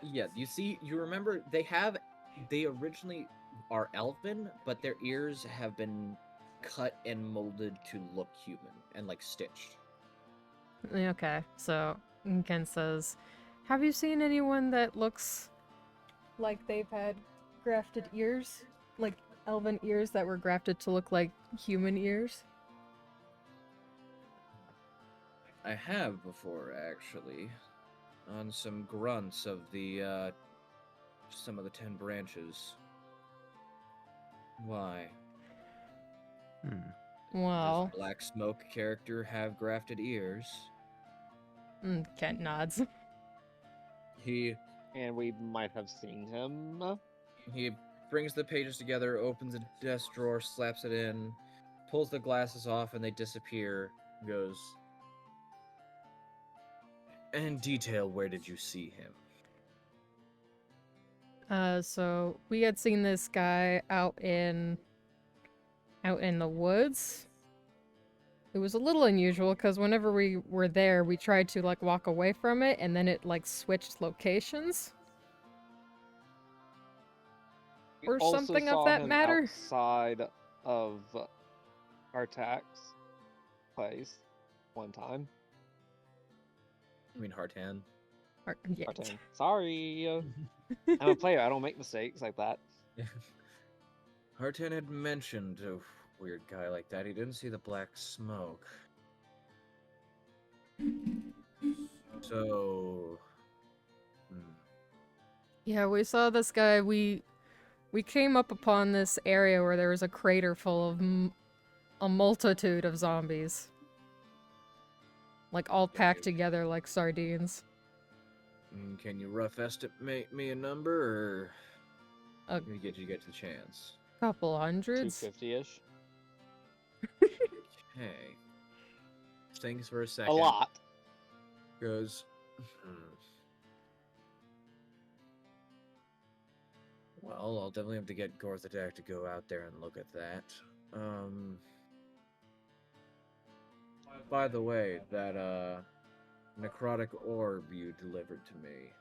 Yeah, you remember they originally are elven, but their ears have been cut and molded to look human and like stitched. Okay, so Ken says, have you seen anyone that looks like they've had grafted ears? Like elven ears that were grafted to look like human ears? I have before, actually, on some grunts of the some of the 10 branches. Why? Well, Does Black Smoke character have grafted ears? Kent nods. And we might have seen him. He brings the pages together, opens a desk drawer, slaps it in, pulls the glasses off, and they disappear. Goes, in detail, where did you see him? So we had seen this guy out in the woods. It was a little unusual because whenever we were there, we tried to like walk away from it, and then it like switched locations. We Or also something of saw that him matter. outside of Artax's place one time. I mean, Hartan. Yeah. Artan. Sorry. I'm a player. I don't make mistakes like that. Hartan had mentioned a weird guy like that. He didn't see the black smoke. So... Yeah, we saw this guy. We came up upon this area where there was a crater full of a multitude of zombies. Like all packed together like sardines. Can you rough estimate me a number, or A you get the chance? couple hundreds. 250-ish. Okay. Thinks for a second. A lot. Goes. Well, I'll definitely have to get Gorthadak to go out there and look at that. By the way, that necrotic orb you delivered to me.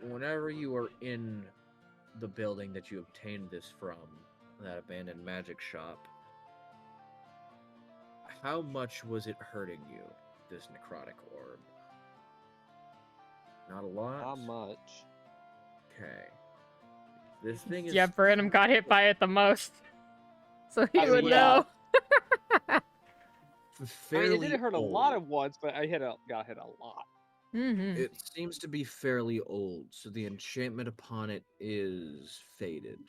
Whenever you were in the building that you obtained this from, that abandoned magic shop, how much was it hurting you, this necrotic orb? Not a lot? Not much. Okay. This thing is... Yeah, Burnham got hit by it the most. So he I would mean, know. I mean, it didn't hurt a lot old. at once, but I got hit a lot. Mm-hmm. It seems to be fairly old, so the enchantment upon it is faded,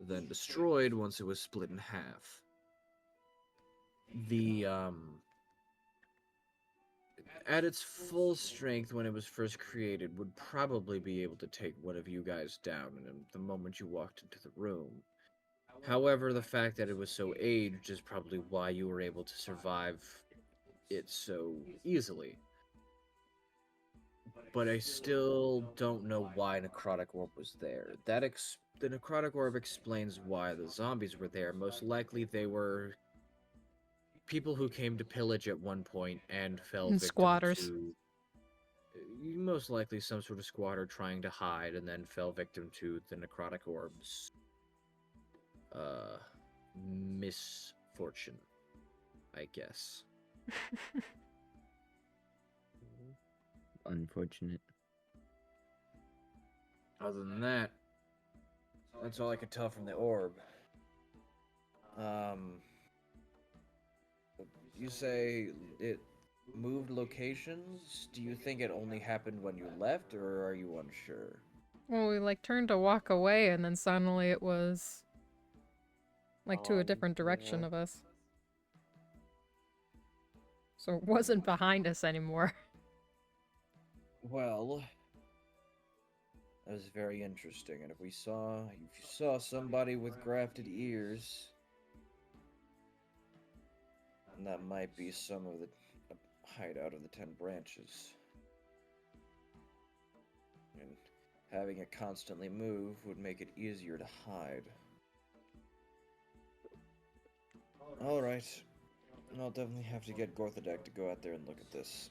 then destroyed once it was split in half. The, at its full strength when it was first created, would probably be able to take one of you guys down in the moment you walked into the room. However, the fact that it was so aged is probably why you were able to survive it so easily. But I still don't know why Necrotic Orb was there. The Necrotic Orb explains why the zombies were there. Most likely they were people who came to pillage at one point and fell And victim squatters. to... Most likely some sort of squatter trying to hide and then fell victim to the Necrotic Orb's misfortune, I guess. Unfortunate. Other than that, that's all I could tell from the orb. You say it moved locations? Do you think it only happened when you left, or are you unsure? Well, we like turned to walk away, and then suddenly it was like to a different direction Yeah. of us. So it wasn't behind us anymore. Well, that was very interesting. And if you saw somebody with grafted ears, that might be some of the hideout of the 10 branches. And having it constantly move would make it easier to hide. Alright. I'll definitely have to get Gorthodek to go out there and look at this.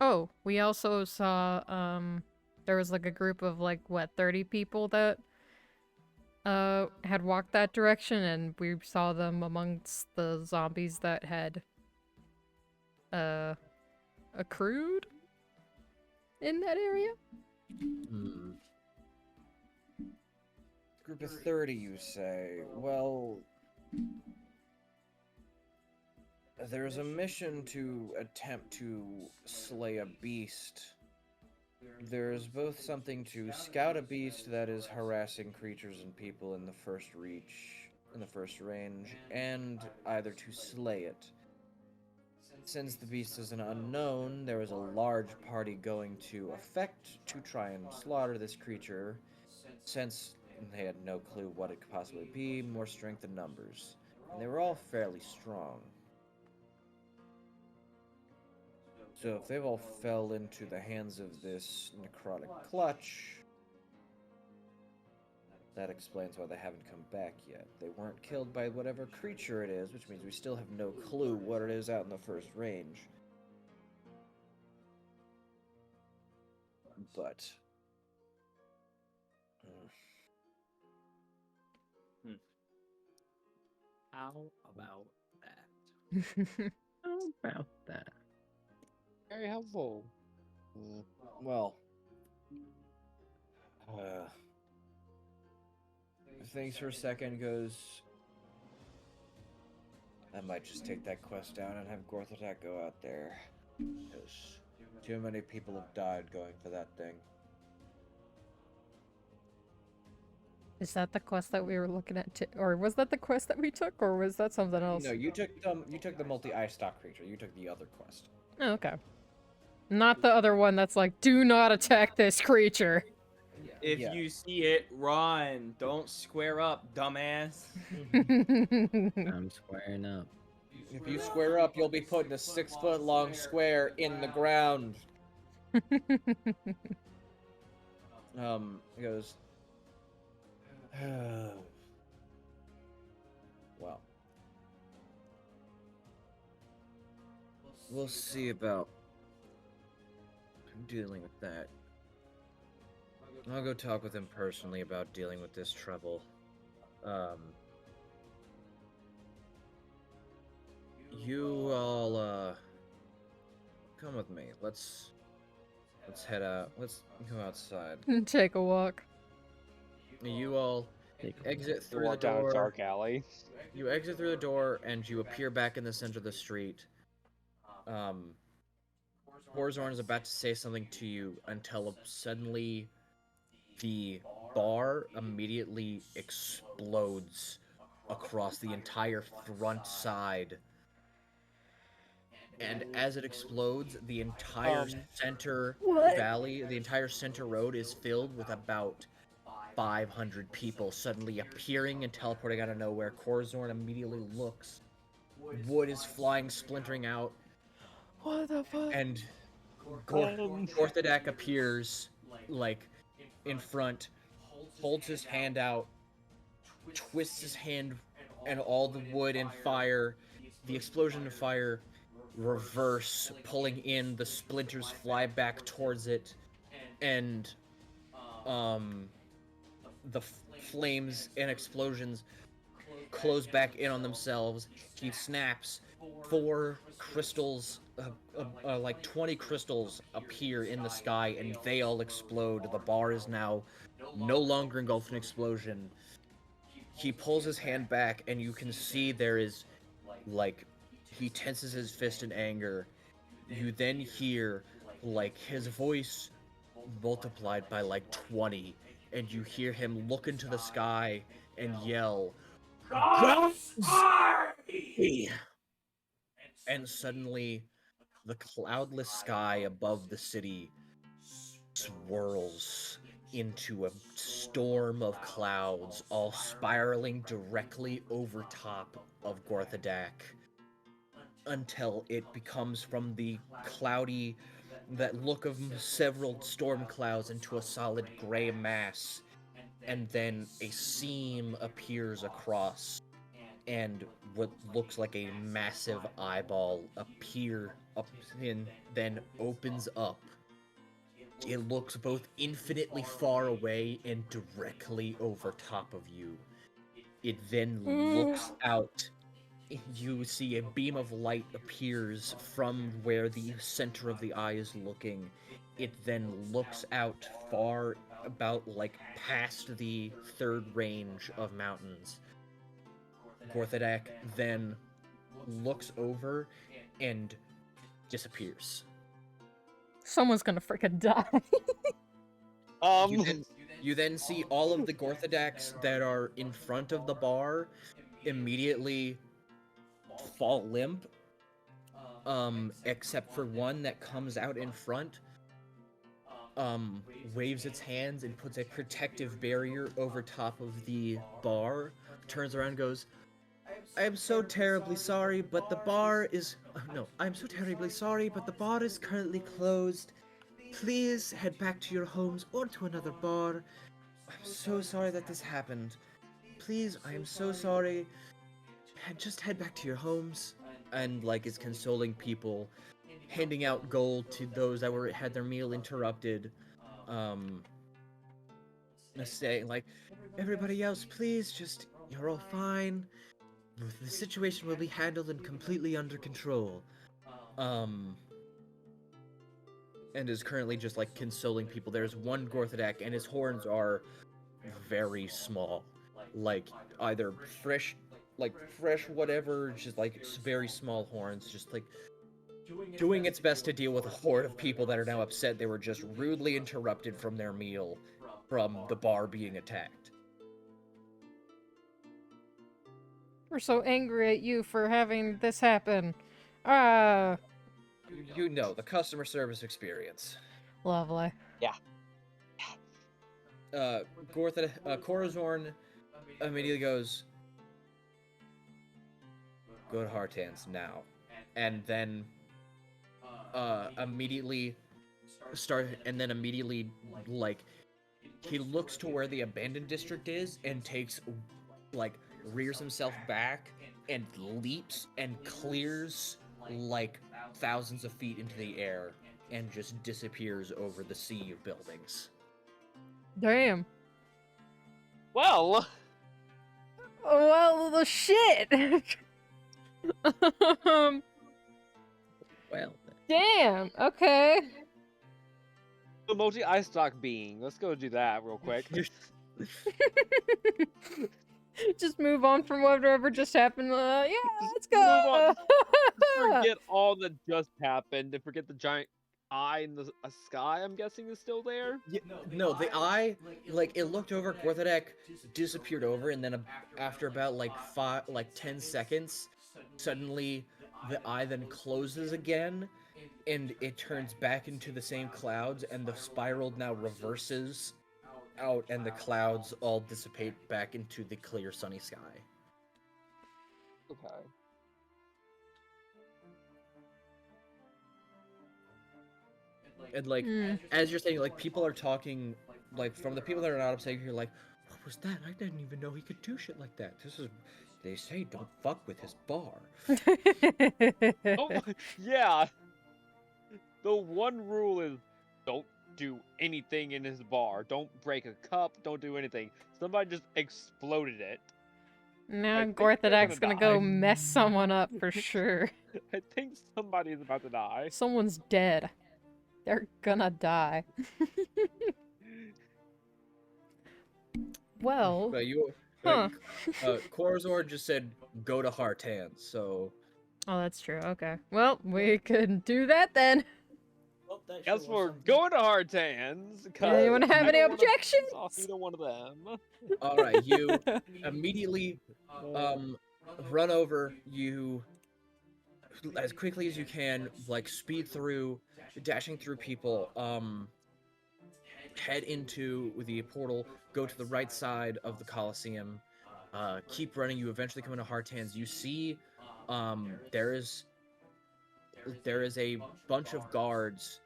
Oh, we also saw, there was like a group of like, what, 30 people that, had walked that direction, and we saw them amongst the zombies that had, accrued in that area? Hmm. Group of 30, you say? Well, there's a mission to attempt to slay a beast. There's both something to scout a beast that is harassing creatures and people in the first range, and either to slay it. Since the beast is an unknown, there is a large party going to effect to try and slaughter this creature, since they had no clue what it could possibly be, more strength in numbers. And they were all fairly strong. So if they've all fell into the hands of this necrotic clutch, that explains why they haven't come back yet. They weren't killed by whatever creature it is, which means we still have no clue what it is out in the first range. But... How about that? How about that? Very helpful. Well... thinks for a second, goes... I might just take that quest down and have Gorthodek go out there. Because too many people have died going for that thing. Is that the quest that we were looking at, or was that the quest that we took, or was that something else? No, you took the multi-eye stock creature. You took the other quest. Oh, okay. Not the other one that's like, do not attack this creature. If you see it, run. Don't square up, dumbass. I'm squaring up. If you square up, you'll be put in a 6-foot-long square in the ground. He goes... Well... We'll see about dealing with that. I'll go talk with him personally about dealing with this trouble. You all, come with me. Let's head out. Let's go outside. Take a walk. You all exit We through the walk down a door. dark alley. You exit through the door, and you appear back in the center of the street. Horzorn is about to say something to you until suddenly the bar immediately explodes across the entire front side. And as it explodes, the entire center valley, the entire center road is filled with about 500 people suddenly appearing and teleporting out of nowhere. Horzorn immediately looks. Wood is flying, splintering out. What the fuck? And Gorthodek appears, like, in front, holds his hand out, twists his hand, and all the wood and fire, the explosion of fire, reverse, pulling in, the splinters fly back towards it, and, the flames and explosions close back in on themselves. He snaps. 4 crystals, like 20 crystals appear in the sky, and they all explode. The bar is now no longer engulfed in explosion. He pulls his hand back, and you can see there is, like, he tenses his fist in anger. You then hear, like, his voice multiplied by like 20, and you hear him look into the sky and yell, "God's eye!" And suddenly, the cloudless sky above the city swirls into a storm of clouds, all spiraling directly over top of Gorthadak, until it becomes from the cloudy, that look of several storm clouds into a solid gray mass, and then a seam appears across, and what looks like a massive eyeball appear up and then opens up. It looks both infinitely far away and directly over top of you. It then looks out. You see a beam of light appears from where the center of the eye is looking. It then looks out far, about like past the third range of mountains. Gorthadak then looks over and disappears. Someone's gonna freaking die. You then see all of the Gorthadaks that are in front of the bar immediately fall limp, except for one that comes out in front, waves its hands and puts a protective barrier over top of the bar, turns around and goes, I am so terribly sorry, but the bar is... no, I'm so terribly sorry, but the bar is currently closed. Please head back to your homes or to another bar. I'm so sorry that this happened. Please, I am so sorry. Just head back to your homes. And, like, is consoling people, handing out gold to those that had their meal interrupted. Saying, like, everybody else, please, just, you're all fine. The situation will be handled and completely under control. And is currently just, like, consoling people. There's one Gorthadak, and his horns are very small. Like, either fresh whatever, just, like, very small horns, just, like, doing its best to deal with a horde of people that are now upset they were just rudely interrupted from their meal from the bar being attacked. We're so angry at you for having this happen. You know, the customer service experience. Lovely. Corazorn immediately goes, go to Hartan's now. And then immediately like, he looks to where the abandoned district is and takes, like, rears himself back and leaps and clears, like, thousands of feet into the air and just disappears over the sea of buildings. Damn. Well, Well, the shit. Well, Damn. Okay. the multi-ice stock being. Let's go do that real quick. Just move on from whatever just happened. Yeah, let's move on. go. Forget all that just happened and forget the giant eye in the sky, I'm guessing, is still there. Yeah, no, the eye, like, it looked over, Gorthadak disappeared over, and then after about, like, 10 seconds, suddenly the eye then closes again, and it turns back into the same clouds, and the spiral now reverses out, and the clouds all dissipate back into the clear sunny sky. Okay. And, like, as you're saying, like, people are talking, like, from the people that are not upset, you're like, what was that? I didn't even know he could do shit like that. They say don't fuck with his bar. Oh, yeah. The one rule is don't do anything in his bar. Don't break a cup. Don't do anything. Somebody just exploded it. Now I think they're Gorthadak's gonna gonna go die. mess someone up for sure. I think somebody is about to die. Someone's dead. They're gonna die. Well, But you, huh. Corazor just said go to Hartan, so Oh, that's true. Okay. Well, we could do that then. Well, that sure Guess was we're something. going to Hard Hands. Anyone have any objections? Either one of them. All right, you immediately run over. You as quickly as you can, like speed through, dashing through people. Head into the portal. Go to the right side of the Colosseum. Keep running. You eventually come into Hard Hands. You see, there is a bunch of guards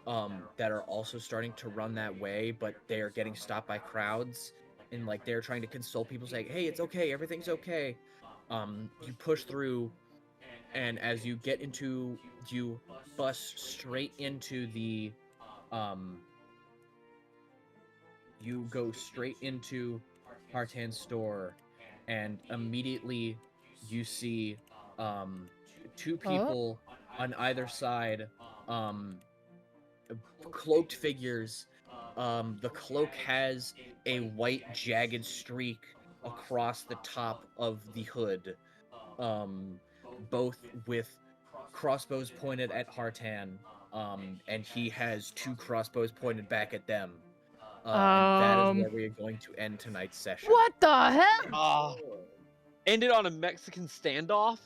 that are also starting to run that way, but they are getting stopped by crowds, and like they're trying to console people, saying, "Hey, it's okay, everything's okay." You push through, and as you get into, you bust straight into the, you go straight into Hartan's store, and immediately you see, two people on either side, cloaked figures. The cloak has a white jagged streak across the top of the hood, both with crossbows pointed at Hartan, and he has two crossbows pointed back at them. And that is where we are going to end tonight's session. What the hell? Ah, ended on a Mexican standoff.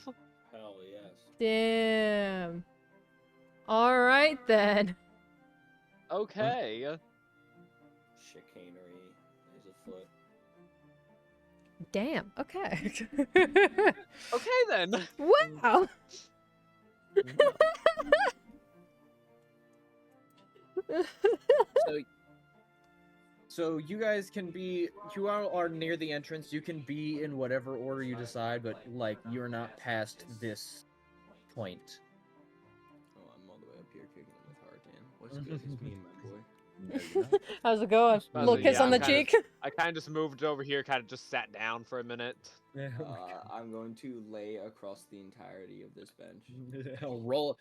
Hell yes. Damn. All right then. Okay. Chicanery is afoot. Damn. Okay. Okay then. Wow. So you guys can be, you all are near the entrance. You can be in whatever order you decide, but like you're not past this point. Oh, I'm all the way up here kicking it with Hartan. What's good? It's me and my boy. No, you're not. How's it going? So, Little kiss yeah, on the I'm kinda- cheek. I kind of just moved over here, kind of just sat down for a minute. I'm going to lay across the entirety of this bench. roll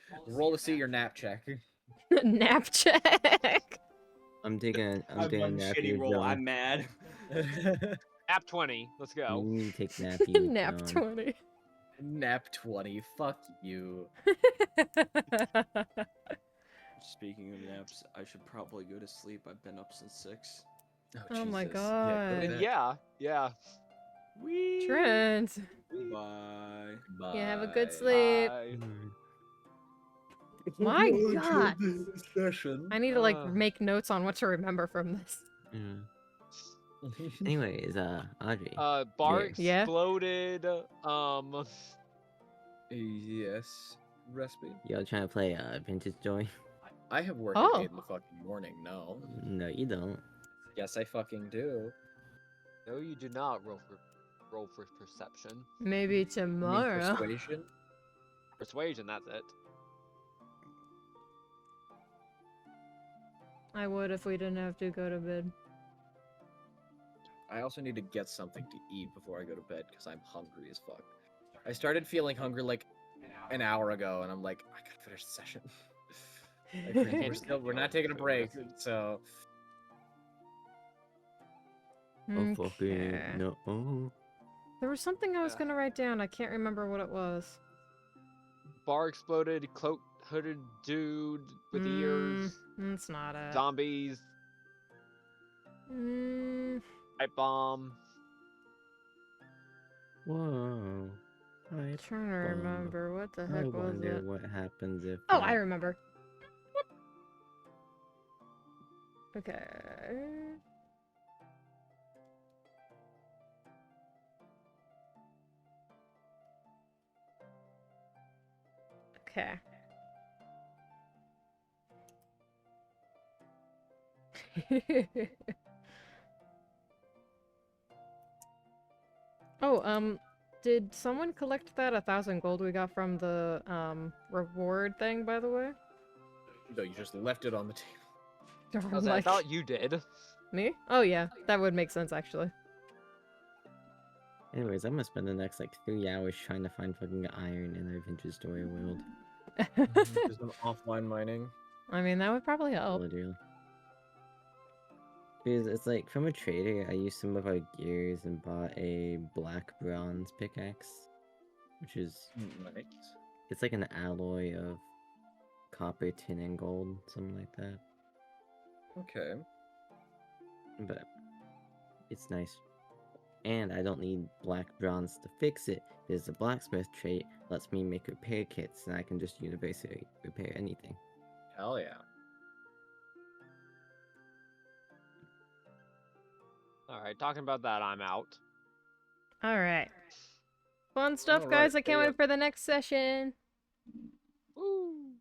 to see your nap check. Nap check. I'm taking a I'm nap. shitty roll. I'm mad. App 20. Let's go. You take nappy. Nap 20. Nap 20. Fuck you. Speaking of naps, I should probably go to sleep. I've been up since 6. Oh my Jesus. Yeah, go to God. And bed. yeah. Wee. Trent. Bye. Yeah, have a good Bye. sleep. Bye. My God. Session. I need to like make notes on what to remember from this. Yeah. Anyways, Audrey. Bar Yeah. exploded. Yes. Recipe. Y'all trying to play Vintage Joy? I have work Oh. at 8 in the fucking morning. No. No, you don't. Yes, I fucking do. No, you do not roll for perception. Maybe You mean tomorrow. persuasion? Persuasion, that's it. I would if we didn't have to go to bed. I also need to get something to eat before I go to bed because I'm hungry as fuck. I started feeling hungry like an hour ago, and I'm like, I gotta finish the session. We're not taking a break, so. Oh fucking Okay. no. Oh. There was something I was gonna write down. I can't remember what it was. Bar exploded, cloaked, hooded dude with ears, It's not it. zombies, Mm, pipe bomb. Whoa. trying to remember what the I heck was wonder it. what happens if. Oh, I remember. Okay. Okay. Oh, did someone collect that 1,000 gold we got from the, reward thing, by the way? No, you just left it on the table. I thought you did. Me? Oh, yeah. That would make sense, actually. Anyways, I'm gonna spend the next like 3 hours trying to find fucking iron in our Vintage Story world. There's some offline mining. I mean, that would probably help. Literally. Because it's like from a trader, I used some of our gears and bought a black bronze pickaxe. which is Nice. it's like an alloy of copper, tin, and gold, something like that. Okay. But it's nice. And I don't need black bronze to fix it, because the blacksmith trait lets me make repair kits, and I can just universally repair anything. Hell yeah. Alright, talking about that, I'm out. All right. Fun stuff, All guys. right, I can't yeah. wait for the next session. Woo!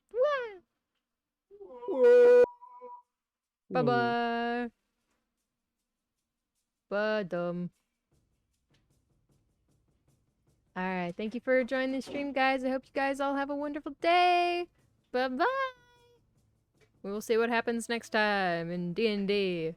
Wah! Bye-bye. Ba-dum. Alright, thank you for joining the stream, guys. I hope you guys all have a wonderful day. Bye-bye. We will see what happens next time in D&D.